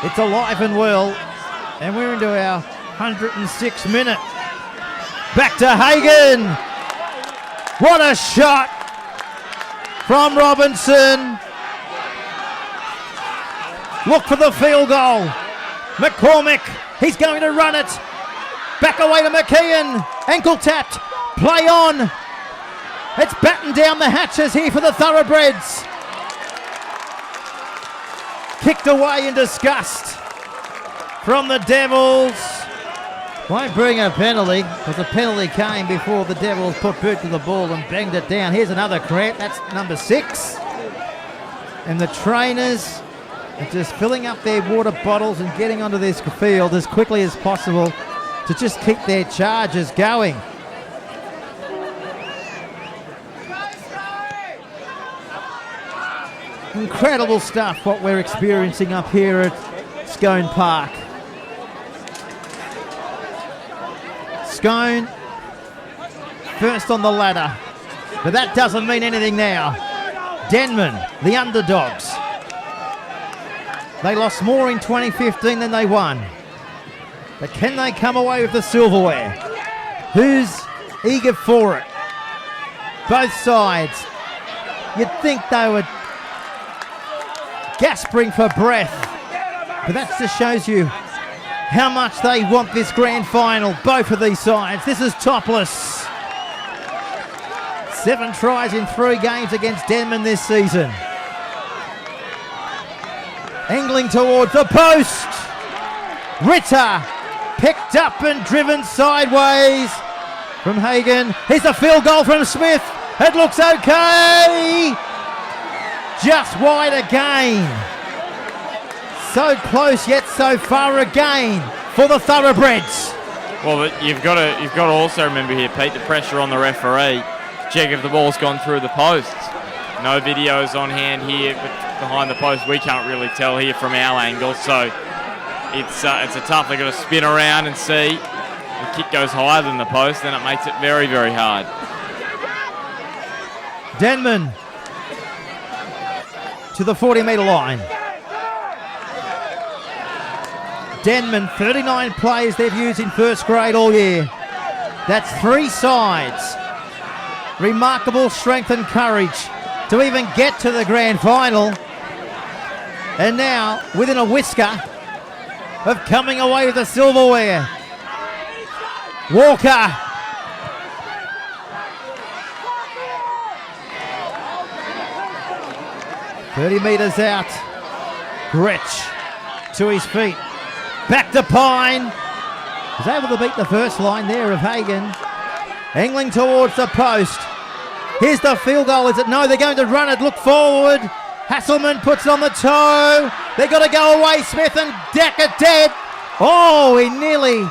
it's alive and well, and we're into our 106th minute. Back to Hagen. What a shot from Robinson. Look for the field goal. McCormick, he's going to run it. Back away to McKeon. Ankle tapped. Play on. It's battened down the hatches here for the Thoroughbreds. Kicked away in disgust from the Devils. Won't bring a penalty, because the penalty came before the Devils put boot to the ball and banged it down. Here's another cramp. That's number 6. And the trainers are just filling up their water bottles and getting onto this field as quickly as possible to just keep their charges going. Incredible stuff what we're experiencing up here at Scone Park. Scone first on the ladder, but that doesn't mean anything now. Denman, the underdogs. They lost more in 2015 than they won. But can they come away with the silverware? Who's eager for it? Both sides. You'd think they would gasping for breath. But that just shows you how much they want this grand final, both of these sides. This is topless. 7 tries in 3 games against Denman this season. Angling towards the post. Ritter picked up and driven sideways from Hagen. Here's the field goal from Smith. It looks okay. Just wide again. So close yet so far again for the Thoroughbreds. Well, but you've got to also remember here, Pete, the pressure on the referee. Check if the ball's gone through the posts. No videos on hand here, but behind the post we can't really tell here from our angle. So it's a tough. They've got to spin around and see. The kick goes higher than the post, then it makes it very, very hard. Denman to the 40-metre line. Denman, 39 players they've used in first grade all year. That's 3 sides. Remarkable strength and courage to even get to the grand final. And now, within a whisker of coming away with the silverware. Walker. "30 metres out. Gretsch to his feet. Back to Pine. Was able to beat the first line there of Hagen. Angling towards the post. Here's the field goal. Is it? No, they're going to run it. Look forward. Hasselman puts it on the toe. They've got to go away. Smith and Decker dead. Oh, he nearly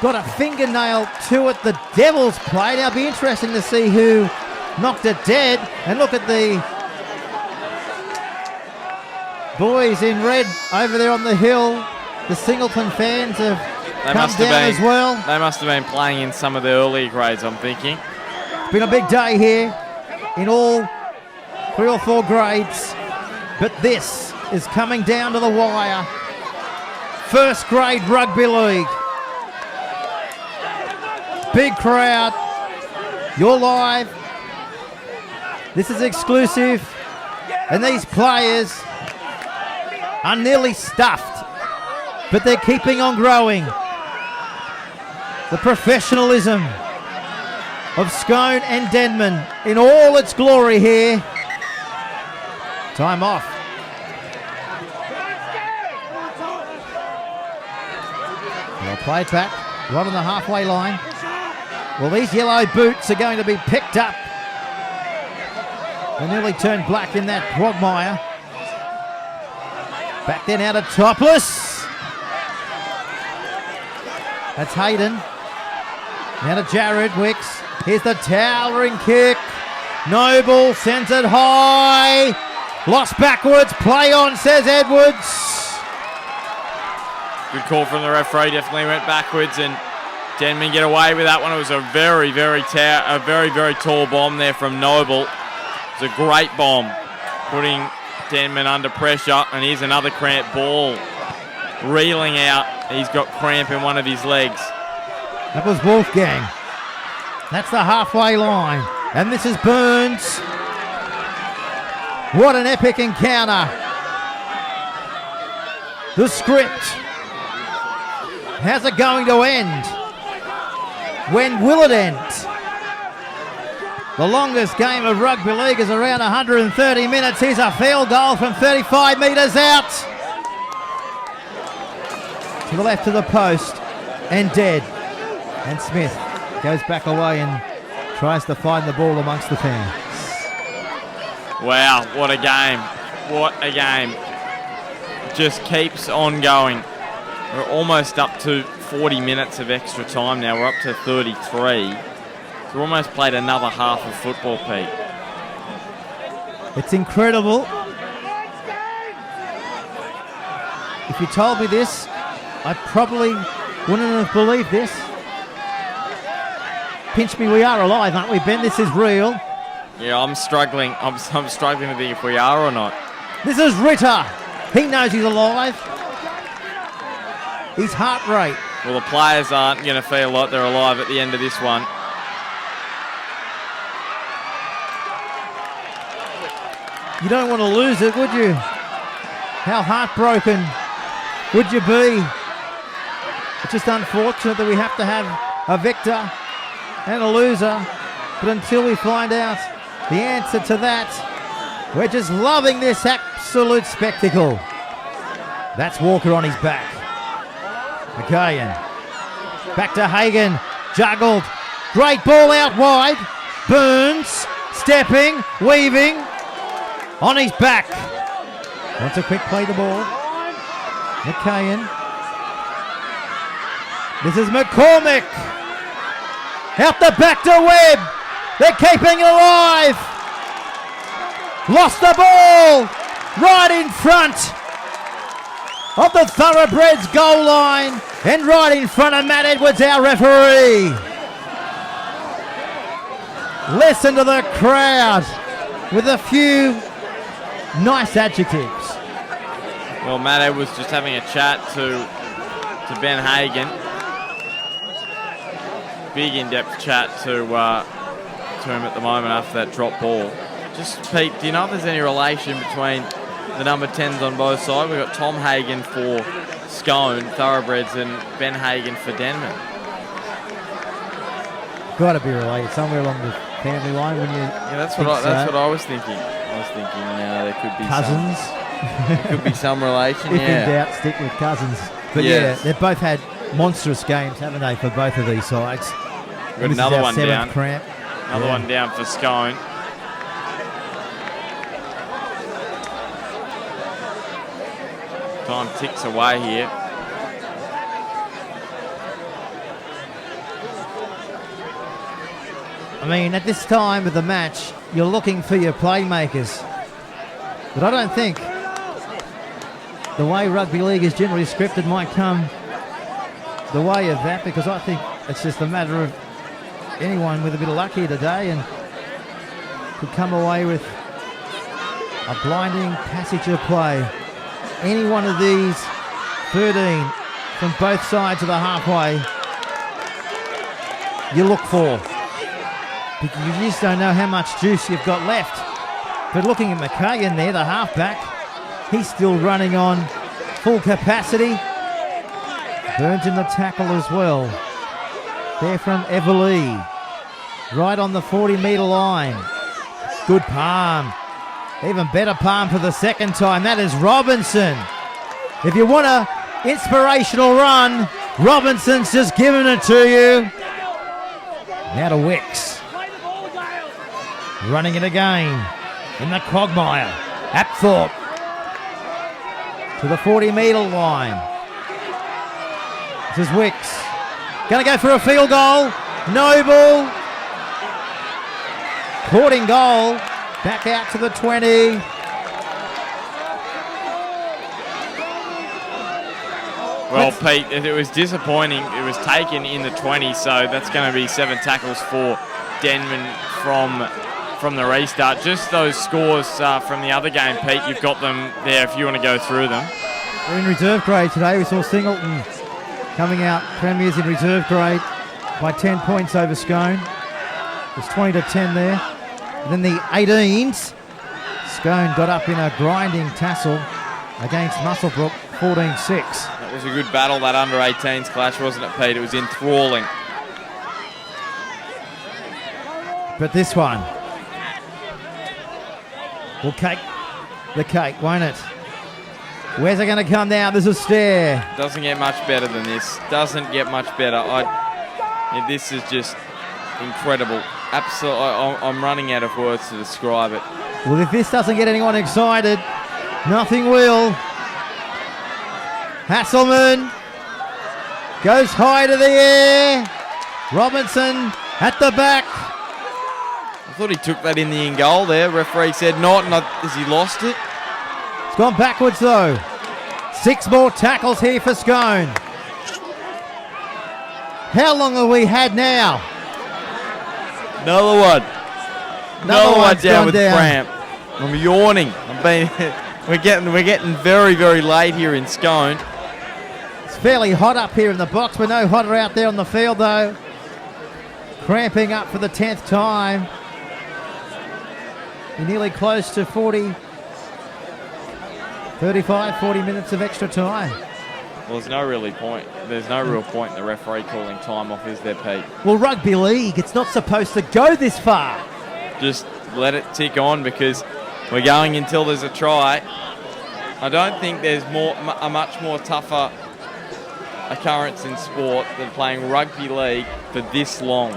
got a fingernail to it. The Devils play. Now it'll be interesting to see who knocked it dead. And look at the boys in red over there on the hill. The Singleton fans have come down as well. They must have been playing in some of the earlier grades, I'm thinking. It's been a big day here in all 3 or 4 grades. But this is coming down to the wire. First grade rugby league. Big crowd. You're live. This is exclusive. And these players are nearly stuffed. But they're keeping on growing. The professionalism of Scone and Denman in all its glory here. Time off. They'll play it back, right on the halfway line. Well, these yellow boots are going to be picked up. They nearly turned black in that quagmire. Back then out of topless. That's Hayden. Now to Jared Wicks. Here's the towering kick. Noble sends it high. Lost backwards. Play on, says Edwards. Good call from the referee. Definitely went backwards, and Denman get away with that one. It was a very, very tall bomb there from Noble. It was a great bomb, putting Denman under pressure. And here's another cramp ball. Reeling out. He's got cramp in one of his legs. That was Wolfgang. That's the halfway line. And this is Burns. What an epic encounter. The script. How's it going to end? When will it end? The longest game of rugby league is around 130 minutes. Here's a field goal from 35 metres out. To the left of the post, and dead. And Smith goes back away and tries to find the ball amongst the fans. Wow, what a game. What a game. Just keeps on going. We're almost up to 40 minutes of extra time now. We're up to 33. So we're almost played another half of football, Pete. It's incredible. If you told me this, I probably wouldn't have believed this. Pinch me, we are alive, aren't we, Ben? This is real. Yeah, I'm struggling. I'm struggling to think if we are or not. This is Ritter. He knows he's alive. His heart rate. Well, the players aren't going to feel like they're alive at the end of this one. You don't want to lose it, would you? How heartbroken would you be? It's just unfortunate that we have to have a victor and a loser. But until we find out the answer to that, we're just loving this absolute spectacle. That's Walker on his back. McKayan. Back to Hagen. Juggled. Great ball out wide. Burns. Stepping. Weaving. On his back. Wants a quick play the ball. McKayan. This is McCormick. Out the back to Webb. They're keeping it alive. Lost the ball. Right in front of the Thoroughbreds goal line. And right in front of Matt Edwards, our referee. Listen to the crowd with a few nice adjectives. Well, Matt Edwards just having a chat to Ben Hagen. Big in-depth chat to him at the moment after that drop ball. Just, Pete, do you know if there's any relation between the number 10s on both sides? We've got Tom Hagen for Scone, Thoroughbreds, and Ben Hagen for Denman. Got to be related somewhere along the family line, wouldn't you? Yeah, that's what I was thinking. I was thinking there could be cousins. There could be some relation. If yeah. in doubt, stick with cousins. But Yes. yeah, they've both had monstrous games, haven't they, for both of these sides? Got This is another our one seventh down. Cramp. Another Yeah. one down for Scone. Time ticks away here. I mean, at this time of the match, you're looking for your playmakers. But I don't think the way rugby league is generally scripted might come the way of that, because I think it's just a matter of anyone with a bit of luck here today and could come away with a blinding passage of play. Any one of these 13 from both sides of the halfway you look for. Because you just don't know how much juice you've got left. But looking at McKay in there, the halfback, he's still running on full capacity. Burns in the tackle as well. There from Everly. Right on the 40-metre line. Good palm. Even better palm for the second time. That is Robinson. If you want an inspirational run, Robinson's just giving it to you. Now to Wicks. Running it again in the quagmire. Apthorpe to the 40-metre line. This is Wicks. Going to go for a field goal. Noble. Caught in goal. Back out to the 20. Well, Pete, it was disappointing. It was taken in the 20, so that's going to be 7 tackles for Denman from the restart. Just those scores from the other game, Pete, you've got them there if you want to go through them. We're in reserve grade today. We saw Singleton coming out, Premiers in reserve grade by 10 points over Scone. It's 20-10 there. And then the 18s, Scone got up in a grinding tassel against Musselbrook, 14-6. That was a good battle, that under-18s clash, wasn't it, Pete? It was enthralling. But this one will cake the cake, won't it? Where's it going to come now? There's a stare. Doesn't get much better than this. Doesn't get much better. This is just incredible. Absolutely, I'm running out of words to describe it. Well, if this doesn't get anyone excited, nothing will. Hasselman goes high to the air. Robinson at the back. I thought he took that in the in goal there. Referee said not, and has he lost it? It's gone backwards though. 6 more tackles here for Scone. How long have we had now? Another one. Another one down with down. cramp. I'm yawning. We're getting very, very late here in Scone. It's fairly hot up here in the box. We're no hotter out there on the field though. Cramping up for the 10th time. You're nearly close to 35, 40 minutes of extra time. Well, there's no real point in the referee calling time off, is there, Pete? Well, rugby league, it's not supposed to go this far. Just let it tick on because we're going until there's a try. I don't think there's a much more tougher occurrence in sport than playing rugby league for this long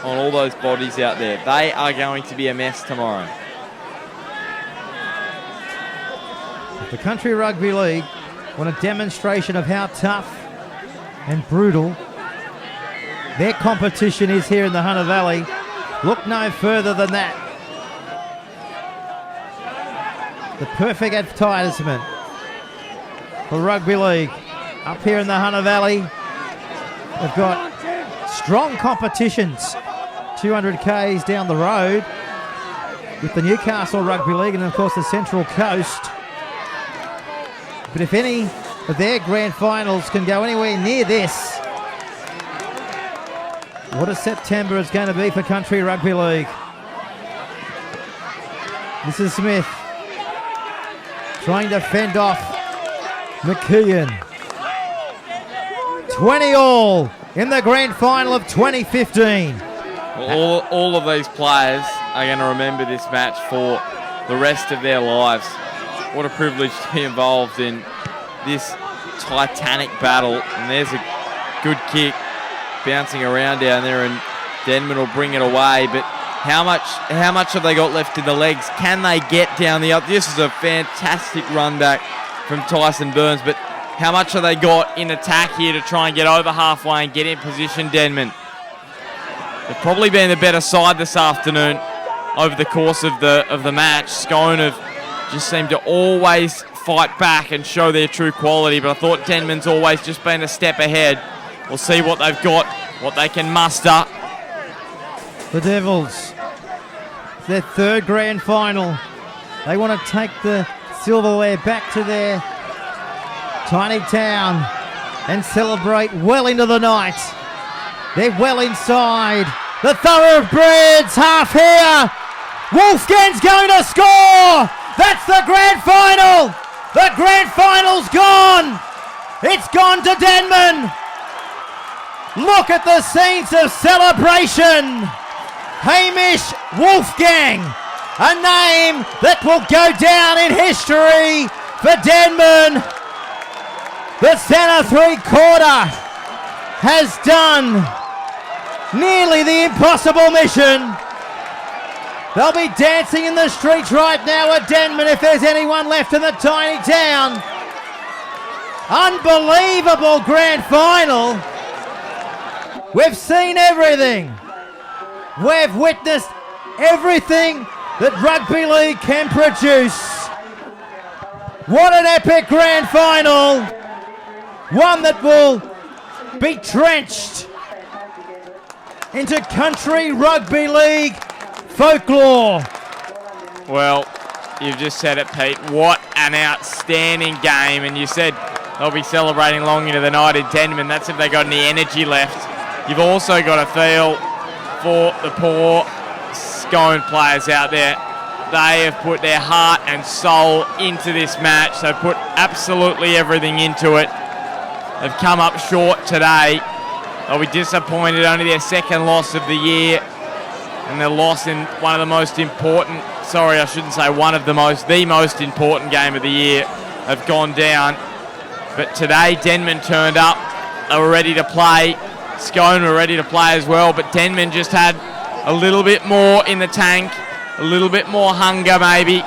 on all those bodies out there. They are going to be a mess tomorrow. The Country Rugby League want a demonstration of how tough and brutal their competition is here in the Hunter Valley. Look no further than that. The perfect advertisement for rugby league up here in the Hunter Valley. They've got strong competitions 200 k's down the road with the Newcastle Rugby League and of course the Central Coast. But if any of their grand finals can go anywhere near this, what a September it's going to be for Country Rugby League. This is Smith trying to fend off McKeon. 20 all in the grand final of 2015. Well, all of these players are going to remember this match for the rest of their lives. What a privilege to be involved in this titanic battle. And there's a good kick bouncing around down there, and Denman will bring it away. But how much have they got left in the legs? Can they get down the other? This is a fantastic run back from Tyson Burns, but how much have they got in attack here to try and get over halfway and get in position, Denman? They've probably been the better side this afternoon over the course of the match. Scone have just seemed to always fight back and show their true quality, but I thought Denman's always just been a step ahead. We'll see what they've got, what they can muster. The Devils, their third grand final. They want to take the silverware back to their tiny town and celebrate well into the night. They're well inside. The Thoroughbreds half here. Wolfgang's going to score. That's the grand final. The grand final's gone. It's gone to Denman. Look at the scenes of celebration. Hamish Wolfgang, a name that will go down in history for Denman. The centre three-quarter has done nearly the impossible mission. They'll be dancing in the streets right now at Denman if there's anyone left in the tiny town. Unbelievable grand final. We've seen everything. We've witnessed everything that rugby league can produce. What an epic grand final. One that will be trenched into country rugby league folklore. Well, you've just said it, Pete. What an outstanding game. And you said they'll be celebrating long into the night in Denman. That's if they got any energy left. You've also got to feel for the poor Scone players out there. They have put their heart and soul into this match. They've put absolutely everything into it. They've come up short today. They'll be disappointed, only their second loss of the year. And their loss in one of the most important, sorry, I shouldn't say one of the most important game of the year have gone down. But today, Denman turned up. They were ready to play. Scone were ready to play as well, but Denman just had a little bit more in the tank, a little bit more hunger maybe,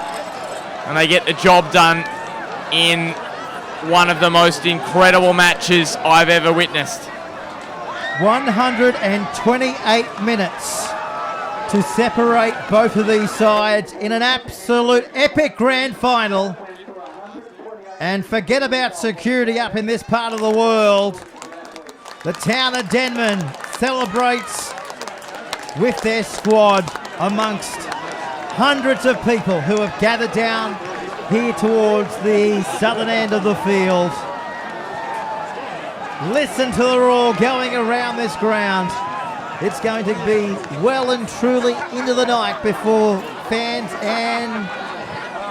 and they get the job done in one of the most incredible matches I've ever witnessed. 128 minutes to separate both of these sides in an absolute epic grand final. And forget about security up in this part of the world. The town of Denman celebrates with their squad amongst hundreds of people who have gathered down here towards the southern end of the field. Listen to the roar going around this ground. It's going to be well and truly into the night before fans and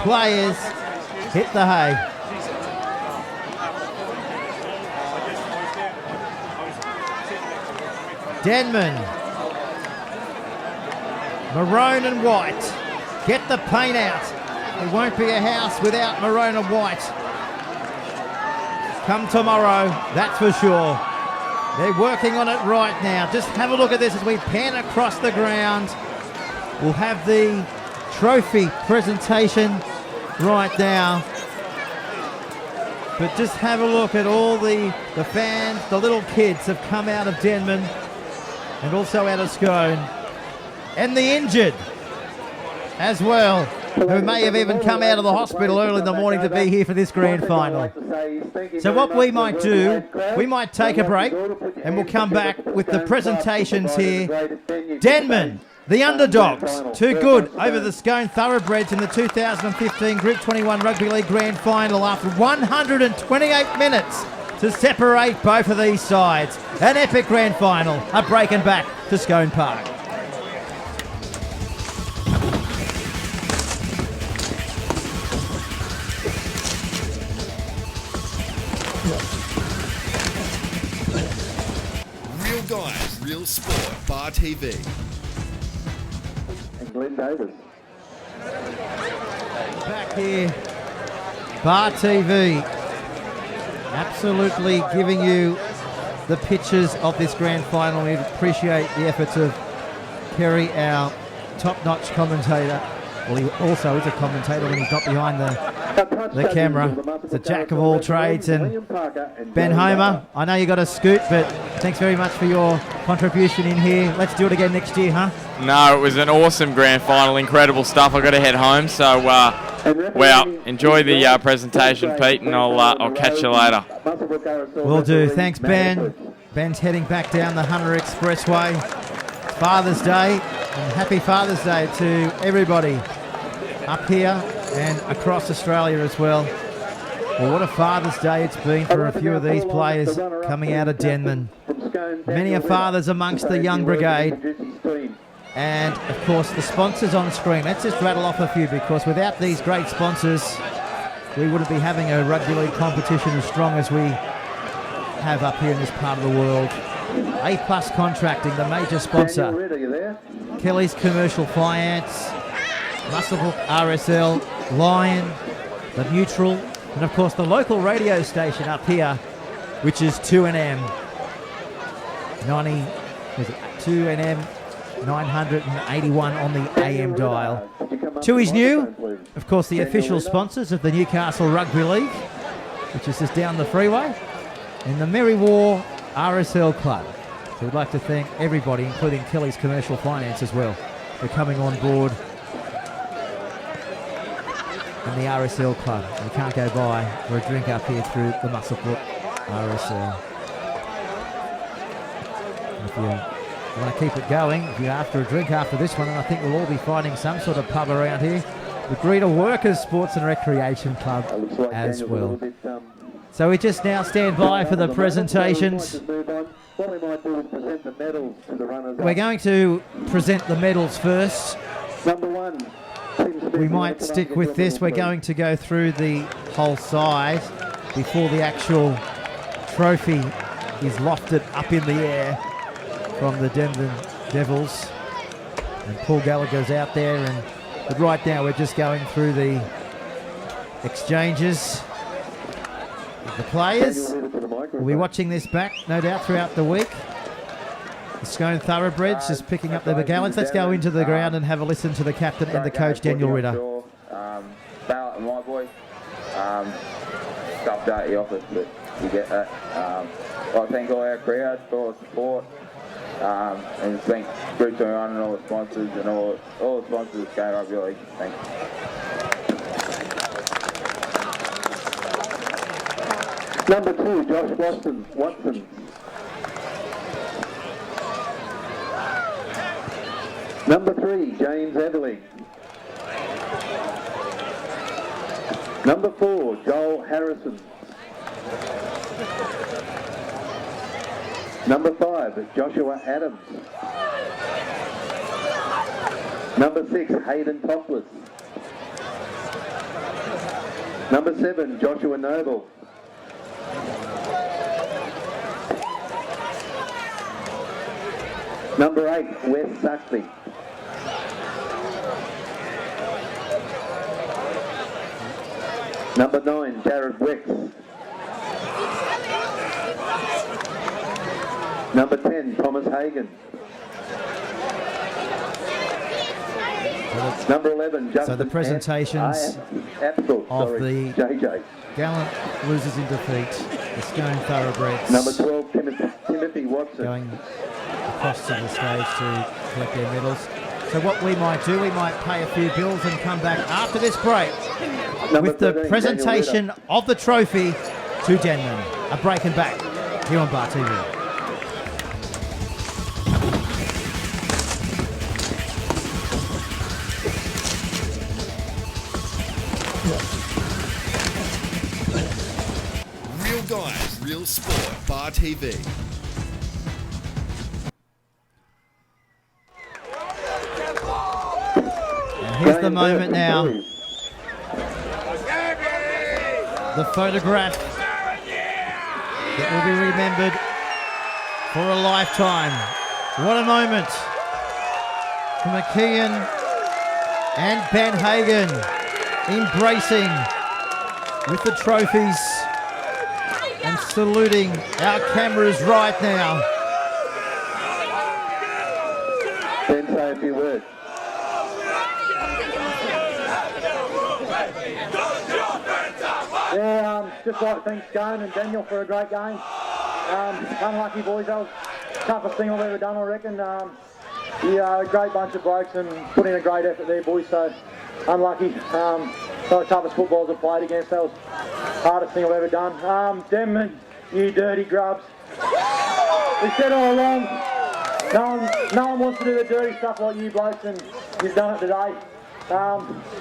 players hit the hay. Denman, maroon and white, get the paint out. It won't be a house without maroon and white. Come tomorrow, that's for sure. They're working on it right now. Just have a look at this as we pan across the ground. We'll have the trophy presentation right now. But just have a look at all the fans, the little kids have come out of Denman and also out of Scone. And the injured as well, who may have even come out of the hospital early in the morning to be here for this grand final. So what we might do, we might take a break and we'll come back with the presentations here. Denman, the underdogs, too good over the Scone Thoroughbreds in the 2015 Group 21 Rugby League Grand Final after 128 minutes to separate both of these sides. An epic grand final, a break and back to Scone Park. Real guys, real sport, Bar TV. And Glenn Davis. Back here, Bar TV. absolutely giving you the pictures of this grand final. We appreciate the efforts of Kerry, our top-notch commentator. Well, he also is a commentator when he's not behind the camera. He's a jack of all trades. And Ben Homer, I know you got a scoot, but thanks very much for your contribution in here. Let's do it again next year, huh? No, it was an awesome grand final. Incredible stuff. I've got to head home. So, well, enjoy the presentation, Pete, and I'll catch you later. Will do. Thanks, Ben. Ben's heading back down the Hunter Expressway. Father's Day, and happy Father's Day to everybody up here and across Australia as well. Well, what a Father's Day it's been for a few of these players coming out of Denman. Many are fathers amongst the young brigade. And, of course, the sponsors on screen. Let's just rattle off a few, because without these great sponsors, we wouldn't be having a rugby league competition as strong as we have up here in this part of the world. A+ Contracting, the major sponsor. Kelly's Commercial Finance, Musclebook RSL, Lion, the Neutral, and of course the local radio station up here, which is 2NM 981 on the AM dial. 2 is new, of course, the official sponsors of the Newcastle Rugby League, which is just down the freeway, and the Merry War RSL Club. So we'd like to thank everybody, including Kelly's Commercial Finance as well, for coming on board. And the RSL Club. You can't go by for a drink up here through the Musclebook RSL. And if you want to keep it going, if you're after a drink after this one, and I think we'll all be finding some sort of pub around here, the Greta Workers Sports and Recreation Club as well. So we just now stand by for the presentations. We're going to present the medals first. We might stick with this. We're going to go through the whole side before the actual trophy is lofted up in the air from the Denman Devils. And Paul Gallagher's out there. But right now we're just going through the exchanges. The players will be watching this back, no doubt, throughout the week. The Scone Thoroughbreds just picking up their gallons. Let's go into the ground and have a listen to the captain and the coach, Daniel Ritter. Ballot and my boys. Stuff out the office, but you get that. I thank all our crowd for all the support. And thank Group 21 and all the sponsors and all the sponsors of Scone Rugby League. Thanks. Number 2, Josh Watson. Number 3, James Everling. Number 4, Joel Harrison. Number 5, Joshua Adams. Number 6, Hayden Topless. Number 7, Joshua Noble. Number 8, Wes Suckley. Number 9, Jared Wicks. Number 10, Thomas Hagan. Number 11, Justin. So the presentations of the JJ. gallant losers in defeat, the Scone Thoroughbreds. Number 12, Timothy Watson. Going across to the stage to collect their medals. So what we might do, we might pay a few bills and come back after this break with the 13, presentation of the trophy to Denman. A break and back here on Bar TV. Real guys, real sport. Bar TV. And here's the moment now. The photograph that will be remembered for a lifetime. What a moment for McKeon and Ben Hagan embracing with the trophies and saluting our cameras right now. Ben, say a few words. Yeah, just like to thank Scone and Daniel for a great game. Unlucky boys, that was the toughest thing I've ever done, I reckon. A great bunch of blokes and put in a great effort there, boys, so unlucky. Some of the toughest footballs I've played against, that was the hardest thing I've ever done. Denman, you dirty grubs. We said all along, no one wants to do the dirty stuff like you blokes, and you've done it today.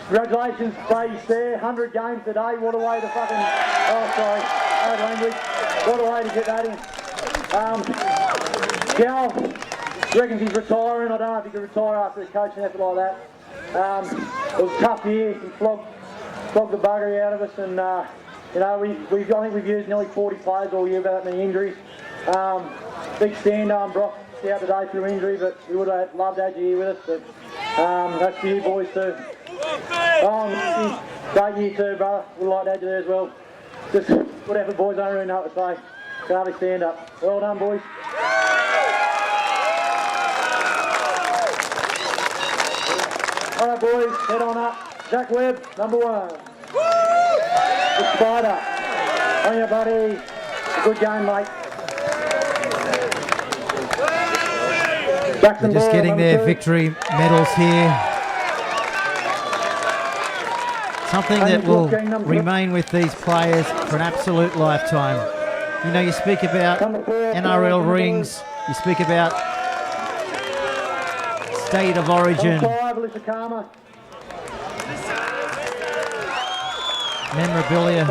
Congratulations, ladies there. 100 games today. What a way to fucking... Oh, sorry. Bad language. What a way to get that in. Gal reckons he's retiring. I don't know if he could retire after a coaching effort like that. It was a tough year. He flogged the buggery out of us, and I think we've used nearly 40 players all year without many injuries. Big stand-arm Brock out today through injury, but we would have loved to have you here with us. But that's for you boys too. Great year too, brother. Would like to have you there as well. Just whatever, boys. I don't really know what to say. Can hardly stand up. Well done, boys. All right, boys. Head on up. Jack Webb, number 1. The Spider. On you, buddy. A good game, mate. They're just getting their victory medals here. Something that will remain with these players for an absolute lifetime. You know, you speak about NRL rings, you speak about state of origin, memorabilia,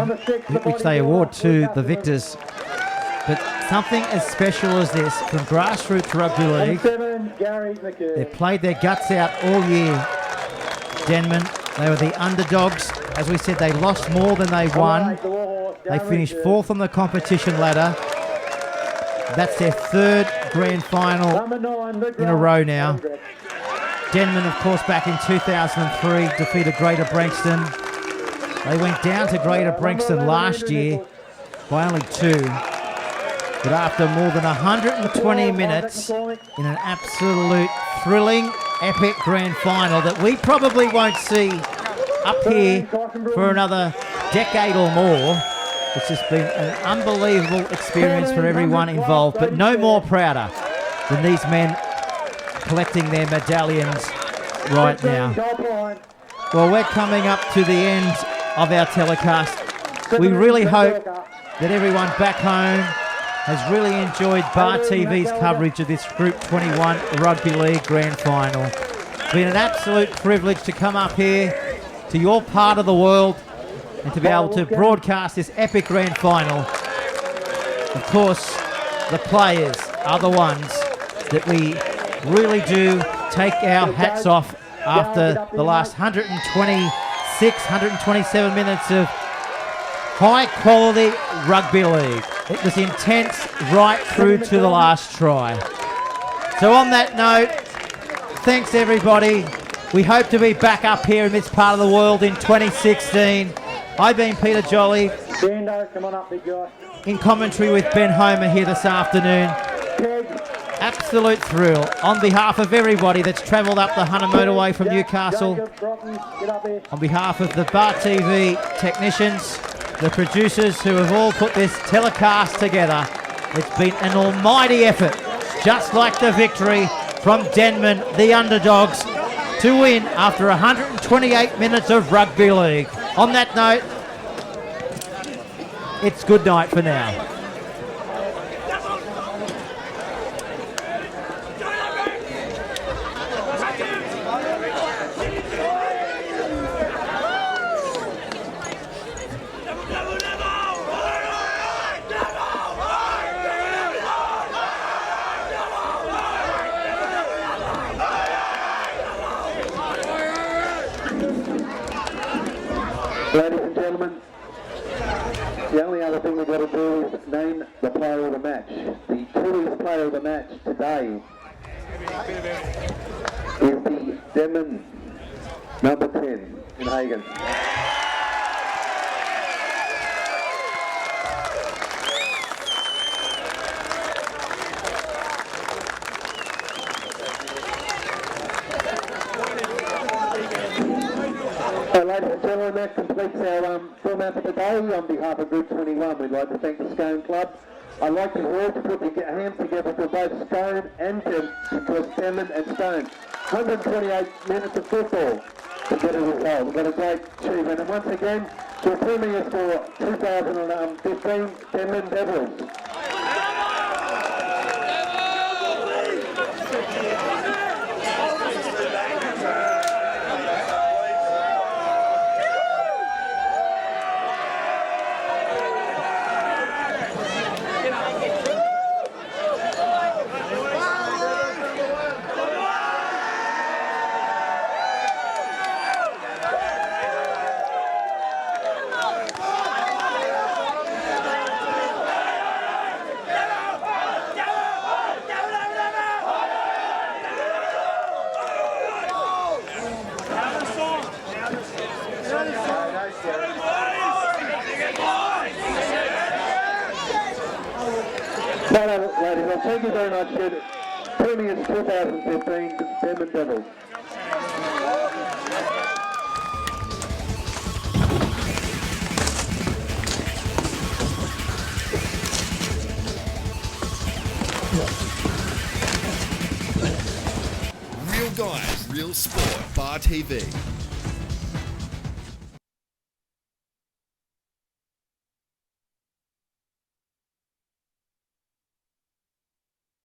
which they award to the victors. But something as special as this from grassroots rugby league. They've played their guts out all year. Denman, they were the underdogs. As we said, they lost more than they won. They finished 4th on the competition ladder. That's their 3rd grand final in a row now. Denman, of course, back in 2003, defeated Greater Branxton. They went down to Greater Branxton last year by only 2. But after more than 120 minutes in an absolute thrilling, epic grand final that we probably won't see up here for another decade or more, it's just been an unbelievable experience for everyone involved, but no more prouder than these men collecting their medallions right now. Well, we're coming up to the end of our telecast. We really hope that everyone back home has really enjoyed Bar TV's coverage of this Group 21 Rugby League Grand Final. It's been an absolute privilege to come up here to your part of the world and to be able to broadcast this epic Grand Final. Of course, the players are the ones that we really do take our hats off after the last 127 minutes of high-quality rugby league. It was intense right through to the last try. So on that note, thanks everybody. We hope to be back up here in this part of the world in 2016. I've been Peter Jolly. Come on up, big guy. In commentary with Ben Homer here this afternoon. Absolute thrill on behalf of everybody that's travelled up the Hunter Motorway from Newcastle. On behalf of the Bar TV technicians, the producers who have all put this telecast together. It's been an almighty effort, just like the victory from Denman, the underdogs, to win after 128 minutes of rugby league. On that note, it's good night for now. Ladies and gentlemen, the only other thing we've got to do is name the player of the match. The truest player of the match today is the Denman number 10 in Hagen. So, ladies and gentlemen, that completes our format for today. On behalf of Group 21, we'd like to thank the Scone Club. I'd like you all to put your hands together for both Scone and Denman and Scone. 128 minutes of football to get a result. We've got a great achievement. And once again, the premiers for 2015 Denman Devils. No, ladies, well, thank you very much. Good. Premiers 2015 Denman Devils. Real Guys, Real Sport, Bar TV.